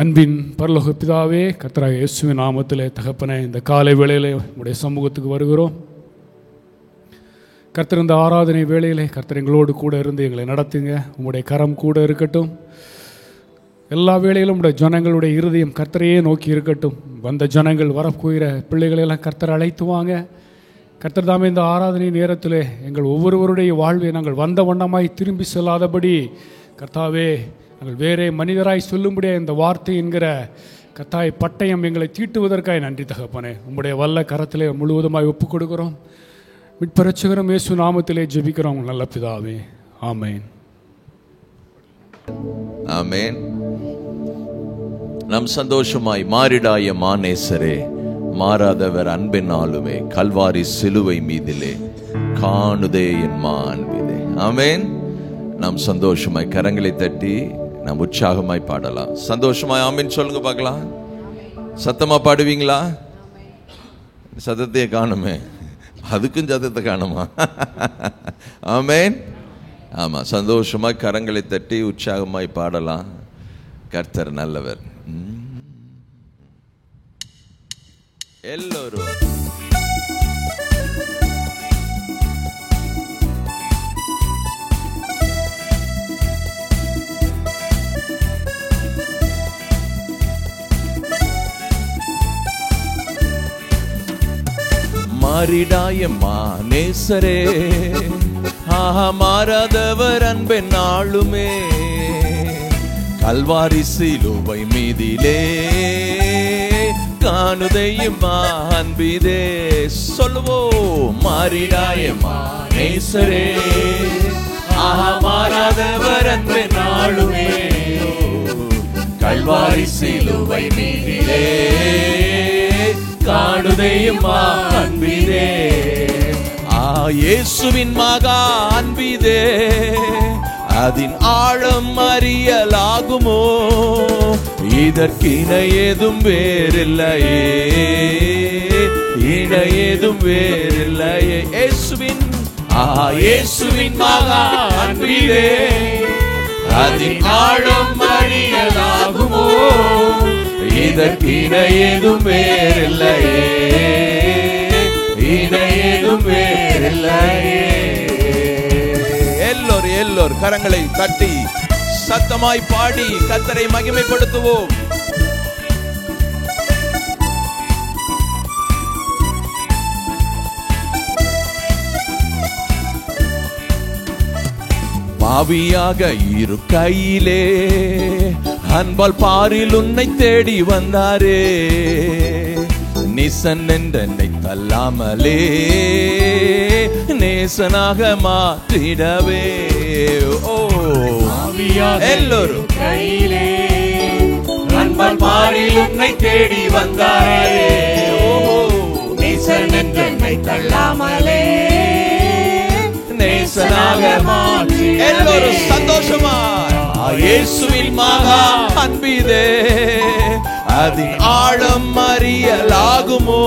அன்பின் பரலோக பிதாவே, கர்த்தராகிய இயேசுவின் நாமத்திலே தகப்பனே, இந்த காலை வேளையிலே உம்முடைய சமூகத்துக்கு வருகிறோம். கர்த்தர், இந்த ஆராதனை வேளையிலே கர்த்தர் எங்களோடு கூட இருந்து எங்களை நடத்துங்க. உம்முடைய கரம் கூட இருக்கட்டும். எல்லா வேளையிலும் உடைய ஜனங்களுடைய இருதயம் கர்த்தரையே நோக்கி இருக்கட்டும். வந்த ஜனங்கள் வரப்போகிற பிள்ளைகளெல்லாம் கர்த்தர் அழைத்து வாங்க. கர்த்தர் தாமே இந்த ஆராதனை நேரத்திலே எங்கள் ஒவ்வொருவருடைய வாழ்வை நாங்கள் வந்த வண்ணமாய் திரும்பி செல்லாதபடி கர்த்தாவே, நாங்கள் வேறே மனிதராய் சொல்லும்படியாக இந்த வார்த்தை என்கிற கர்த்தாய் பட்டயம் எங்களை தீட்டுவதற்காய் நன்றி தகப்பனே. உம்முடைய வல்ல கரத்திலே முழுவதுமாய் ஒப்புக் கொடுக்கிறோம். மீட்பரட்சகரும் இயேசு நாமத்திலே ஜெபிக்கிறோம் நல்ல பிதாவே, ஆமென். ஆமென். நம் சந்தோஷமாய் மாறிடாய மானேசரே, மாறாதவர் அன்பினாலுமே கல்வாரி சிலுவை மீதிலே காணுதே என் மா அன்பிதே. ஆமென். நாம் சந்தோஷமாய் கரங்களை தட்டி நாம் உற்சாகமாய் பாடலாம். சந்தோஷமாய் ஆமென் சொல்லுங்க பார்க்கலாம். சத்தமா பாடுவீங்களா? சத்தத்தையே காணுமே, அதுக்கும் சத்தத்தை காணுமா? ஆமென். ஆமா, சந்தோஷமாய் கரங்களை தட்டி உற்சாகமாய் பாடலாம். கர்த்தர் நல்லவர். எல்லோரும் மாறிடாய மானேசரே, ஆஹா மாறாதவர் அன்பென் நாளுமே கல்வாரி சிலுவை மீதிலே காணுதையும் அன்பிதே. சொல்லுவோம், மாறிடாய மானேசரே, ஆஹா மாறாதவர் அன்பென் நாளுமே கல்வாரி சிலுவை மீதிலே காணுதையும் அன்பிதே. இயேசுவின் மகா அன்பிதே, அதன் ஆழம் அறியலாகுமோ? இதற்கிணை ஏதும் வேறில்லையே, இணை ஏதும் வேறில்லையே. இயேசுவின் மகா அன்பிதே, அதன் ஆழம் அறியலாகுமோ? இதற்கிணை ஏதும் வேறில்லையே, இணை ஏதும் வேறில்லையே. எல்லோரும் கரங்களை தட்டி சத்தமாய் பாடி கர்த்தரை மகிமைப்படுத்துவோம். பாவியாக இருக்கையிலே அன்பால் பாரில் உன்னை தேடி வந்தாரே, நிசன் என்றை தள்ளாமலே நேசனாக மாற்றிடவே. ஓ, எல்லோரும் கையிலே அன்பால் பாரில் உன்னை தேடி வந்தாரே, நேசன் என்றை தள்ளாமலே நேசனாக மாற்றி. எல்லோரும் சந்தோஷமா இயேசுவின் மகா அன்பிதே, அதன் ஆழம் அறியலாகுமோ?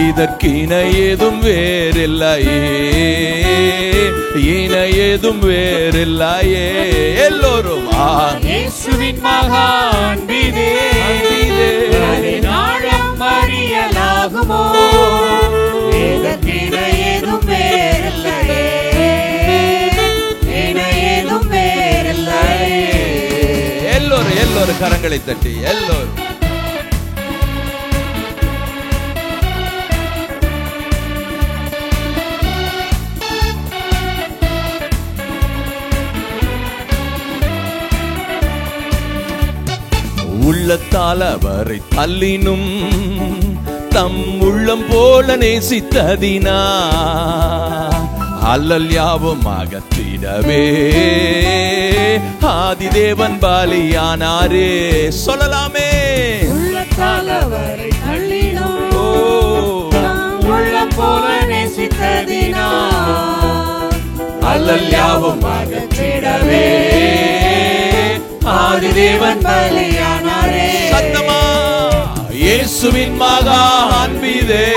இதற்கிணை ஏதும் வேறில்லையே, இணை ஏதும் வேறில்லையே. எல்லோரும் இயேசுவின் மகா அன்பிதே, அதன் ஆழம் அறியலாகுமோ? இதற்கிணை ஏதும் வேறில்லையே, இணை ஏதும் வேறில்லையே. எல்லோரும் கரங்களை தட்டி எல்லோரும் உள்ளத்தால் அவரை தள்ளினும் தம் உள்ளம் போல நேசித்ததினா அல்லல் யாவும் அகற்றிடவே ஆதிதேவன் பலியானாரே. சொல்லலாமே, உள்ளத்தால் அவரை தள்ளினோம், உள்ளம் போல நேசித்ததினா அல்லல் யாவும் அகற்றிடவே ஆதிதேவன் பலியானாரே. சத்தமா இயேசுவின் மகா அன்பிதே,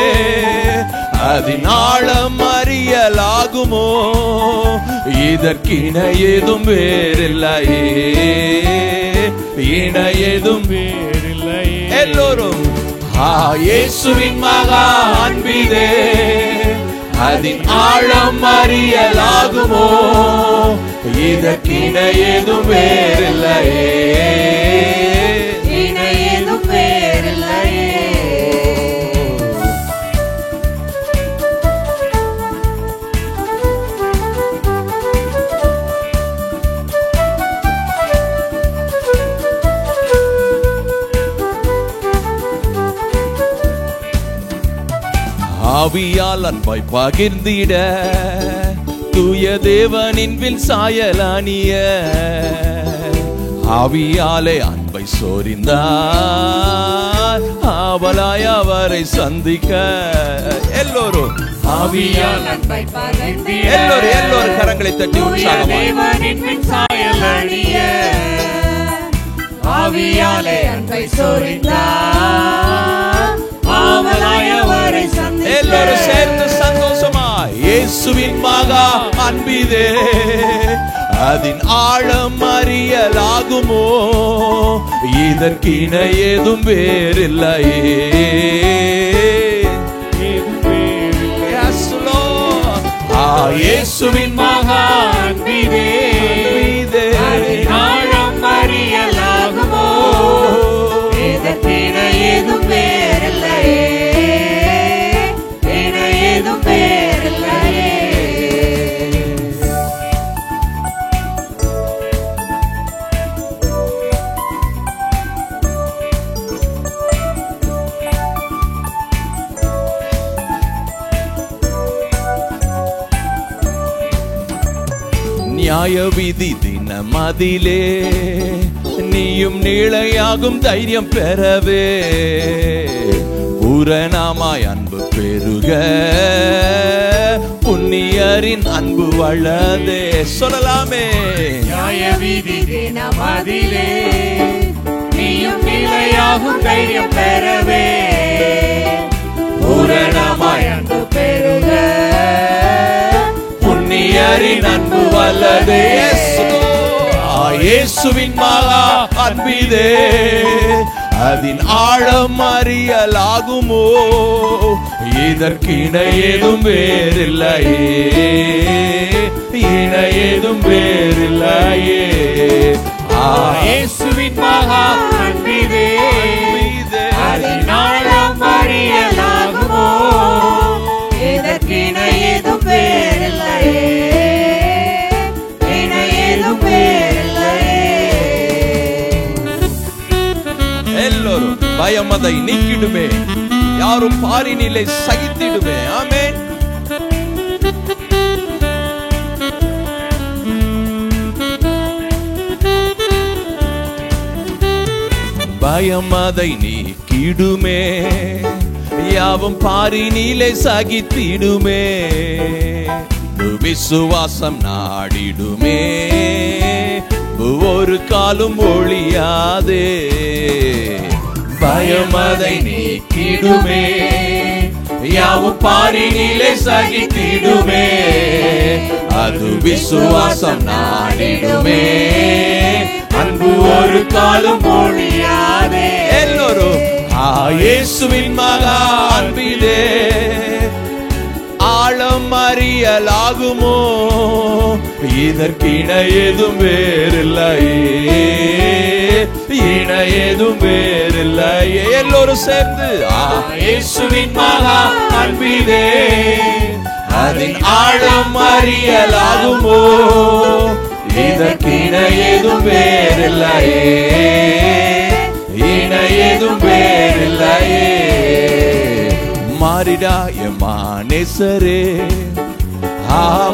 அதன் ஆழம் அறியலாகுமோ? இதற்கிணை ஏதும் வேறில்லையே, இணையதும் வேறில்லை. எல்லோரும் இயேசுவின் மகா அன்பிதே அதின் ஆழம் அறியலாகுமோ, இதற்கு இணையதும் வேறில்லையே, இணையதும் வேறில்லையே. ஆவியால் அன்பாய் பகிர்ந்திட தூய தேவனின் வில் சாயலானிய ஆவியாலே அன்பை சோரிந்தார் ஆவலாய் அவரை சந்திக்க. எல்லோரும் ஆவியால் அன்பை பகிர்ந்திட எல்லோரும் கரங்களை தட்டி உற்சாகமாய் தேவனின் வில் சாயலானிய ஆவியாலே அன்பை சோரிந்தார் ஆவலாய் அவரை சந்திக்க. எல்லோரும் சேர்ந்து சந்தோஷமாய் இயேசுவின் மகா அன்பிதே அதின் ஆழம் அறியலாகுமோ, இதற்கு இணையதும் வேறில்லையே, இயேசுவின் மகா அன்பிதே அதின் ஆழம் அறியலாகுமோ, இதற்கு இணையதும் வேறில்லையே, இணையதும் வேறில்லையே. நியாய விதி தினம் அதிலே நீயும் நீளையாகும் தைரியம் பெறவே பூரணமாய் அன்பு பெருக புண்ணியரின் அன்பு வளதே. சொல்லலாமே நியாய விதி தினமதிலே நீயும் நிலையாகும் தைரியம் பெறவே பூரணமாய் அன்பு பெருக புண்ணியரின் அன்பு வல்லதே. இயேசுவின் மகா அன்பிதே அதின் ஆழம் அறியலாகுமோ, இதற்கு இணையதும் வேறில்லையே, இணையதும் வேறில்லையே. இயேசுவின் மகா அன்பிதே அதின் ஆழம் அறியலாகுமோ, இதற்கு இணையதும் வேறில்லையே, இணையதும் வேறில்லையே. எல்லோரும் பயம் அதை நீக்கிடுமே, யாரும் பாரினிலை சகித்திடுமே. ஆமென். பயம் அதை நீக்கிடுமே, யாவும் பாரினிலை சகித்திடுமே, விசுவாசம் நாடிடுமே, ஒரு காலும் ஒழியாதே. பயம் அதை நீக்கிடுமே, யாவும் பாரினிலே சகித்திடுமே, அது விசுவாசம் நாடிடுமே, அன்பு ஒரு காலும் ஒழியாதே. எல்லோரும் இயேசுவின் மகா அன்பிலே ஆழம் அறியலாகுமோ, இதற்கு இணையதும் வேறில்லையே, இணையதும் வேறில்லையே. எல்லோரும் சேர்ந்து இயேசுவின் மகா அன்பிலே அதின் ஆழம் அறியலாகுமோ, இதற்கு இணையதும் வேறில்லையே, இணையதும் வேறில்லையே. மாறிடா எம்மானேசரே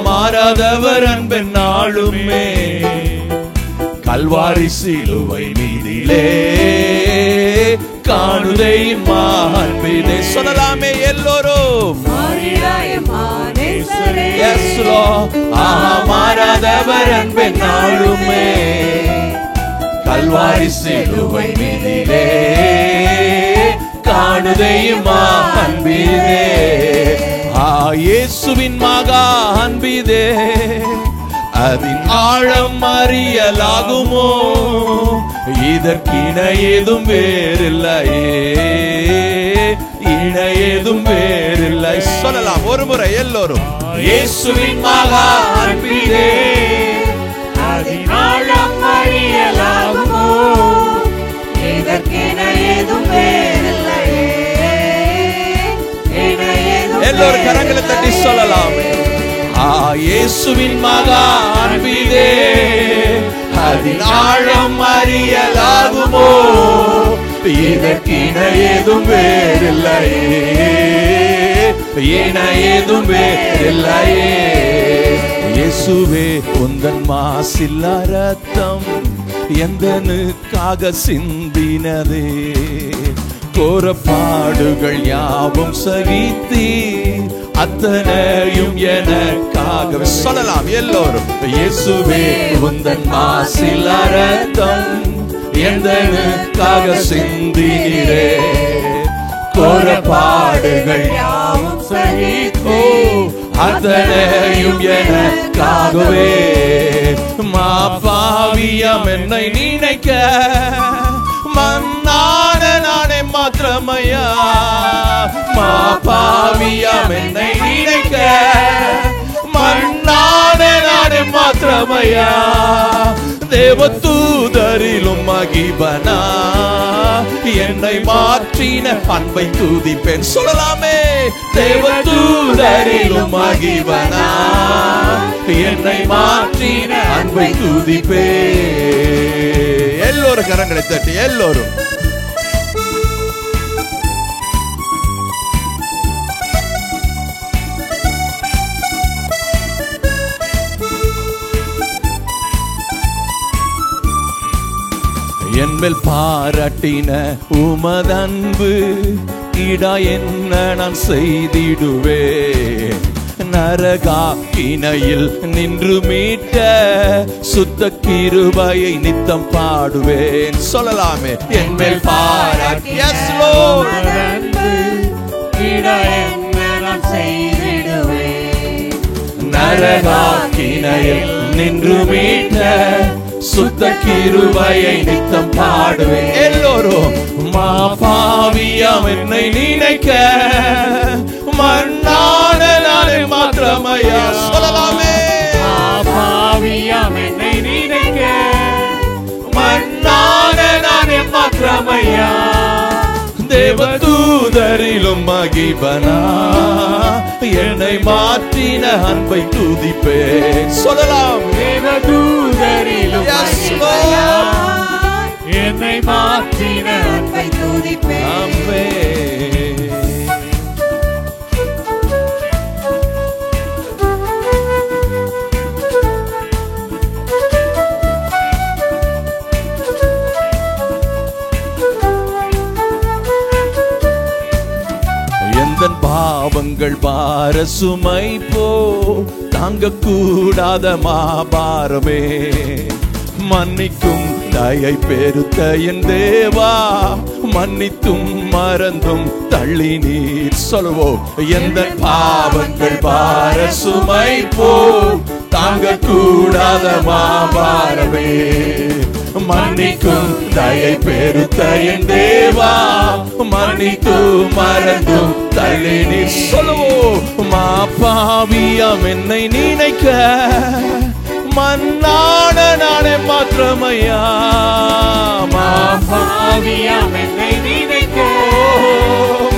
மாறாதவர் அன்பன் நாளுமே, கல்வாரி சிலுவை மீதிலே காணுதை மாண்பிலே. சொல்லலாமே எல்லோரும் மாறாதவர் அன்பன் நாளுமே, கல்வாரி சிலுவை மீதிலே காணுதையும் அன்பிதே. இயேசுவின் மகா அன்பிதே அதின் ஆழம் அறியலாகுமோ, இதற்கிணை ஏதும் வேறில்லையே, இணை ஏதும் வேறில்லை. சொல்லலாம் ஒரு முறை எல்லோரும். இயேசுவின் மகா அன்பிலே அதினாழம் அறியலாகுமோ, இதற்கென ஏதும் வேறில்லையே, இணை ஏதும். எல்லோரும் கரங்களை தட்டி சொல்லலாமே. இயேசுவின் மகா அன்பிலே அதினாழம் அறியலாகுமோ, இதற்கிணை ஏதும் வேறில்லையே, இணை ஏதும் வேறில்லையே. இயேசுவே உந்தன் மாசில்லா ரத்தம் எந்தனுக்காக சிந்தினதே, கோரப்பாடுகள் யாவும் சகித்தீ அத்தனையும் எனக்காக. சொல்லலாம் எல்லோரும். இயேசுவே உந்தன் மாசில்லா ரத்தம் எந்தனுக்காக சிந்தினீரே, கோரப்பாடுகள் யாவும் சகித்தோ அத்தனையும் எனக்காகவே. மாபாவியம் என்னை நினைக்க மன்னான நானே மாத்திரமையா, மாபாவியம் என்னை நினைக்க மன்னான நானே மாத்திரமையா. தேவதூதரிலும் மகிபனா என்னை மாற்றின அன்பை துதிப்பேன். சொல்லலாமே. தேவதூதரிலும் மகிபனா என்னை மாற்றின அன்பை துதிப்பேன். எல்லோரும் கரங்களை தட்டி எல்லோரும். என்மேல் பாராட்டின உமதன்பு இடா என்ன நான் செய்திடுவேன். நரகாக்கினையில் நின்று மீட்ட சுத்த கிருபையை நித்தம் பாடுவேன். சொல்லலாமே. என்மேல் பாராட்டி நரகாக்கினையில் நின்று மீட்ட சுத்த கிருபையை நித்தம் பாடுவேன். எல்லோரும். மாபாவியம் என்னை நினைக்க மன்னான நானே மாத்திரமையா. சொல்லலாமே. மாபாவியம் என்னை நினைக்க மன்னான நானே மாத்திரமையா. தேவதூதரிலும் மகிபனா என்னை மாற்றின அன்பை துதிப்பேன். சொல்லலாம். தேவதூதரிலும் என்னை மாற்றின அன்பை துதிப்பேன். ஆமென். எந்தன் பாவங்கள் பார சுமை போ தாங்க கூடாத மாபாரமே, மன்னிக்கும் தயை பெருத்த என் தேவா, மன்னித்தும் மறந்தும் தள்ளி நீர். சொல்லுவோம். எந்தன் பாவங்கள் பார சுமை போ தாங்க கூடாத மாபாரமே, மன்னிக்கும் தயை பெருத்த என் தேவா, மன்னித்தும் மறந்தும் தள்ளி நீர். சொல்லுவோம். மாபாவியம் என்னை நினைக்க மன்னான நானே மாத்திரமையா. மாபாவியம் என்னை நினைக்க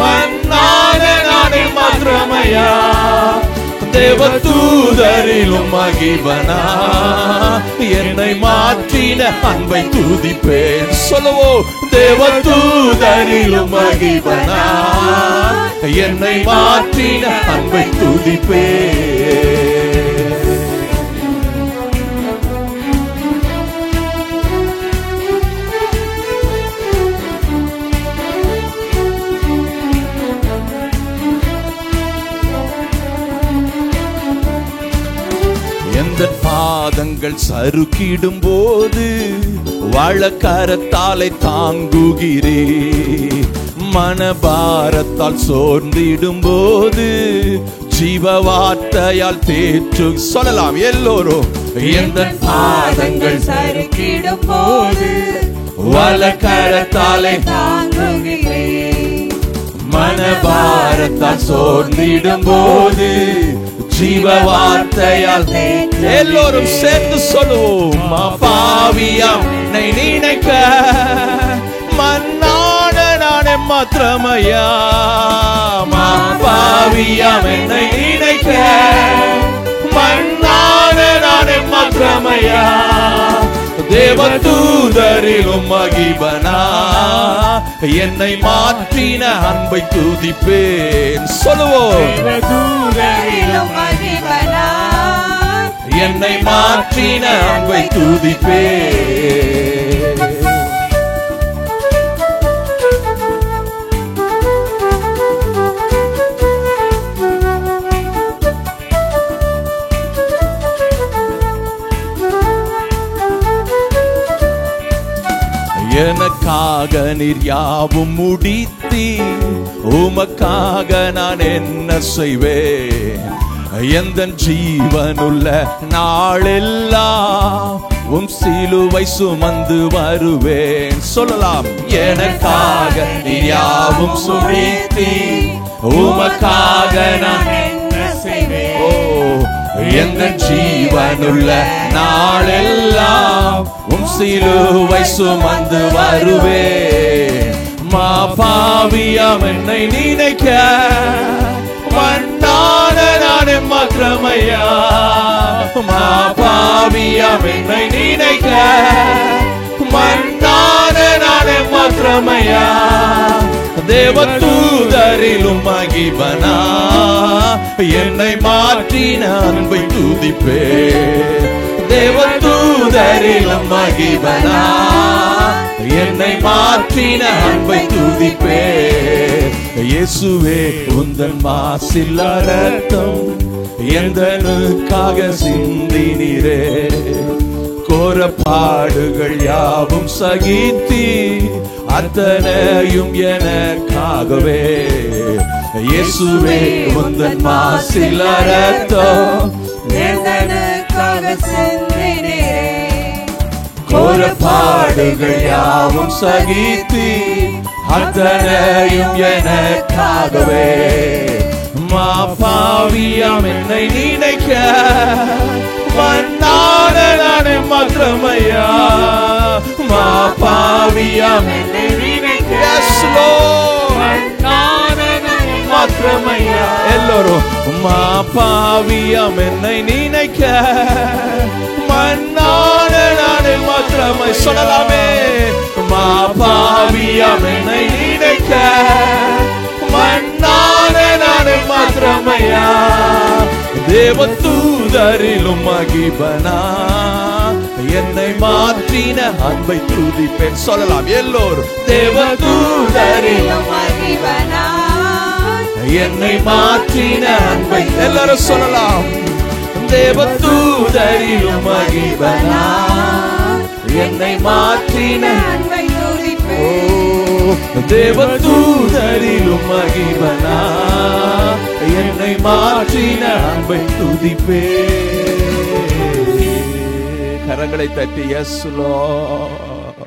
மன்னான நானே மாத்திரமையா. தேவதூதரிலும் மகிபனா என்னை மாற்றின அன்பை துதிப்பேன். சொல்லுவோம். தேவதூதரிலும் மகிபனா என்னை மாற்றின அன்பை துதிப்பேன். எந்த பாதங்கள் சறுக்கிடும் போது வழக்கரத்தாலை தாங்குகிறே, மனபாரத்தால் சோர்ந்திடும் போது ஜீவ வார்த்தையால் தேற்று. சொல்லலாம் எல்லோரும். எந்த பாதங்கள் சறுக்கிடும் போது வலக்கரத்தாலே தாங்குகிறேன். மனபாரத்தால் சோர்ந்திடும் போது ஜீவ வார்த்தையால் எல்லோரும் சேர்ந்து சொல்லுவோம். பாவியாம் நினைக்க மன்னான நானே மாத்திரமையா. பாவியாம் என்னை நினைக்க மன்னான நானே மாத்திரமையா. தேவதூதரிலும் மகிபனா என்னை மாற்றின அன்பை துதிப்பேன். சொல்லுவோம். தேவதூதரிலும் மகிபனா என்னை மாற்றின அன்பை துதிப்பேன். எனக்காக நீர் யாவும் முடித்தி உமக்காக நான் என்ன செய்வேன். எந்த ஜீவனுள்ள நாளெல்லாம் உம் சிலுவை சுமந்து வருவேன். சொல்லலாம். எனக்காக நீர் யாவும் முடித்தி உமக்காக நான் என்ன செய்வேன். ஓ எந்த ஜீவனுள்ள நாளெல்லாம் உம் சிலுவை சுமந்து வருவேன். பாவியாம் என்னை நினைக்க மன்னான நானே மாத்திரமையா. பாவியாம் என்னை நினைக்க மன்னான நானே மாத்திரமையா. தேவதூதரிலும் மகிபனா என்னை மாற்றின அன்பை துதிப்பேன். தேவதூதரிலும் மகிபனா என்னை மாற்றின அன்பை துதிப்பேன். இயேசுவே உந்தன் மாசில்லா ரத்தம் எந்தனுக்காக சிந்தினீரே. கோர பாடுகள் யாவும் சகித்தி அத்தனையும் எனக்காகவே. இயேசுவே உந்தன் மாசில்லா ரத்தம் எந்தனுக்காக சிந்தினீரே. கோர பாடுகள் யாவும் சகித்தி அத்தனையும் எனக்காகவே. பாவியாம் என்னை நினைக்க மன்னான நானே மாத்திரமையா. பாவியாம் என்னை நினைக்க மாத்திரமையா. எல்லோரும் பாவியாம் என்னை நினைக்க மன்னான நானே மாத்திரமை. சொல்லலாமே. பாவியாம் என்னை நினைக்க மன்னான நானே மாத்திரமையா. தேவதூதரிலும் மகிபனா என்னை மாற்றின அன்பை துதிப்பேன். சொல்லலாம் எல்லோரும். தேவதூதரிலும் மகிபனா என்னை மாற்றின அன்பை எல்லாரும் சொல்லலாம். தேவதூதரிலும் மகிபனா என்னை மாற்றின அன்பை துதிப்பேன். தேவதூதரிலும் மகிபனா என்னை மாற்றின அன்பை துதிப்பே. கரங்களை தட்டி எஸ் லார்ட்.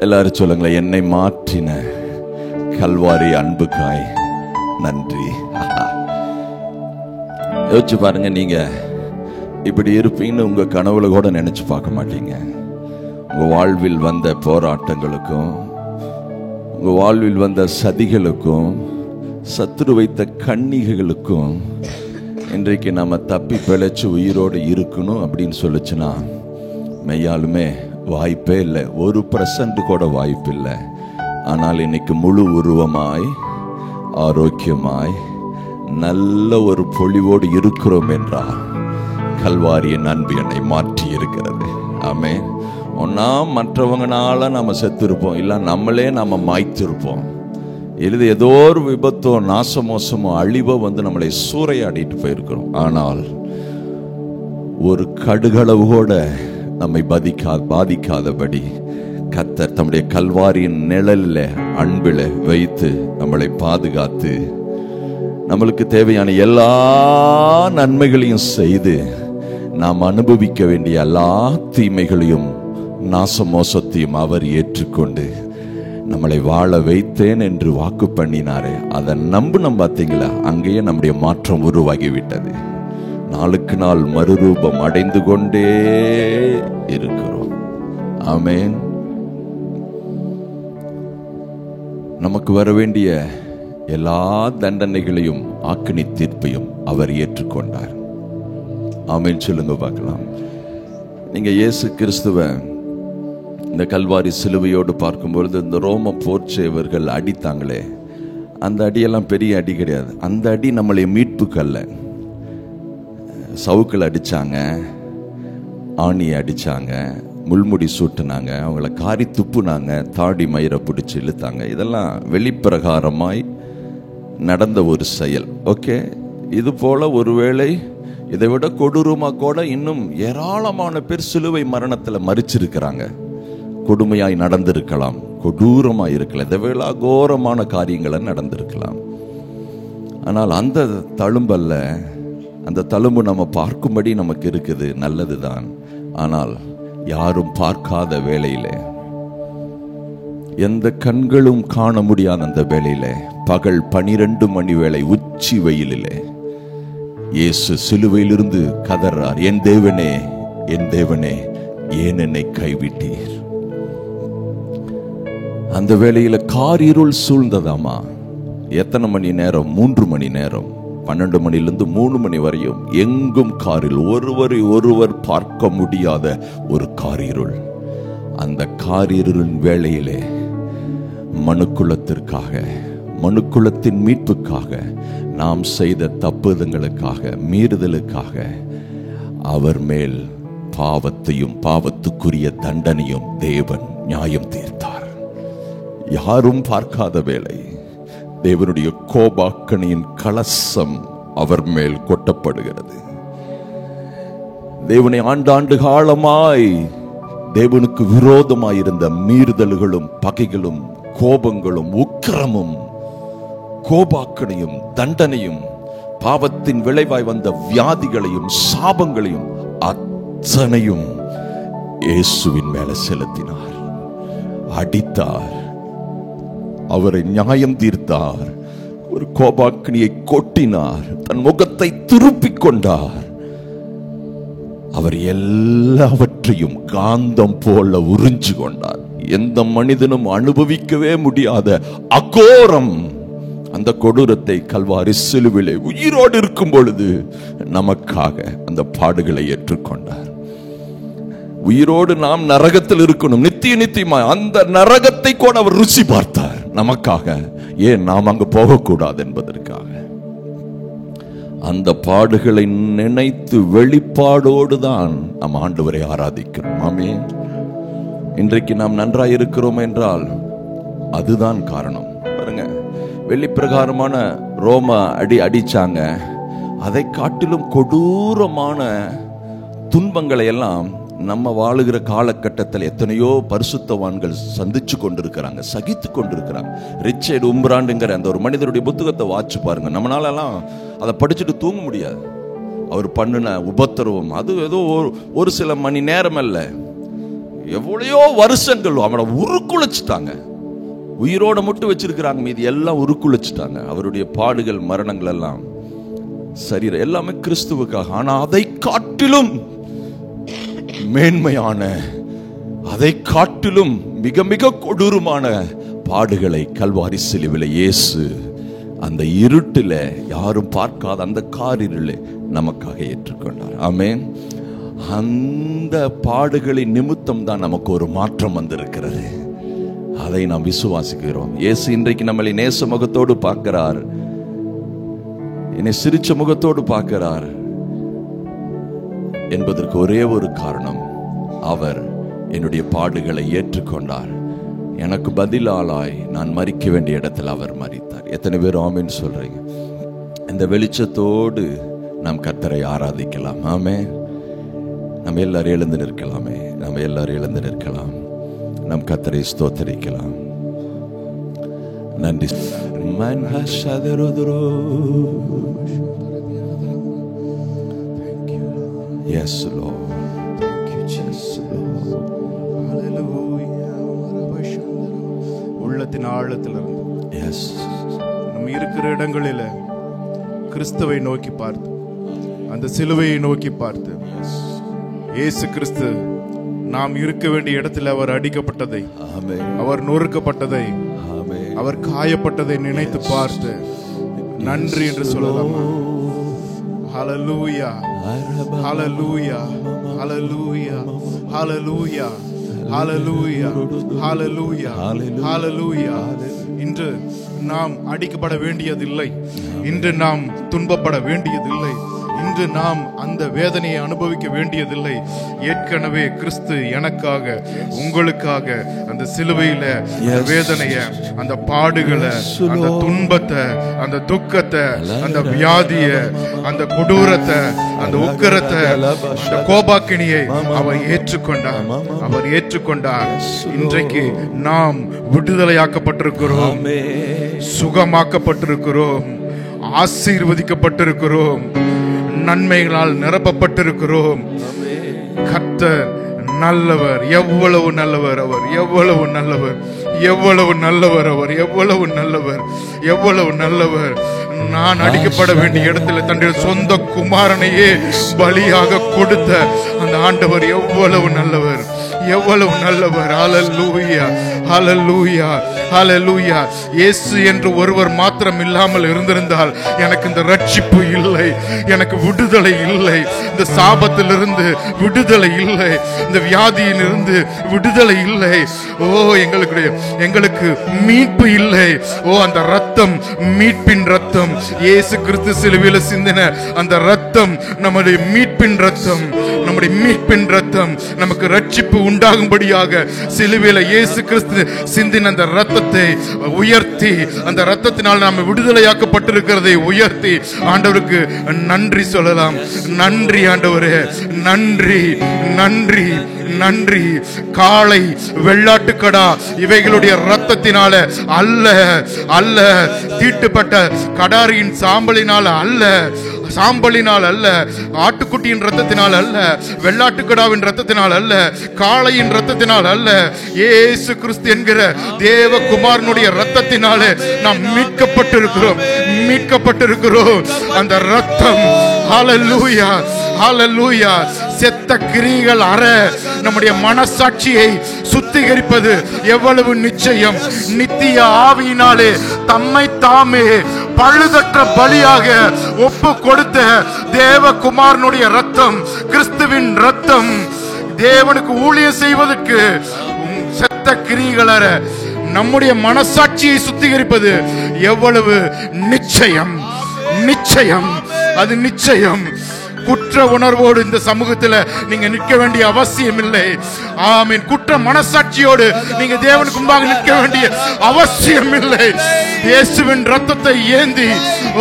எல்லாரும் சொல்லுங்களேன். என்னை மாற்றின கல்வாரி அன்புக்காய் நன்றி. யோசிச்சு பாருங்க. நீங்க இப்படி இருப்பீங்கன்னு உங்க கனவுல கூட நினைச்சு பார்க்க மாட்டீங்க. உங்க வாழ்வில் வந்த போராட்டங்களுக்கும் உங்க வாழ்வில் வந்த சதிகளுக்கும் சத்துரு வைத்த கன்னிகைகளுக்கும் இன்றைக்கு நம்ம தப்பி பிழைச்சு உயிரோடு இருக்கணும் அப்படின்னு சொல்லுச்சுன்னா மெய்யாலுமே வாய்ப்பே இல்லை. 1% கூட வாய்ப்பு இல்லை. ஆனால் இன்னைக்கு முழு உருவமாய் ஆரோக்கியமாய் நல்ல ஒரு பொழிவோடு இருக்கிறோம் என்றால் கல்வாரியின் அன்பு என்னை மாற்றி இருக்கிறது. ஆமென். ஒன்னா மற்றவங்கனால நம்ம செத்துருப்போம், இல்லை நம்மளே நம்ம மாய்த்திருப்போம். இது ஏதோ ஒரு விபத்தோ நாசமோசமோ அழிவோ வந்து நம்மளை சூறையாடிட்டு போயிருக்கிறோம். ஆனால் ஒரு கடுகளவு கூட நம்மை பாதிக்காதபடி கர்த்தர் தம்முடைய கல்வாரியின் நிழலில் அன்பில் வைத்து நம்மளை பாதுகாத்து நம்மளுக்கு தேவையான எல்லா நன்மைகளையும் செய்து நாம் அனுபவிக்க வேண்டிய எல்லா தீமைகளையும் நாசமோசத்தையும் அவர் ஏற்றுக்கொண்டு நம்மளை வாழ வைத்தேன் என்று வாக்கு பண்ணினாரே, அதை நம்பினோம். பார்த்தீங்களா, அங்கேயே நம்முடைய மாற்றம் உருவாகிவிட்டது. நாளுக்கு நாள் மறுரூபம் அடைந்து கொண்டே இருக்கிறோம். ஆமென். நமக்கு வர வேண்டிய எல்லா தண்டனைகளையும் ஆக்கினி தீர்ப்பையும் அவர் ஏற்றுக்கொண்டார். ஆமென் சொல்லுங்க பார்க்கலாம். நீங்க இயேசு கிறிஸ்துவ இந்த கல்வாரி சிலுவையோடு பார்க்கும்பொழுது இந்த ரோம போர்ச்சேவர்கள் அடித்தாங்களே, அந்த அடியெல்லாம் பெரிய அடி கிடையாது. அந்த அடி நம்மளை மீட்புக்கல்ல. சவுக்கள் அடிச்சாங்க, ஆணியை அடிச்சாங்க, முள்முடி சூட்டுனாங்க, அவங்கள காரி துப்புனாங்க, தாடி மயிரை பிடிச்சி இழுத்தாங்க. இதெல்லாம் வெளிப்பிரகாரமாய் நடந்த ஒரு செயல். ஓகே, இது போல ஒருவேளை இதை விட கொடூரமாக கூட இன்னும் ஏராளமான பேர் சிலுவை மரணத்தில் மரிச்சிருக்கிறாங்க. கொடுமையாய் நடந்திருக்கலாம், கொடூரமாக இருக்கலாம், இதை விட அகோரமான காரியங்களை நடந்திருக்கலாம். ஆனால் அந்த தழும்பல்ல, அந்த தழும்பு நம்ம பார்க்கும்படி நமக்கு இருக்குது, நல்லதுதான். ஆனால் யாரும் பார்க்காத வேளையிலே, எந்த கண்களும் காண முடியாத அந்த வேளையிலே, பகல் 12 மணி வேளை உச்சி வெயிலிலே இயேசு சிலுவையிலிருந்து கதறார், என் தேவனே, என் தேவனே, ஏன் என்னை கைவிட்டீர்? அந்த வேளையில காரிருள் சூழ்ந்ததாமா. எத்தனை மணி நேரம்? 3 மணி நேரம். 12 மணிலிருந்து 3 மணி வரையும் எங்கும் காரில், ஒருவரை ஒருவர் பார்க்க முடியாத ஒரு காரிருள். அந்த காரிருளின் வேளையிலே மனுக்குலத்திற்காக, மனுக்குலத்தின் மீட்புக்காக, நாம் செய்த தப்புதங்களுக்காக, மீறுதலுக்காக அவர் மேல் பாவத்தையும் பாவத்துக்குரிய தண்டனையும் தேவன் நியாயம் தீர்த்தார். யாரும் பார்க்காத வேளை தேவனுடைய கோபாக்கனியின் கலசம் அவர் மேல் கொட்டப்படுகிறது. தேவனை ஆண்டாண்டு காலமாய் தேவனுக்கு விரோதமாயிருந்த மீறுதல்களும் பகைகளும் கோபங்களும் உக்கிரமும் கோபாக்கனையும் தண்டனையும் பாவத்தின் விளைவாய் வந்த வியாதிகளையும் சாபங்களையும் அத்தனையும் இயேசுவின் மேல செலுத்தினார். அடித்தார், அவரை நியாயம் தீர்த்தார், ஒரு கோபாக்கினியை கொட்டினார், தன் முகத்தை திருப்பிக் கொண்டார். அவர் எல்லாவற்றையும் காந்தம் போல உறிஞ்சு கொண்டார். எந்த மனிதனும் அனுபவிக்கவே முடியாத அகோரம், அந்த கொடூரத்தை கல்வாரி சிலுவிலே உயிரோடு இருக்கும் பொழுது நமக்காக அந்த பாடுகளை ஏற்றுக்கொண்டார். உயிரோடு நாம் நரகத்தில் இருக்கணும், நித்திய நித்தியமா அந்த நரகத்தை கூட அவர் ருசி பார்த்தார் நமக்காக. ஏன் நாம் அங்கு போகக்கூடாது என்பதற்காக. அந்த பாடுகளை நினைத்து வெளிப்பாடோடு தான் நம் ஆண்டவரை ஆராதிக்கிறோம். ஆமென். இன்றைக்கு நாம் நன்றாய் இருக்கிறோம் என்றால் அதுதான் காரணம். பாருங்க, வெளிப்பிரகாரமான ரோம அடிச்சாங்க, அதை காட்டிலும் கொடூரமான துன்பங்களை எல்லாம் நம்ம வாழுகிற காலகட்டத்தில் எத்தனையோ பரிசுத்தவான்கள் சந்திச்சு கொண்டிருக்கிறாங்க, சகித்து கொண்டிருக்கிறாங்க. ரிச்சர்ட் உம்ராண்டுங்கிற அந்த ஒரு மனிதருடைய புத்தகத்தை வாட்சி பாருங்க. நம்மளாலலாம் அதை படிச்சுட்டு தூங்க முடியாது. அவர் பண்ணின உபத்திரவம் அது ஏதோ ஒரு சில மணி நேரம் அல்ல, எவ்வளையோ வருஷங்கள் அவனை உருக்குலைச்சிட்டாங்க. உயிரோட மட்டும் வச்சிருக்கிறாங்க, மீதி எல்லாம் உருக்குலைச்சிட்டாங்க. அவருடைய பாடுகள் மரணங்கள் எல்லாம் சரீரம் எல்லாமே கிறிஸ்துவுக்காக. ஆனா அதை காட்டிலும் மேன்மையான, அதை காட்டிலும் மிக மிக கொடூரமான பாடுகளை கல்வாரி சிலுவையில் இயேசு அந்த இருட்டில, யாரும் பார்க்காத அந்த காரிருளை நமக்காக ஏற்றுக்கொண்டார். ஆமென். அந்த பாடுகளின் நிமித்தம் தான் நமக்கு ஒரு மாற்றம் வந்திருக்கிறது. அதை நாம் விசுவாசிக்கிறோம். இயேசு இன்றைக்கு நம்மளை நேச முகத்தோடு பார்க்கிறார், என்னை சிரிச்ச முகத்தோடு பார்க்கிறார் என்பதற்கு ஒரே ஒரு காரணம், அவர் என்னுடைய பாடுகளை ஏற்றுக்கொண்டார். எனக்கு பதிலாளாய் நான் மரிக்க வேண்டிய இடத்தில் அவர் மரித்தார். எத்தனை பேர் ஆமென் சொல்றீங்க? இந்த வெளிச்சத்தோடு நாம் கர்த்தரை ஆராதிக்கலாம். ஆமென். நம்ம எல்லாரும் எழுந்து நிற்கலாமே, நம்ம எல்லாரும் எழுந்து நிற்கலாம், நம் கர்த்தரை ஸ்தோத்திரிக்கலாம். நன்றி. Yes, Lord. Thank you, Jesus, Lord. உள்ளத்தின் ஆழத்திலிருந்து நம்ம இருக்கிற இடங்களில கிறிஸ்துவை நோக்கி பார்த்து, அந்த சிலுவையை நோக்கி பார்த்து, இயேசு கிறிஸ்து நாம் இருக்க வேண்டிய இடத்தில் அவர் அடிக்கப்பட்டதை, அவர் நொறுக்கப்பட்டதை, அவர் காயப்பட்டதை நினைத்து பார்த்து நன்றி என்று சொல்லலாமா? ஹல்லேலூயா, ஹல்லேலூயா, ஹல்லேலூயா, ஹல்லேலூயா, ஹல்லேலூயா, ஹல்லேலூயா, ஹல்லேலூயா. இன்று நாம் அடிக்கப்பட வேண்டியதில்லை, இன்று நாம் துன்பப்பட வேண்டியதில்லை, இன்று நாம் அந்த வேதனையை அனுபவிக்க வேண்டியதில்லை. ஏற்கனவே கிறிஸ்து எனக்காக உங்களுக்காக அந்த சிலுவையில வேதனைய, அந்த பாடுகளை, அந்த துன்பத்தை, அந்த துக்கத்தை, அந்த வியாதிய, அந்த கொடூரத்தை, அந்த உக்கிரத்தை, அந்த கோபாக்கினியை அவர் ஏற்றுக்கொண்டார். அவர் ஏற்றுக்கொண்டார். இன்றைக்கு நாம் விடுதலையாக்கப்பட்டிருக்கிறோம், சுகமாக்கப்பட்டிருக்கிறோம், ஆசீர்வதிக்கப்பட்டிருக்கிறோம், நன்மைகளால் நிரப்பப்பட்டிருக்கிறோம். கர்த்தர் நல்லவர், எவ்வளவு நல்லவர் அவர், எவ்வளவு நல்லவர், எவ்வளவு நல்லவர் அவர், எவ்வளவு நல்லவர், எவ்வளவு நல்லவர். நான் அடிக்கப்பட வேண்டிய இடத்துல தன்னுடைய சொந்த குமாரனையே பலியாக கொடுத்த அந்த ஆண்டவர் எவ்வளவு நல்லவர், எவ்வளவு நல்லவர். ஹல்லேலூயா, ஹல்லேலூயா, ஹல்லேலூயா. இயேசு என்று ஒருவர் மாத்திரம் இல்லாமல் இருந்திருந்தால் எனக்கு இந்த ரட்சிப்பு இல்லை, எனக்கு விடுதலை இல்லை, இந்த சாபத்திலிருந்து விடுதலை இல்லை, இந்த வியாதியிலிருந்து விடுதலை இல்லை. ஓ, எங்களுக்கு மீட்பு இல்லை. ஓ, அந்த ரத்தம் மீட்பின் ரத்தம், இயேசு கிறிஸ்து சிலுவையில் சிந்தின அந்த ரத்தம் நம்முடைய மீட்பின் ரத்தம், நம்முடைய மீட்பின் ரத்தம். நமக்கு ரட்சிப்பு உண்டாகும்படியாக சிலுவையில் இயேசு கிறிஸ்து சிந்தின அந்த ரத்தத்தை உயர்த்தி, அந்த ரத்தத்தினால் நாம் விடுதலையாக்கப்பட்டிருக்கிறதை உயர்த்தி ஆண்டவருக்கு நன்றி சொல்லலாம். நன்றி ஆண்டவரே, நன்றி, நன்றி, நன்றி. காளை, வெள்ளாட்டுக்கடா இவைகளுடைய ரத்தத்தினால அல்ல, அல்ல, தீட்டுப்பட்ட கடாரியின் சாம்பலினால அல்ல, சாம்பலினால் அல்ல, ஆட்டுக்குட்டியின் ரத்தத்தினால் அல்ல, வெள்ளாட்டுக்கடாவின் ரத்தத்தினால் அல்ல, காளையின் ரத்தத்தினால் அல்ல, இயேசு கிறிஸ்து என்கிற தேவகுமாரனுடைய ரத்தத்தினாலே நாம் மீட்கப்பட்டிருக்கிறோம், மீட்கப்பட்டிருக்கிறோம். அந்த ரத்தம், ஹல்லேலூயா, ஹல்லேலூயா. செத்த கிரியைகள் அற நம்முடைய மனசாட்சியை சுத்திகரிப்பது எவ்வளவு நிச்சயம். நித்திய ஆவியினாலே தம்மை தாமே பழுதற்ற பலியாக ஒப்பு கொடுத்த தேவகுமாரனுடைய ரத்தம், கிறிஸ்துவின் ரத்தம், தேவனுக்கு ஊழியம் செய்வதற்கு செத்த கிரியைகள் அற நம்முடைய மனசாட்சியை சுத்திகரிப்பது எவ்வளவு நிச்சயம், நிச்சயம், அது நிச்சயம். குற்ற உணர்வோடு இந்த சமூகத்தில் நீங்க நிற்க வேண்டிய அவசியம் இல்லை. ஆமீன். குற்ற மனசாட்சியோடு நீங்க தேவனுக்கு முன்பாக நிற்க வேண்டிய அவசியம் இல்லை. இயேசுவின் ரத்தத்தை ஏந்தி,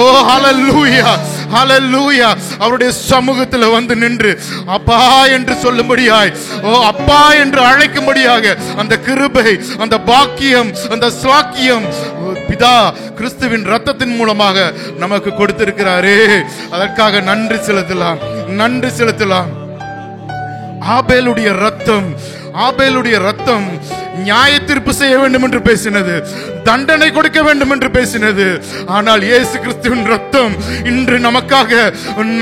ஓ ஹல்லேலூயா, ஹல்லேலூயா, அவருடைய சமூகத்தில் வந்து நின்று அப்பா என்று சொல்லும்படியாய், ஓ அப்பா என்று அழைக்கும்படியாக அந்த கிருபை, அந்த பாக்கியம், அந்த ஸ்லாக்கியம் பிதா கிறிஸ்துவின் ரத்தத்தின் மூலமாக நமக்கு கொடுத்திருக்கிறாரே. அதற்காக நன்றி செலுத்தலாம், நன்றி செலுத்தலாம். ஆபேலுடைய ரத்தம், ஆபேலுடைய ரத்தம் நியாய தீர்ப்பு செய்ய வேண்டும் என்று பேசினது, தண்டனை கொடுக்க வேண்டும் என்று பேசினது. ஆனால் இயேசு கிறிஸ்துவின் ரத்தம் இன்று நமக்காக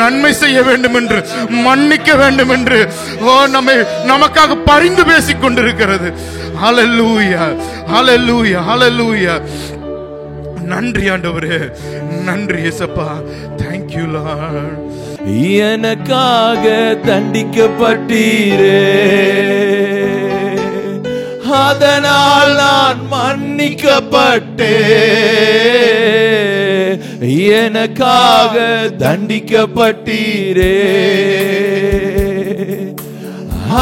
நன்மை செய்ய வேண்டும் என்று, மன்னிக்க வேண்டும் என்று, ஓ நம்மை நமக்காக பரிந்து பேசிக் கொண்டிருக்கிறது. ஹல்லேலூயா, ஹல்லேலூயா, ஹல்லேலூயா. நன்றி ஆண்டவரே, நன்றி இயேசப்பா. Thank you Lord. எனக்காக தண்டிக்கப்பட்டீரே, அதனால் நான் மன்னிக்கப்பட்டேன். எனக்காக தண்டிக்கப்பட்டீரே,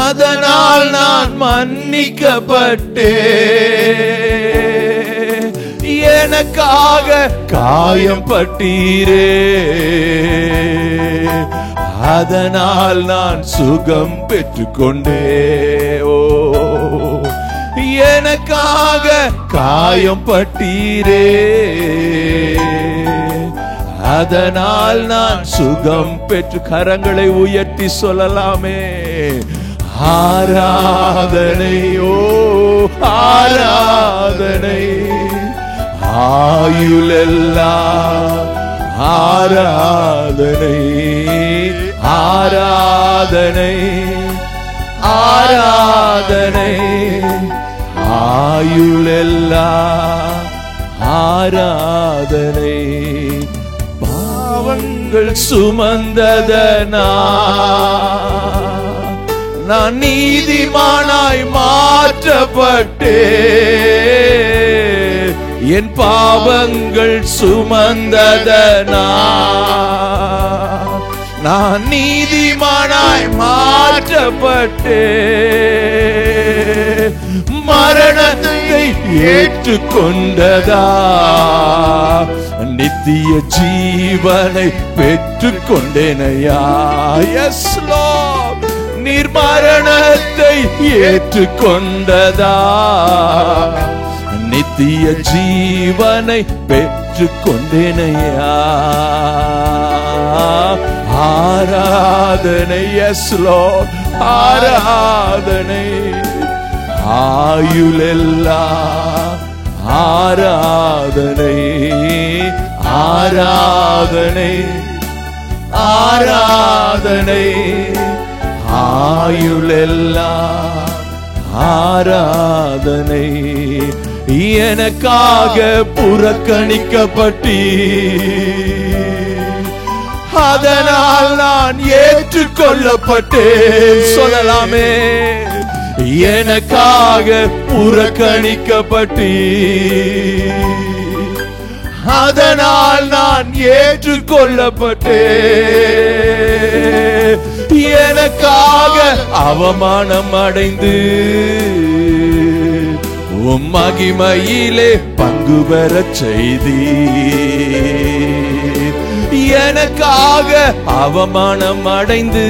அதனால் நான் மன்னிக்கப்பட்டேன். எனக்காக காயம் பட்டீரே, அதனால் நான் சுகம் பெற்றுக்கொண்டே. ஓ, எனக்காக காயம் பட்டீரே, அதனால் நான் சுகம் பெற்று. கரங்களை உயர்த்தி சொல்லலாமே. ஆராதனை ஓ ஆராதனை ஆயுளெல்லாம் ஆராதனை ஆராதனை ஆராதனை ஆயுளெல்லாம் ஆராதனை பாவங்கள் சுமந்ததனா நான் நீதிமானாய் மாற்றப்பட்டே என் பாவங்கள் சுமந்ததனா நான் நீதிமானாய் மாற்றப்பட்டே மரணத்தை ஏற்றுக்கொண்டதா நித்திய ஜீவனை பெற்றுக்கொண்டேனையா. எஸ் லார்ட், நீர் மரணத்தை ஏற்றுக்கொண்டதா நித்திய ஜீவனை பெற்றுக்கொண்டேனையா. ஆராதனை எஸ் லார்ட் ஆராதனை ஆயுளெல்லாம் ஆராதனை ஆராதனை ஆராதனை ஆயுளெல்லாம் ஆராதனை எனக்காக புறக்கணிக்கப்பட்டீ அதனால் நான் ஏற்றுக்கொள்ளப்பட்டேன். சொல்லலாமே, எனக்காக புறக்கணிக்கப்பட்டீ அதனால் நான் ஏற்றுக்கொள்ளப்பட்டேன். எனக்காக அவமானம் அடைந்து உம் மகிமையிலே பங்கு பெறச் செய்தி எனக்காக அவமானம் அடைந்து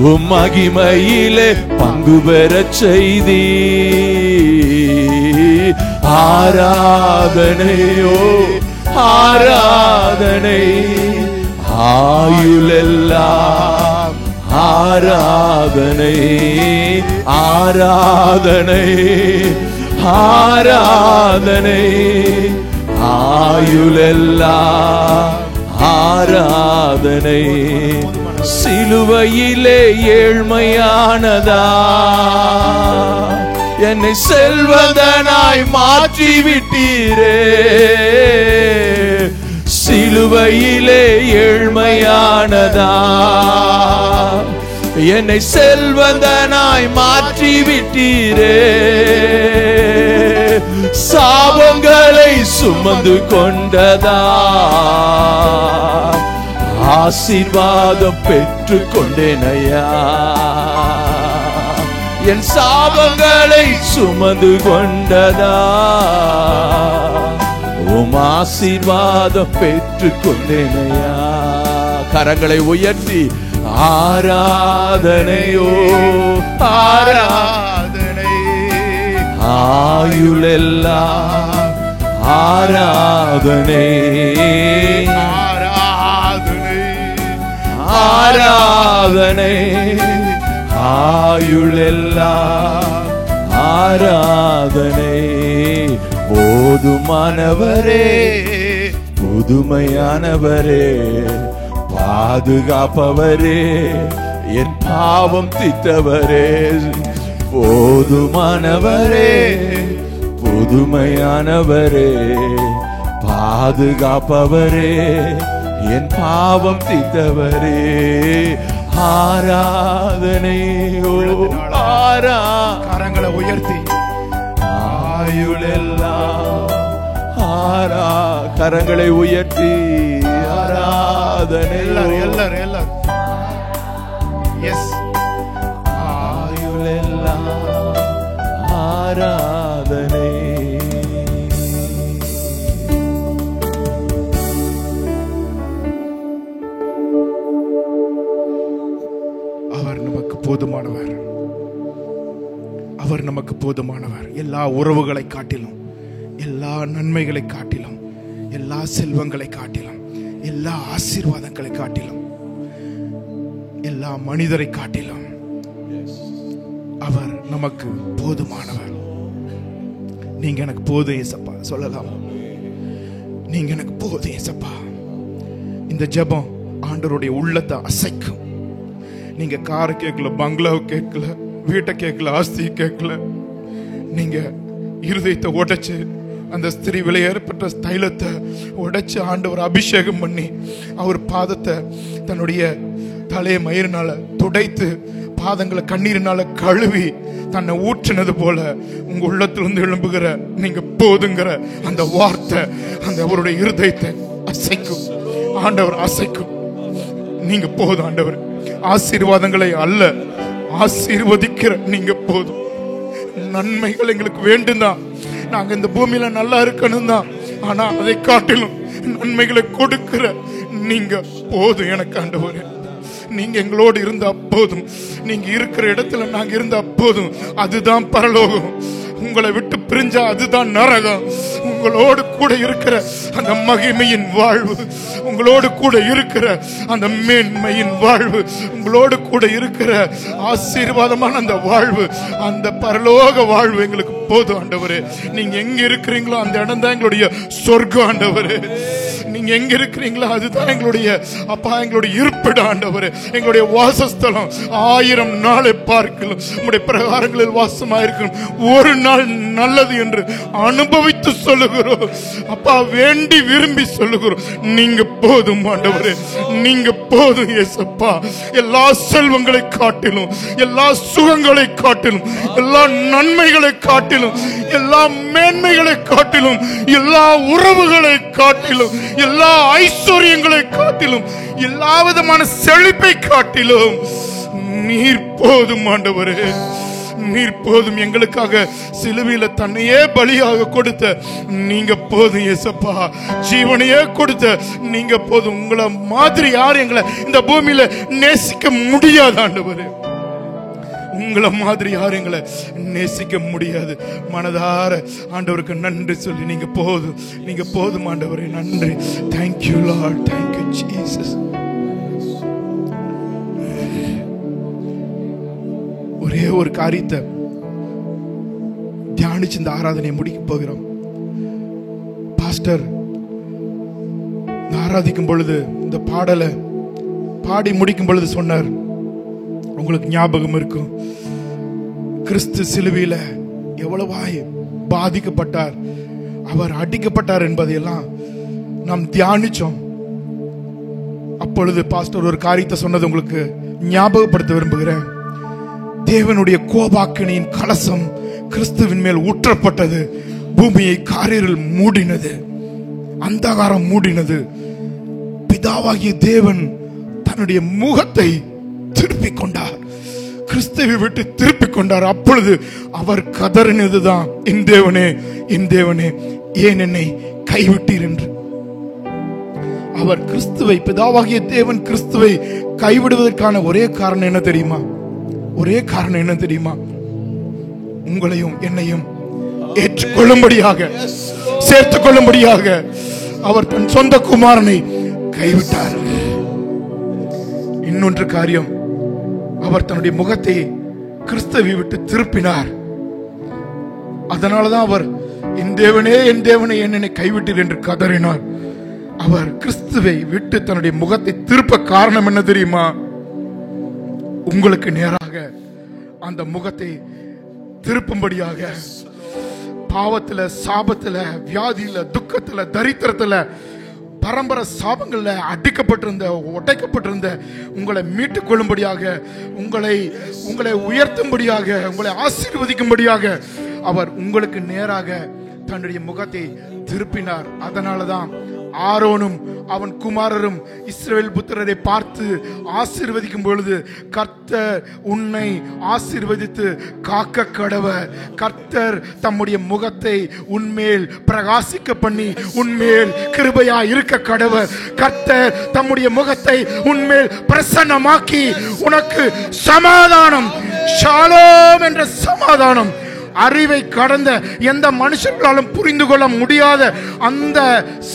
உம் மகிமையிலே பங்கு பெறச் செய்தி. ஆராதனையோ ஆராதனை ஆயுளெல்லாம் ஆராதனை ஆராதனை ஆராதனை ஆயுளெல்லாம் ஆராதனை. சிலுவையிலே ஏழ்மையானதா என்னை செல்வந்தனாய் மாற்றிவிட்டீரே. சிலுவையிலே ஏழ்மையானதா என்னை செல்வந்தனாய் மாற்றிவிட்டீரே. சாபங்களை சுமந்து கொண்டதா ஆசீர்வாதம் பெற்று கொண்டேனையா. என் சாபங்களை சுமந்து கொண்டதா உம் ஆசீர்வாதம் பெற்று கொண்டேனையா. கரங்களை உயர்த்தி ஆராதனையோ ஆராதனை ஆயுளெல்லாம் ஆராதனை ஆராதனை ஆயுளெல்லாம் ஆராதனை. போதுமானவரே புதுமையானவரே பாதுகாப்பவரே என் பாவம் தீர்த்தவரே. போதுமானவரே புதுமையானவரே பாதுகாப்பவரே என் பாவம் தீர்த்தவரே. ஆராதனை ஓ ஆரா கரங்களை உயர்த்தி ஆயுளெல்லாம் ஆரா கரங்களை உயர்த்தி ஆராதனை. எல்லாரும் எஸ் ஆயுளெல்லாம் ஆராதனை. அவர் நமக்கு போதுமானவர். அவர் நமக்கு போதுமானவர். எல்லா உறவுகளை காட்டிலும், எல்லா நன்மைகளை காட்டிலும், எல்லா செல்வங்களை காட்டிலும், எல்லா ஆசீர்வாதங்களை காட்டிலும் எல்லா மனிதரை காட்டிலும் அவர் நமக்கு போதுமானவர். நீங்க எனக்கு போதும் ஏசப்பா சொல்லலாம். நீங்க எனக்கு போதும் ஏசப்பா. இந்த ஜெபம் ஆண்டவருடைய உள்ளத்தை அசைக்கும். நீங்க காரை கேட்கல, பங்களாவை கேட்கல, வீட்டை கேட்கல, ஆஸ்தி கேட்கல. நீங்க இருதயத்தை உடைச்சு அந்த ஸ்திரீ விலையேறப்பட்ட தைலத்தை உடைச்சு ஆண்டவர் அபிஷேகம் பண்ணி அவர் பாதத்தை தன்னுடைய தலையை மயிரினால துடைத்து பாதங்களை கண்ணீரினால கழுவி தன்னை ஊற்றினது போல உங்க உள்ளத்திலிருந்து எழும்புகிற நீங்க போதுங்கிற அந்த வார்த்தை அந்த அவருடைய இருதயத்தை அசைக்கும். ஆண்டவர் அசைக்கும். நீங்க போதும் ஆண்டவர். ஆசீர்வாதங்களை அல்ல, ஆசீர்வதிக்கிற நீங்க போதும். நன்மைகள் எங்களுக்கு வேண்டும் தான். நாங்க இந்த பூமியில நல்லா இருக்கணும் தான். ஆனா அதை காட்டிலும் நன்மைகளை கொடுக்கிற நீங்க போதும் எனக்கு ஆண்டவரே. நீங்க எங்களோடு இருந்தா போதும். நீங்க இருக்கிற இடத்துல நாங்க இருந்தா போதும். அதுதான் பரலோகம். உங்களை விட்டு பிரிஞ்சா அதுதான் நரகம். உங்களோடு கூட இருக்கிற அந்த மகிமையின் வாழ்வு, உங்களோடு கூட இருக்கிற அந்த மேன்மையின் வாழ்வு, உங்களோடு கூட இருக்கிற ஆசீர்வாதமான அந்த வாழ்வு, அந்த பரலோக வாழ்வு எங்களுக்கு போதும் ஆண்டவரே. நீங்க எங்க இருக்கிறீங்களோ அந்த இடம் தான் எங்களுடைய சொர்க்கம் ஆண்டவரே. நீங்க எங்க இருக்கிறீங்களோ அதுதான் எங்களுடைய அப்பா, எங்களுடைய இருப்பிடம் ஆண்டவரே, எங்களுடைய வாசஸ்தலம். 1000 நாளை பார்க்கலாம் உங்களுடைய பிரகாரங்களில் வாசமாயிருக்கும். ஒரு நாள் நல்லது என்று அனுபவித்து சொல்லுகிறோம் அப்பா. வேண்டி விரும்பி சொல்லுகிறோம். நீங்க போதும் ஆண்டவரே, நீங்க போதும் இயேசப்பா. எல்லா செல்வங்களை காட்டிலும், எல்லா சுகங்களை காட்டிலும், எல்லா நன்மைகளை காட்டிலும், எல்லா மேன்மைகளை காட்டிலும், எல்லா உறவுகளை காட்டிலும், எல்லா ஐஸ்வர்யங்களை காட்டிலும், எல்லா விதமான செழிப்பை காட்டிலும் நீர் போதும் ஆண்டவரே. நீர் போதும். எங்களுக்காக சிலுவையில தன்னையே பலியாக கொடுத்த நீங்க போதும் இயேசப்பா. ஜீவனையே கொடுத்த நீங்க போதும். உங்களை மாதிரி யாரும் எங்களை இந்த பூமியில நேசிக்க முடியாது ஆண்டவரே. உங்களை மாதிரி யாரும் எங்களை நேசிக்க முடியாது. மனதார ஆண்டவருக்கு நன்றி சொல்லி நீங்க போதும், நீங்க போதும் ஆண்டவரே. நன்றி. Thank you Lord, thank you Jesus. ஒரே ஒரு காரியத்தை தியானிச்சு இந்த ஆராதனையை முடிக்க போகிறோம். பாஸ்டர் ஆராதிக்கும் பொழுது இந்த பாடலை பாடி முடிக்கும் பொழுது சொன்னார், உங்களுக்கு ஞாபகம் இருக்கும், கிறிஸ்து சிலுவையில எவ்வளவாய் பாதிக்கப்பட்டார், அவர் அடிக்கப்பட்டார் என்பதையெல்லாம் நாம் தியானிச்சோம். அப்பொழுது பாஸ்டர் ஒரு காரியத்தை சொன்னது உங்களுக்கு ஞாபகப்படுத்த விரும்புகிறேன். தேவனுடைய கோபாக்கினியின் கலசம் கிறிஸ்துவின் மேல் ஊற்றப்பட்டது. பூமியை காரிருள் மூடினது, அந்தகாரம் மூடினது. பிதாவாகிய தேவன் தன்னுடைய முகத்தை திருப்பிக் கொண்டார், கிறிஸ்துவை விட்டு திருப்பிக் கொண்டார். அப்பொழுது அவர் கதறினதுதான், என் தேவனே, என் தேவனே, ஏன் என்னை கைவிட்டீர் என்று. அவர் கிறிஸ்துவை, பிதாவாகிய தேவன் கிறிஸ்துவை கைவிடுவதற்கான ஒரே காரணம் என்ன தெரியுமா? ஒரே காரணம் என்ன தெரியுமா? உங்களையும் என்னையும் ஏற்றுக்கொள்ளும்படியாக, சேர்த்துக் கொள்ளும்படியாக அவர் தன் சொந்த குமாரனை கைவிட்டார். இன்னொன்று காரியம், அவர் தன்னுடைய முகத்தை கிறிஸ்துவை விட்டு திருப்பினார். அதனாலதான் அவர் என் தேவனே, என் தேவனே, என்னை கைவிட்டீர் என்று கதறினார். அவர் கிறிஸ்துவை விட்டு தன்னுடைய முகத்தை திருப்ப காரணம் என்ன தெரியுமா? உங்களுக்கு நேராக அந்த முகத்தை திருப்பும்படியாக. பாவத்துல, சாபத்துல, வியாதியில, துக்கத்துல, தரித்திரத்துல, பரம்பரை சாபங்கள்ல அடிக்கப்பட்டிருந்த, உடைக்கப்பட்டிருந்த உங்களை மீட்டுக் கொள்ளும்படியாக, உங்களை உயர்த்தும்படியாக, உங்களை ஆசீர்வதிக்கும்படியாக அவர் உங்களுக்கு நேராக தன்னுடைய முகத்தை திருப்பினார். அதனாலதான் ஆரோனும் அவன் குமாரரும் இஸ்ரவேல் புத்திரரை பார்த்து ஆசீர்வதிக்கும் பொழுது, கர்த்தர் உன்னை ஆசீர்வதித்து காக்க கடவர், கர்த்தர் தம்முடைய முகத்தை உன்மேல் பிரகாசிக்க பண்ணி உன்மேல் கிருபையா இருக்க கடவர், கர்த்தர் தம்முடைய முகத்தை உன்மேல் பிரசன்னமாக்கி உனக்கு சமாதானம், ஷாலோம் என்ற சமாதானம் அறிவை கடந்த எந்த மனுஷர்களாலும் புரிந்து கொள்ள முடியாத அந்த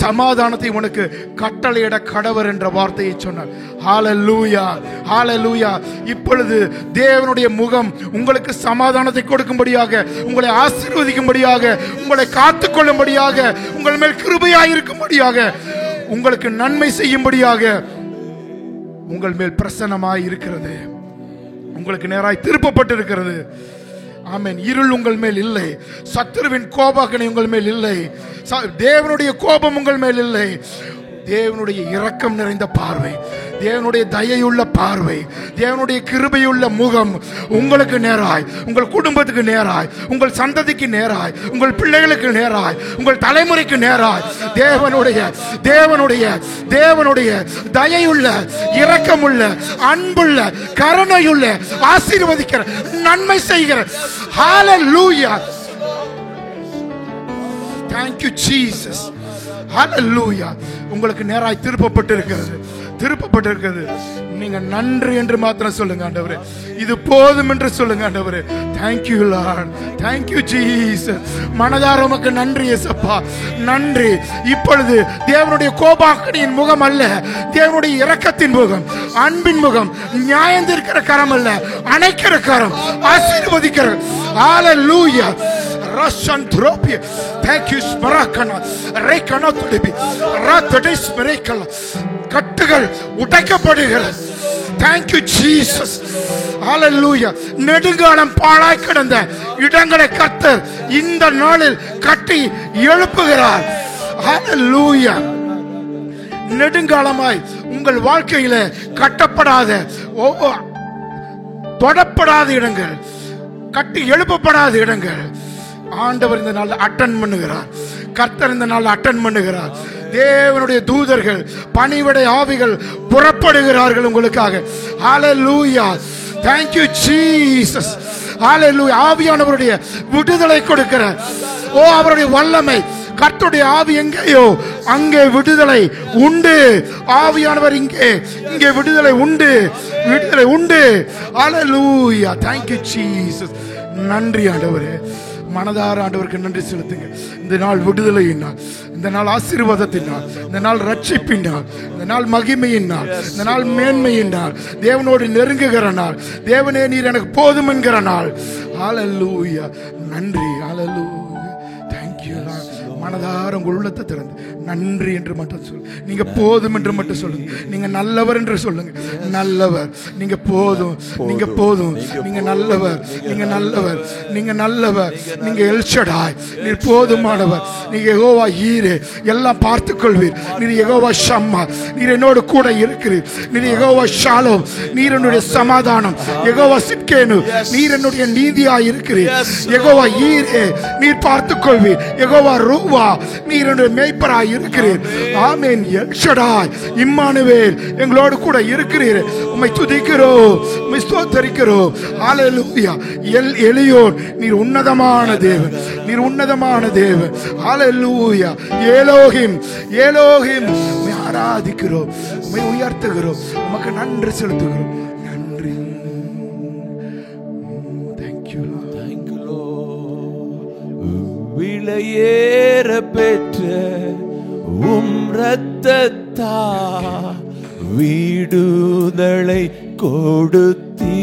சமாதானத்தை உனக்கு கட்டளையிட கடவர் என்ற வார்த்தையை சொன்னார். ஹல்லேலூயா, ஹல்லேலூயா. இப்பொழுது தேவனுடைய முகம் உங்களுக்கு சமாதானத்தை கொடுக்கும்படியாக, உங்களை ஆசீர்வதிக்கும்படியாக, உங்களை காத்துக்கொள்ளும்படியாக, உங்கள் மேல் கிருபையாய் இருக்கும்படியாக, உங்களுக்கு நன்மை செய்யும்படியாக உங்கள் மேல் பிரசன்னமாய் இருக்கிறது, உங்களுக்கு நேராய் திருப்பப்பட்டிருக்கிறது. ஆமென். இருள் உங்கள் மேல் இல்லை, சத்துருவின் கோபாக்கனை உங்கள் மேல் இல்லை, தேவனுடைய கோபம் உங்கள் மேல் இல்லை. தேவனுடைய இரக்கம் நிறைந்த பார்வை, தேவனுடைய தயையுள்ள பார்வை, தேவனுடைய கிருபையுள்ள முகம் உங்களுக்கு நேராய், உங்கள் குடும்பத்துக்கு நேராய், உங்கள் சந்ததிக்கு நேராய், உங்கள் பிள்ளைகளுக்கு நேராய், உங்கள் தலைமுறைக்கு நேராய் தேவனுடைய தேவனுடைய தேவனுடைய தயையுள்ள, இரக்கமுள்ள, அன்புள்ள, கருணையுள்ள, ஆசீர்வதிக்கிற, நன்மை செய்கிற. ஹல்லேலூயா. Thank you Jesus. ஹல்லேலூயா. உங்களுக்கு நேராய் திருப்பப்பட்டிருக்கிறது, திருப்பப்பட்டிருக்கிறது. நீங்க நன்றி என்று மாத்திரம் சொல்லுங்க ஆண்டவரே, இது போதும் என்று சொல்லுங்க ஆண்டவரே. Thank you Lord, thank you Jesus. மனதார உமக்கு நன்றி இயேசப்பா, நன்றி. இப்பொழுது தேவனுடைய கோபாக்கனியின் முகம் அல்ல, தேவனுடைய இரக்கத்தின் முகம், அன்பின் முகம், நியாயந்திருக்கிற கரம் அல்ல, அணைக்கிற கரம், ஆசீர்வதிக்கிற. ஹல்லேலூயா. Rasantropia. Thank you Smarakana. Rekana tulibi. Ratadis Marekala. கட்டுகள் உடைக்கப்படுகிறது. Thank you Jesus. Hallelujah. நெடுங்காலம் பாழாய் கிடந்த இடங்களை கர்த்தர் இந்த நாளில் கட்டி எழுப்புகிறார். Hallelujah. நெடுங்காலமாய் உங்கள் வாழ்க்கையில கட்டப்படாத, தொடப்படாத இடங்கள், கட்டி எழுப்பப்படாத இடங்கள் ஆண்டவர் இந்த நாள் அட்டன் பண்ணுகிறார். கர்த்தர் இந்த நாள் அட்டன் பண்ணுகிறார். தேவனுடைய தூதர்கள், பணிவிடை ஆவிகள் புறப்படுகிறார்கள் உங்களுக்காக. ஹல்லேலூயா. Thank you Jesus. ஹல்லேலூயா. ஆவியானவருடைய விடுதலை கொடுக்கிறார். ஓ, அவருடைய வல்லமை, கர்த்தருடைய ஆவி எங்கேயோ அங்கே விடுதலை உண்டு. ஆவியானவர் இங்கே, இங்கே விடுதலை உண்டு, விடுதலை உண்டு. ஹல்லேலூயா. Thank you Jesus. நன்றி ஆண்டவரே. மனதார ஆண்டவருக்கு நன்றி செலுத்துங்க. இந்த நாள் விடுதலையின் நாள், இந்த நாள் ஆசீர்வாதத்தின் நாள், இந்த நாள் ரட்சிப்பின் நாள், இந்த நாள் மகிமையின் நாள், இந்த நாள் மேன்மையின் நாள், தேவனோடு நெருங்குகிற நாள், தேவனே நீர் எனக்கு போதும் என்கிற நாள். ஹல்லேலூயா. நன்றி. ஹல்லேலூயா. Thank you Lord. மனதார உங்கள் உள்ளத்தை திறந்து நன்றி என்று மட்டும் சொல்லுங்க. நீங்க போதும் என்று மட்டும் சொல்லுங்க. நீங்க நல்லவர் என்று சொல்லுங்க. நல்லவர், நீங்க போதும், நீங்க போதும், நீங்க நல்லவர், நீங்க நல்லவர், நீங்க நல்லவர், நீங்க எல்ஷடாய், நீர் போதுமானவர், நீங்க யெகோவா ஈரே, எல்லாம் பார்த்துக் கொள்வீர். நீர் யெகோவா ஷம்மா, நீர் என்னோடு கூட இருக்கிறீர். நீர் யெகோவா ஷாலோம், நீர் என்னுடைய சமாதானம். யெகோவா சிட்கேனு, நீர் என்னுடைய நீதியாய் இருக்கிறீர். யெகோவா ஈரே, நீர் பார்த்துக் கொள்வீர். யெகோவா ரூவா, நீர் என்னுடைய மேய்ப்பராய் இருக்கிறீர். ஆமென். எல்ஷடாய், இம்மானுவேல், எங்களோடு கூட இருக்கிறீர். உம்மை துதிக்கிறோம், உம்மை ஸ்தோத்திரிக்கிறோம். ஹல்லேலூயா. எலியோன், நீர் உன்னதமான தேவன், நீர் உன்னதமான தேவன். ஹல்லேலூயா. ஏலோகிம், ஏலோகிம், உம்மை ஆராதிக்கிறோம், உம்மை உயர்த்துகிறோம், உமக்கு நன்றி செலுத்துகிறோம். நன்றி. Thank you Lord. Thank you Lord. விலையேற பெற்ற உம் இரத்தத்தா விடுதலை கொடுத்தீ.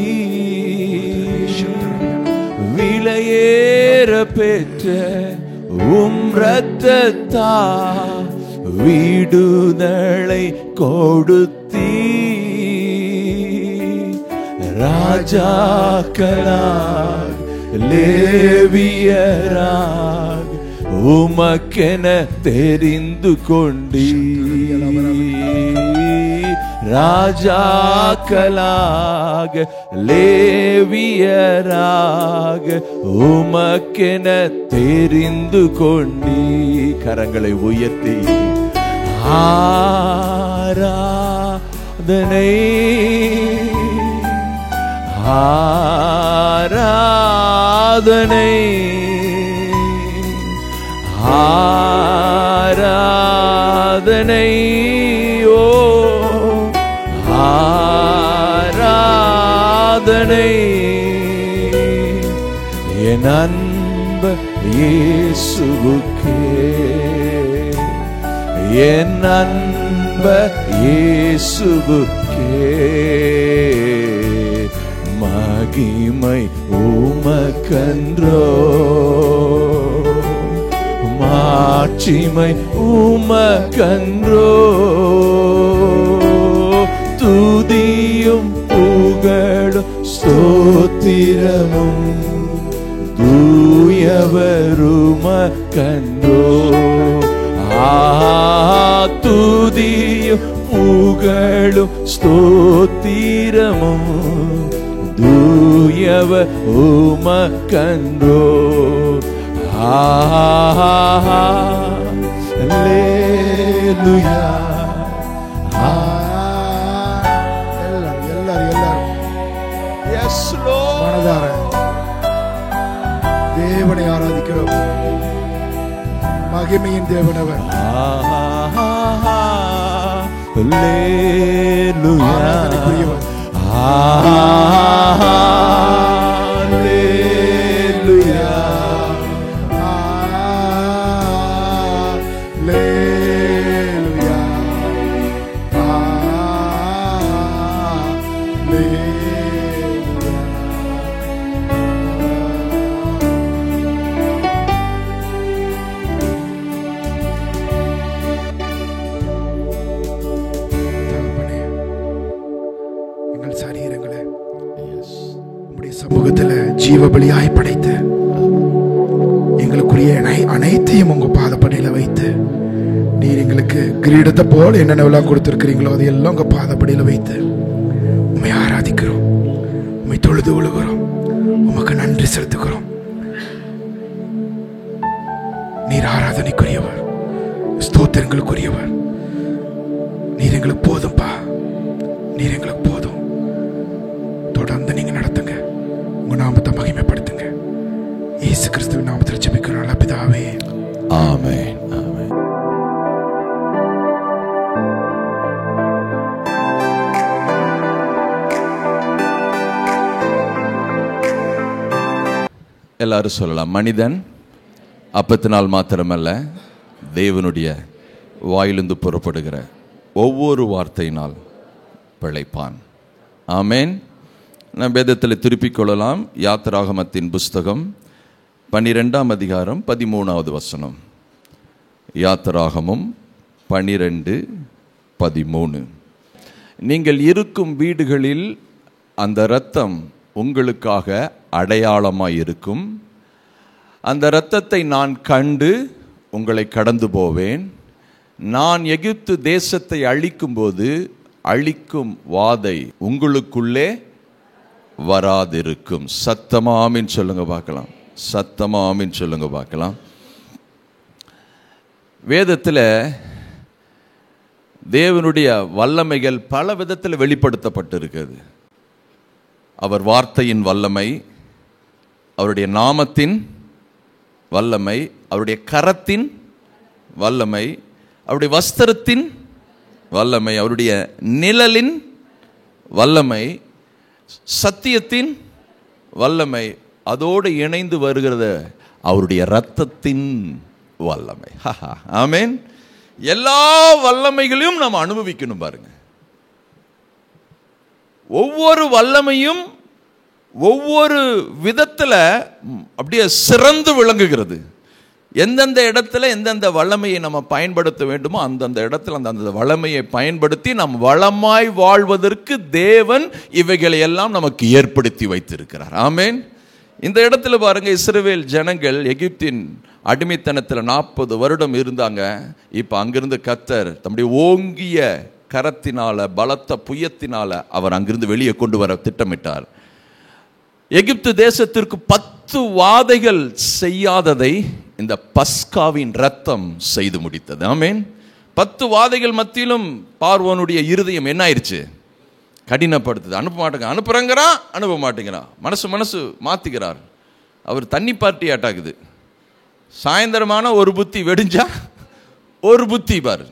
விலையேற பெற்ற உம் இரத்தத்தா விடுதலை கொடுத்தீ. ராஜாக்களாய் லேவியராய் உமக்கென தெரிந்து கொண்டீ. ராஜாக்களாக லேவியராக உமக்கென தெரிந்து கொண்டீ. கரங்களை உயர்த்தி ஆராதனை, ஆராதனை, ஆராதனை, ஓ ஆராதனை. என் இயேசுவுக்கே, என் அன்பர் இயேசுவுக்கே, மகிமை உமக்கன்றோ, மாட்சிமை உமக்கன்றோ, துதியும் புகழும் ஸ்தோத்திரமும் தூயவருமக்கன்றோ, துதியும் புகழும் ஸ்தோத்திரமும் தூயவ உமக்கன்றோ. அல்லேலூயா. S Lord. மனதார தேவனை ஆராதிக்கிறோம். மகிமையின் தேவனவர். அல்லேலூயா. ஆராதனைக்குரியவர். அல்லேலூயா. அல்லேலூயா. தகப்பனே, எங்கள் சரீரங்களை உம்முடைய சமூகத்துல ஜீவபலியாய் படைத்து எங்களுக்குரிய அனைத்தையும் உங்க பாதப்படியில வைத்து நீர் எங்களுக்கு கிரீடத்தை போல என்னென்னவெல்லாம் கொடுத்திருக்கிறீங்களோ அதையெல்லாம் உங்க பாதப்படியில வைத்து உம்மை ஆராதிக்கிறோம், உம்மை தொழுது கொள்கிறோம், உமக்கு நன்றி செலுத்துகிறோம். நீர் ஆராதனைக்குரியவர், ஸ்தோத்திரங்களுக்குரியவர். நீர் எங்களுக்கு போதும்பா, நீர் எங்களுக்கு போதும். தொடர்ந்து நீங்க நடத்துங்க, உங்க நாமத்தை மகிமைப்படுத்துங்க. இயேசு கிறிஸ்துவின் நாமத்தில் ஜெபிக்கிறோம் நல்ல பிதாவே, ஆமென். ஆமென். எல்லாரும் சொல்லலாம், மனிதன் அப்பத்தினால் மாத்திரமல்ல, தேவனுடைய வாயிலிருந்து புறப்படுகிற ஒவ்வொரு வார்த்தையினால் பிழைப்பான். ஆமென். நாம் வேதத்தில் திருப்பிக் கொள்ளலாம். யாத்திராகமத்தின் புஸ்தகம் 12ஆம் அதிகாரம் 13வது வசனம். யாத்திராகமம் 12:13. நீங்கள் இருக்கும் வீடுகளில் அந்த இரத்தம் உங்களுக்காக அடையாளமாய் இருக்கும். அந்த இரத்தத்தை நான் கண்டு உங்களை கடந்து போவேன். நான் எகிப்து தேசத்தை அழிக்கும்போது அழிக்கும் வாதை உங்களுக்குள்ளே வராதிருக்கும். சத்தமா ஆமீன் சொல்லுங்க பார்க்கலாம். சத்தமா ஆமீன் சொல்லுங்க பார்க்கலாம். வேதத்தில் தேவனுடைய வல்லமைகள் பல விதத்தில் வெளிப்படுத்தப்பட்டிருக்கிறது. அவர் வார்த்தையின் வல்லமை, அவருடைய நாமத்தின் வல்லமை, அவருடைய கரத்தின் வல்லமை, அவருடைய வஸ்திரத்தின் வல்லமை, அவருடைய நிழலின் வல்லமை, சத்தியத்தின் வல்லமை, அதோடு இணைந்து வருகிறது அவருடைய இரத்தத்தின் வல்லமை. ஆமென். எல்லா வல்லமைகளையும் நாம் அனுபவிக்கணும் பாருங்க. ஒவ்வொரு வல்லமையும் ஒவ்வொரு விதத்தில் அப்படியே சிறந்து விளங்குகிறது. எந்தெந்த இடத்துல எந்தெந்த வல்லமையை நம்ம பயன்படுத்த வேண்டுமோ அந்தந்த இடத்துல அந்த வல்லமையை பயன்படுத்தி நாம் வளமாய் வாழ்வதற்கு தேவன் இவைகளை எல்லாம் நமக்கு ஏற்படுத்தி வைத்திருக்கிறார். ஆமென். இந்த இடத்துல பாருங்க, இஸ்ரவேல் ஜனங்கள் எகிப்தின் அடிமைத்தனத்தில் 40 வருடம் இருந்தாங்க. இப்போ அங்கிருந்து கர்த்தர் தம்முடைய ஓங்கிய கரத்தினால, பலத்த புயத்தினால அவர் அங்கிருந்து வெளியே கொண்டு வர திட்டமிட்டார். எகிப்து தேசத்திற்கு 10 வாதைகள் செய்யாததை இந்த பஸ்காவின் ரத்தம் செய்து முடித்தது. ஆமென். 10 வாதைகள் மத்தியிலும் பார்வோனுடைய இருதயம் என்ன ஆயிடுச்சு? கடினப்படுத்துது. அனுப்ப மாட்டேங்க, அனுப்புறங்கிறான், அனுப்ப மாட்டேங்கிறான். மனசு மாத்திக்கிறார். அவர் தண்ணி பார்ட்டி ஆட்டாக்குது. சாயந்தரமான ஒரு புத்தி வெடிஞ்சா ஒரு புத்தி பாரு.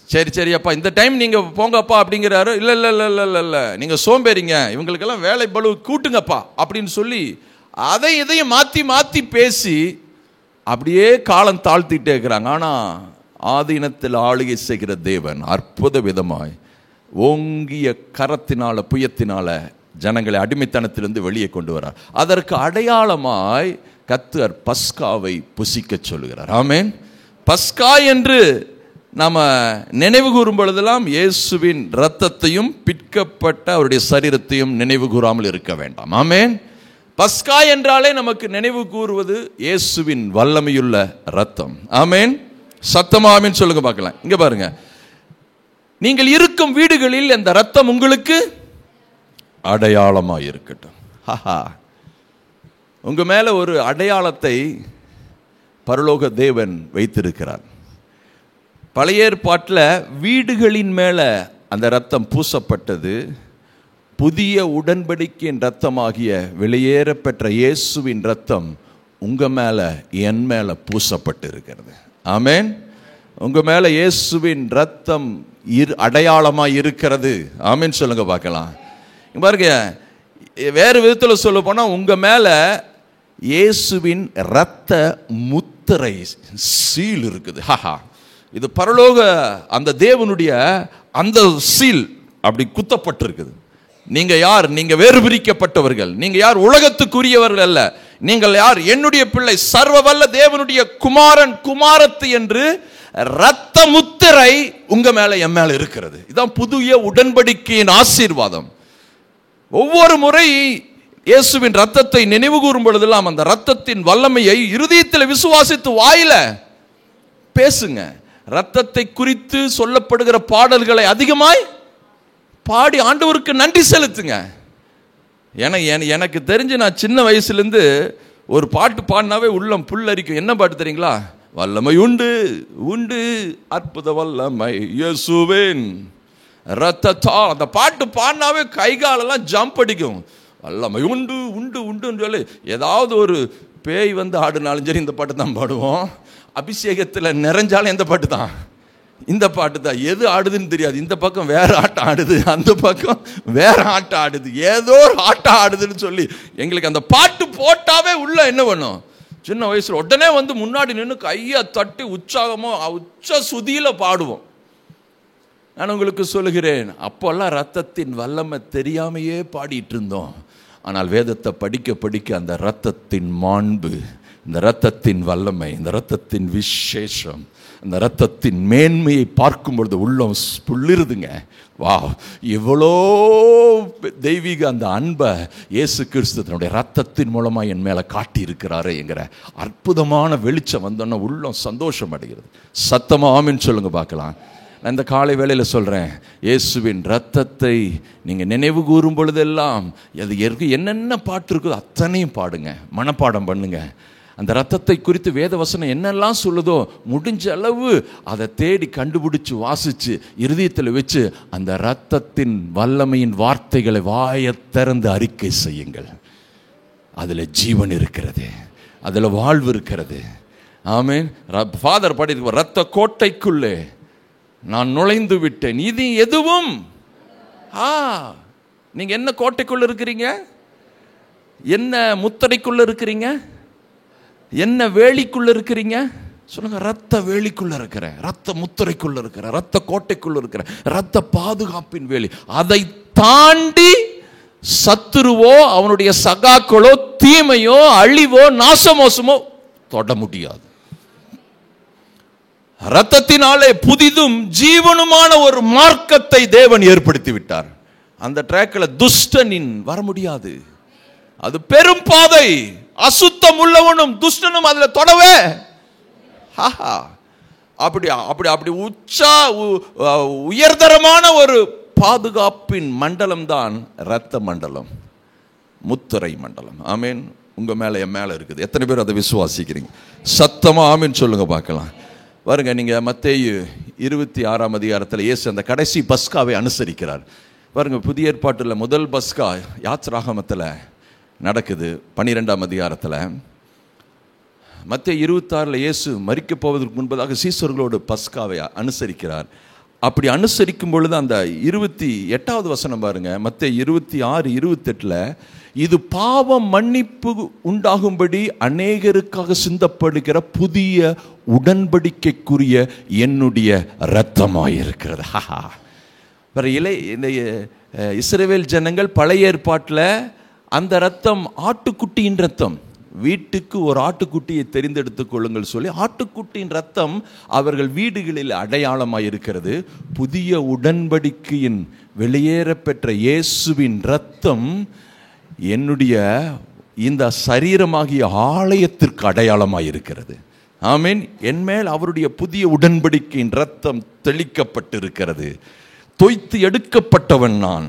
சரி அப்பா இந்த டைம் நீங்க போங்கப்பா அப்படிங்கிறாரு. இல்ல நீங்க சோம்பேறிங்க, இவங்களுக்கெல்லாம் வேலை பளு கூட்டுங்கப்பா அப்படின்னு சொல்லி அதை இதையும் மாற்றி மாற்றி பேசி அப்படியே காலம் தாழ்த்திட்டே இருக்கிறாங்க. ஆனால் ஆதீனத்தில் ஆளுகை செய்கிற தேவன் அற்புத விதமாய் ஓங்கிய கரத்தினால புயத்தினால ஜனங்களை அடிமைத்தனத்திலிருந்து வெளியே கொண்டு வரார். அதற்கு அடையாளமாய் கர்த்தர் பஸ்காவை புசிக்க சொல்லுகிறார். ஆமென். பஸ்கா என்று நாம நினைவு கூறும் பொழுதெல்லாம் இயேசுவின் இரத்தத்தையும் பிற்கப்பட்ட அவருடைய சரீரத்தையும் நினைவு கூறாமல் இருக்க வேண்டாம். ஆமென். பஸ்கா என்றாலே நமக்கு நினைவு கூறுவது இயேசுவின் வல்லமையுள்ள இரத்தம். ஆமென். சத்தமா ஆமென் சொல்லுங்க பார்க்கலாம். இங்க பாருங்க, நீங்கள் இருக்கும் வீடுகளில் அந்த இரத்தம் உங்களுக்கு அடையாளமாக இருக்கட்டும். உங்க மேல ஒரு அடையாளத்தை பரலோக தேவன் வைத்திருக்கிறார். பழைய ஏற்பாட்டில் வீடுகளின் மேல அந்த இரத்தம் பூசப்பட்டது. புதிய உடன்படிக்கையின் இரத்தமாகிய வெளியேற பெற்ற இயேசுவின் இரத்தம் உங்க மேல என் மேல பூசப்பட்டு இருக்கிறது. ஆமென். உங்க மேல இயேசுவின் இரத்தம் அடையாளமாக இருக்கிறது. ஆமென் சொல்லுங்க பார்க்கலாம். பாருங்க, வேறு விதத்தில் சொல்ல போனா உங்க மேல இயேசுவின் இரத்த முத்திரை சீல் இருக்குது. இது பரலோக அந்த தேவனுடைய அந்த சீல் அப்படி குத்தப்பட்டிருக்குது. நீங்க யார்? நீங்க வேறு பிரிக்கப்பட்டவர்கள். நீங்க யார்? உலகத்துக்குரியவர்கள் அல்ல. நீங்கள் யார்? என்னுடைய பிள்ளை, சர்வ வல்ல தேவனுடைய குமாரன் குமாரத்து என்று இரத்த முத்திரை உங்க மேல என் மேல இருக்கிறது. இதான் புதிய உடன்படிக்கையின் ஆசீர்வாதம். ஒவ்வொரு முறை இயேசுவின் இரத்தத்தை நினைவு கூறும் பொழுதெல்லாம் அந்த இரத்தத்தின் வல்லமையை இருதயத்தில் விசுவாசித்து வாயில பேசுங்க. இரத்தத்தை குறித்து சொல்லப்படுகிற பாடல்களை அதிகமாய் பாடி ஆண்டவருக்கு நன்றி செலுத்துங்க. எனக்கு தெரிஞ்சு நான் சின்ன வயசுலேருந்து ஒரு பாட்டு பாடினாவே உள்ளம் புல்லரிக்கும். என்ன பாட்டு தெரியுங்களா? வல்லமை உண்டு உண்டு அற்புத வல்லமை இயேசுவின் இரத்தத்தால். அந்த பாட்டு பாடினாவே கைகாலெல்லாம் ஜம்ப் அடிக்கும். வல்லமை உண்டு உண்டு உண்டுன்னு சொல்லி ஏதாவது ஒரு பேய் வந்து ஆடுனாலும் சரி இந்த பாட்டு தான் பாடுவோம். அபிஷேகத்தில் நிறைஞ்சாலும் எந்த பாட்டு தான்? இந்த பாட்டு தான். எது ஆடுதுன்னு தெரியாது. இந்த பக்கம் வேற ஆட்டம் ஆடுது, அந்த பக்கம் வேற ஆட்டம் ஆடுது, ஏதோ ஒரு ஆட்டம் ஆடுதுன்னு சொல்லி எங்களுக்கு அந்த பாட்டு போட்டாவே உள்ள என்ன பண்ணும்? சின்ன வயசுல உடனே வந்து முன்னாடி நின்று கையை தட்டி உற்சாகமோ உச்ச சுதியில பாடுவோம். நான் உங்களுக்கு சொல்லுகிறேன், அப்போல்லாம் ரத்தத்தின் வல்லமை தெரியாமையே பாடிட்டு இருந்தோம். ஆனால் வேதத்தை படிக்க படிக்க அந்த இரத்தத்தின் மாண்பு, இந்த இரத்தத்தின் வல்லமை, இந்த இரத்தத்தின் விசேஷம், இந்த இரத்தத்தின் மேன்மையை பார்க்கும் பொழுது உள்ளம் புள்ளிருதுங்க. வா, இவ்வளோ தெய்வீக அந்த அன்பை இயேசு கிறிஸ்து தன்னுடைய இரத்தத்தின் மூலமாக என் மேலே காட்டி இருக்கிறாரு என்கிற அற்புதமான வெளிச்சம் வந்தோன்னா உள்ளம் சந்தோஷம் அடைகிறது. சத்தமாக ஆமென் சொல்லுங்க பார்க்கலாம். நான் இந்த காலை வேளையில் சொல்கிறேன், இயேசுவின் இரத்தத்தை நீங்கள் நினைவு கூறும் பொழுதெல்லாம் அது என்னென்ன பாட்டு இருக்குதோ அத்தனையும் பாடுங்க, மனப்பாடம் பண்ணுங்க. அந்த ரத்தத்தை குறித்து வேத வசனம் என்னெல்லாம் சொல்லுதோ முடிஞ்ச அளவு அதை தேடி கண்டுபிடிச்சு வாசித்து இருதயத்தில் வச்சு அந்த இரத்தத்தின் வல்லமையின் வார்த்தைகளை வாயை திறந்து அறிக்கை செய்யுங்கள். அதில் ஜீவன் இருக்கிறது, அதில் வாழ்வு இருக்கிறது. ஆமென். ஃபாதர் பாடியிருக்க இரத்த கோட்டைக்குள்ளே நான் நுழைந்து விட்டேன், இது எதுவும். நீங்க என்ன கோட்டைக்குள்ள இருக்கிறீங்க? என்ன முத்திரைக்குள்ள இருக்கிறீங்க? என்ன வேலிக்குள்ள இருக்கிறீங்க? சொல்லுங்க. ரத்த வேலிக்குள்ள இருக்கிறேன், ரத்த முத்திரைக்குள்ள இருக்கிறேன், ரத்த கோட்டைக்குள்ள இருக்கிறேன், ரத்த பாதுகாப்பின் வேலி. அதை தாண்டி சத்துருவோ அவனுடைய சகாக்களோ தீமையோ அழிவோ நாசமோசமோ தொட முடியாது. ரத்தத்தினாலே புதிதும் ஜீவனுமான ஒரு மார்க்கத்தை தேவன் ஏற்படுத்தி விட்டார். அந்த ட்ராக்கில் துஷ்டனின் வர முடியாது. அது பெரும் பாதை, அசுத்தம் உள்ளவனும் துஷ்டனும் அதுல தொடவே. அப்படி அப்படி அப்படி உயர்தரமான ஒரு பாதுகாப்பின் மண்டலம் தான் இரத்த மண்டலம், முத்திரை மண்டலம். ஆமீன். உங்க மேல என் மேல இருக்குது. எத்தனை பேர் அதை விசுவாசிக்கிறீங்க? சத்தமா ஆமீன் சொல்லுங்க பார்க்கலாம். பாருங்க, நீங்க மத்தேயு 26ஆம் அதிகாரத்தில் இயேசு அந்த கடைசி பஸ்காவை அனுசரிக்கிறார். பாருங்க, புதிய ஏற்பாட்டில் முதல் பஸ்கா யாத்ராகமத்தில் நடக்குது 12ஆம் அதிகாரத்தில். மத்தேயு 26 இயேசு மரிக்க போவதற்கு முன்பதாக சீசர்களோடு பஸ்காவை அனுசரிக்கிறார். அப்படி அனுசரிக்கும் பொழுது அந்த 28வது வசனம் பாருங்க, மத்தேயு 26:28 இது பாவ மன்னிப்பு உண்டாகும்படி அநேகருக்காக சிந்தப்படுகிற புதிய உடன்படிக்கைக்குரிய என்னுடைய இரத்தமாயிருக்கிறது. இந்த இஸ்ரவேல் ஜனங்கள் பழைய ஏற்பாட்டில் அந்த இரத்தம் ஆட்டுக்குட்டியின் இரத்தம், வீட்டுக்கு ஒரு ஆட்டுக்குட்டியை தெரிந்தெடுத்துக் கொள்ளுங்கள் சொல்லி ஆட்டுக்குட்டியின் ரத்தம் அவர்கள் வீடுகளில் அடையாளமாக இருக்கிறது. புதிய உடன்படிக்கையின் வெளியேற பெற்ற இயேசுவின் ரத்தம் என்னுடைய இந்த சரீரமாகிய ஆலயத்திற்கு அடையாளமாக இருக்கிறது. ஆமீன். என்மேல் அவருடைய புதிய உடன்படிக்கையின் ரத்தம் தெளிக்கப்பட்டிருக்கிறது. தோய்த்து எடுக்கப்பட்டவன் நான்,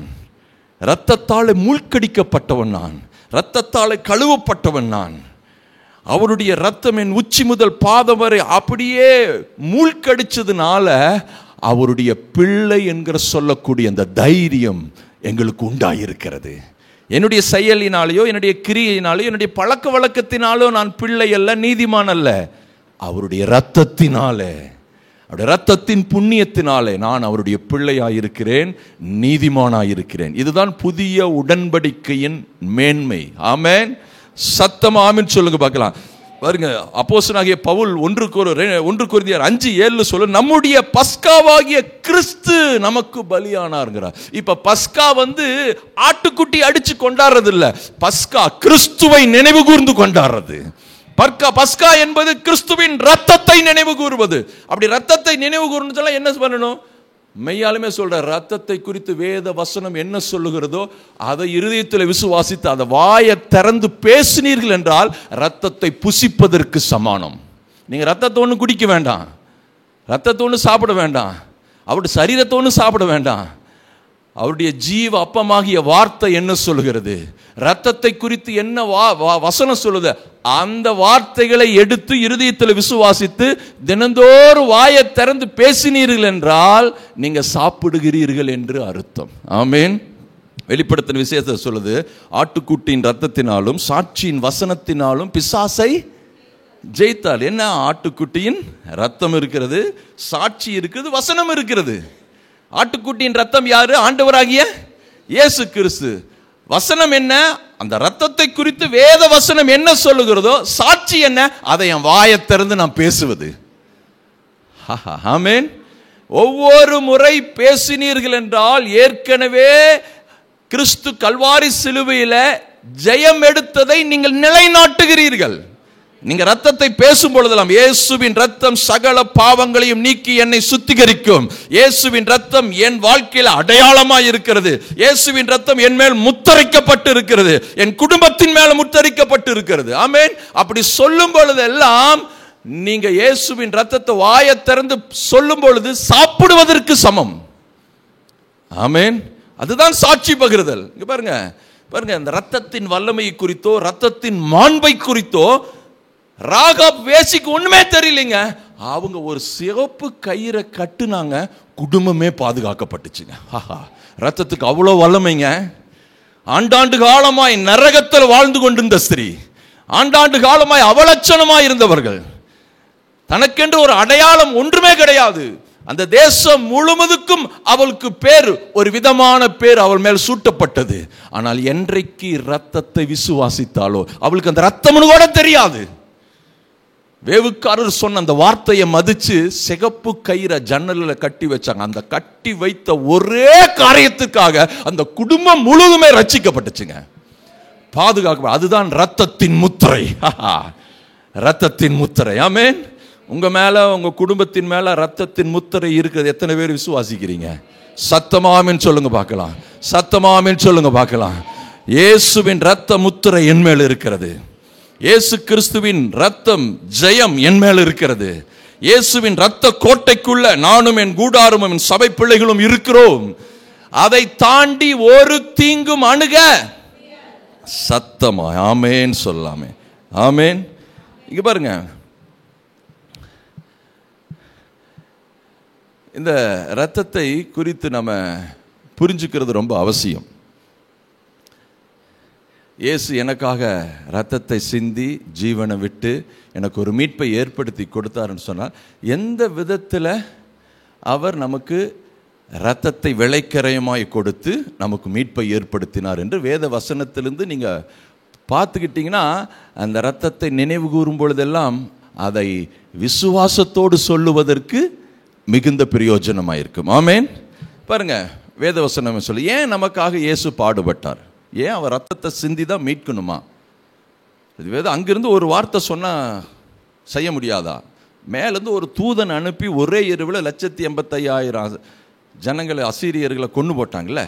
இரத்தத்தாலே மூழ்கடிக்கப்பட்டவன் நான், இரத்தத்தாலே கழுவப்பட்டவன் நான். அவருடைய இரத்தம் என் உச்சி முதல் பாதம் வரை அப்படியே மூழ்கடிச்சதுனால அவருடைய பிள்ளை என்கிற சொல்லக்கூடிய அந்த தைரியம் எங்களுக்கு உண்டாயிருக்கிறது. என்னுடைய செயலினாலேயோ என்னுடைய கிரியையினாலேயோ என்னுடைய பழக்க வழக்கத்தினாலோ நான் பிள்ளை அல்ல, நீதிமான் அல்ல. அவருடைய இரத்தத்தினாலே, அவருடைய இரத்தத்தின் புண்ணியத்தினாலே நான் அவருடைய பிள்ளையாயிருக்கிறேன், நீதிமானாயிருக்கிறேன். இதுதான் புதிய உடன்படிக்கையின் மேன்மை. ஆமென். சத்தமா ஆமென் சொல்லுங்க பார்க்கலாம். பாருங்க, அப்போஸ்தலனாகிய பவுல் 1 கொரிந்தியர் 5:7 சொல்ல, நம்முடைய பஸ்காவாகிய கிறிஸ்து நமக்கு பலியானார்ங்கிறார். இப்ப பஸ்கா ஆட்டுக்குட்டி அடிச்சு கொண்டாடுறது இல்ல, பஸ்கா கிறிஸ்துவை நினைவு கூர்ந்து கொண்டாடுறது. பஸ்கா என்பது கிறிஸ்துவின் ரத்தத்தை நினைவு கூறுவது. அப்படி ரத்தத்தை நினைவு கூர்ந்து என்ன பண்ணணும்? மெய்யாலுமே சொல்ற, ரத்தத்தை குறித்து வேத வசனம் என்ன சொல்லுகிறதோ அதை இருதயத்தில் விசுவாசித்து அதை வாயை திறந்து பேசினீர்கள் என்றால் ரத்தத்தை புசிப்பதற்கு சமானம். நீங்க ரத்தத்தை ஒன்று குடிக்க வேண்டாம், ரத்தத்தை ஒன்று சாப்பிட வேண்டாம், அவருடைய சரீரத்தை ஒன்று சாப்பிட வேண்டாம். அவருடைய ஜீவ அப்பமாகிய வார்த்தை என்ன சொல்லுகிறது, ரத்தத்தை குறித்து என்ன வசனம் சொல்லுது, அந்த வார்த்தைகளை எடுத்து இருதயத்தில் விசுவாசித்து தினந்தோறும் வாயை திறந்து பேசினீர்கள் என்றால் நீங்க சாப்பிடுகிறீர்கள் என்று அர்த்தம். ஆமேன். வெளிப்படுத்தின விசேஷத்தை சொல்லுது, ஆட்டுக்குட்டியின் ரத்தத்தினாலும் சாட்சியின் வசனத்தினாலும் பிசாசை ஜெயித்தால். என்ன? ஆட்டுக்குட்டியின் ரத்தம் இருக்கிறது, சாட்சி இருக்கிறது, வசனம் இருக்கிறது. ஆட்டுக்குட்டியின் ரத்தம் யாரு? ஆண்டவராகிய இயேசு கிறிஸ்து. வசனம் என்ன? அந்த ரத்தத்தை குறித்து வேத வசனம் என்ன சொல்லுகிறதோ, சாட்சி என்ன? அதை என் வாயை திறந்து நான் பேசுவது. ஆமென். ஒவ்வொரு முறை பேசினீர்கள் என்றால் ஏற்கனவே கிறிஸ்து கல்வாரி சிலுவையில ஜெயம் எடுத்ததை நீங்கள் நிலைநாட்டுகிறீர்கள். நீங்க ரத்தத்தை பேசும் பொழுதெல்லாம், இயேசுவின் ரத்தம் சகல பாவங்களையும் நீக்கி என்னை சுத்திகரிக்கும், இயேசுவின் ரத்தம் என் வாழ்க்கையில் அடையாளமாய் இருக்கிறது, இயேசுவின் ரத்தம் என் மேல் முத்திரைக்கப்பட்டு இருக்கிறது, என் குடும்பத்தின் மேல் முத்திரைக்கப்பட்டு இருக்கிறது. ஆமென். அப்படி சொல்லும் பொழுதெல்லாம் நீங்க இயேசுவின் ரத்தத்தை வாயை திறந்து சொல்லும் பொழுது சாப்பிடுவதற்கு சமம். ஆமென். அதுதான் சாட்சி பகிர்தல். இங்க பாருங்க, இந்த ரத்தத்தின் வல்லமை குறித்தோ ரத்தத்தின் மாண்பை குறித்தோ ராகாப் வேசிக்கு ஒண்ணுமே தெரியலைங்க. அவங்க ஒரு சிவப்பு கயிறை கட்டுனாங்க, குடும்பமே பாதுகாக்கப்பட்டுச்சுங்க. ரத்தத்துக்கு அவ்வளோ வல்லமைங்க. ஆண்டாண்டு காலமாய் நரகத்தில் வாழ்ந்து கொண்டிருந்த ஸ்திரீ, ஆண்டாண்டு காலமாய் அவலட்சணமாய் இருந்தவர்கள், தனக்கென்று ஒரு அடையாளம் ஒன்றுமே கிடையாது. அந்த தேசம் முழுவதுக்கும் அவளுக்கு பேர், ஒரு விதமான பேர் அவள் மேல் சூட்டப்பட்டது. ஆனால் என்றைக்கு ரத்தத்தை விசுவாசித்தாலோ அவளுக்கு அந்த ரத்தம்னு கூட தெரியாது. வேவுக்காரர் சொன்ன அந்த வார்த்தையை மதிச்சு சிகப்பு கயிறை ஜன்னலில் கட்டி வச்சாங்க. அந்த கட்டி வைத்த ஒரே காரியத்துக்காக அந்த குடும்பம் முழுவதுமே ரட்சிக்கப்பட்டுச்சுங்க, பாதுகாக்க. அதுதான் ரத்தத்தின் முத்திரை. ரத்தத்தின் முத்திரை. ஆமென். உங்க மேல, உங்க குடும்பத்தின் மேல ரத்தத்தின் முத்திரை இருக்கிறது. எத்தனை பேர் விசுவாசிக்கிறீங்க? சத்தமாமேன் சொல்லுங்க பார்க்கலாம். சத்தமாமேன் சொல்லுங்க பார்க்கலாம். இயேசுவின் ரத்த முத்திரை என் மேல் இருக்கிறது. இயேசு கிறிஸ்துவின் ரத்தம் ஜெயம் என் மேல் இருக்கிறது. இயேசுவின் ரத்த கோட்டைக்குள்ள நானும் என் கூடாரமும் என் சபை பிள்ளைகளும் இருக்கிறோம். அதை தாண்டி ஒரு தீங்கும் அணுக சத்தமா ஆமேன் சொல்லாமே. ஆமேன். இங்க பாருங்க, இந்த ரத்தத்தை குறித்து நம்ம புரிஞ்சுக்கிறது ரொம்ப அவசியம். இயேசு எனக்காக ரத்தத்தை சிந்தி ஜீவனை விட்டு எனக்கு ஒரு மீட்பை ஏற்படுத்தி கொடுத்தாருன்னு சொன்னால், எந்த விதத்தில் அவர் நமக்கு இரத்தத்தை விளைக்கரையமாய் கொடுத்து நமக்கு மீட்பை ஏற்படுத்தினார் என்று வேத வசனத்திலிருந்து நீங்கள் பார்த்துக்கிட்டிங்கன்னா, அந்த இரத்தத்தை நினைவு கூறும் பொழுதெல்லாம் அதை விசுவாசத்தோடு சொல்லுவதற்கு மிகுந்த பிரயோஜனமாக இருக்கும். ஆமேன். பாருங்க, வேத வசனம் சொல்லி ஏன் நமக்காக இயேசு பாடுபட்டார், ஏன் அவர் ரத்தத்தை சிந்தி தான் மீட்கணுமா? அங்கிருந்து ஒரு வார்த்தை சொன்னால் செய்ய முடியாதா? மேலேருந்து ஒரு தூதன் அனுப்பி ஒரே இரவில் 185,000 ஜனங்களை அசீரியர்களை கொண்டு போட்டாங்கல்ல,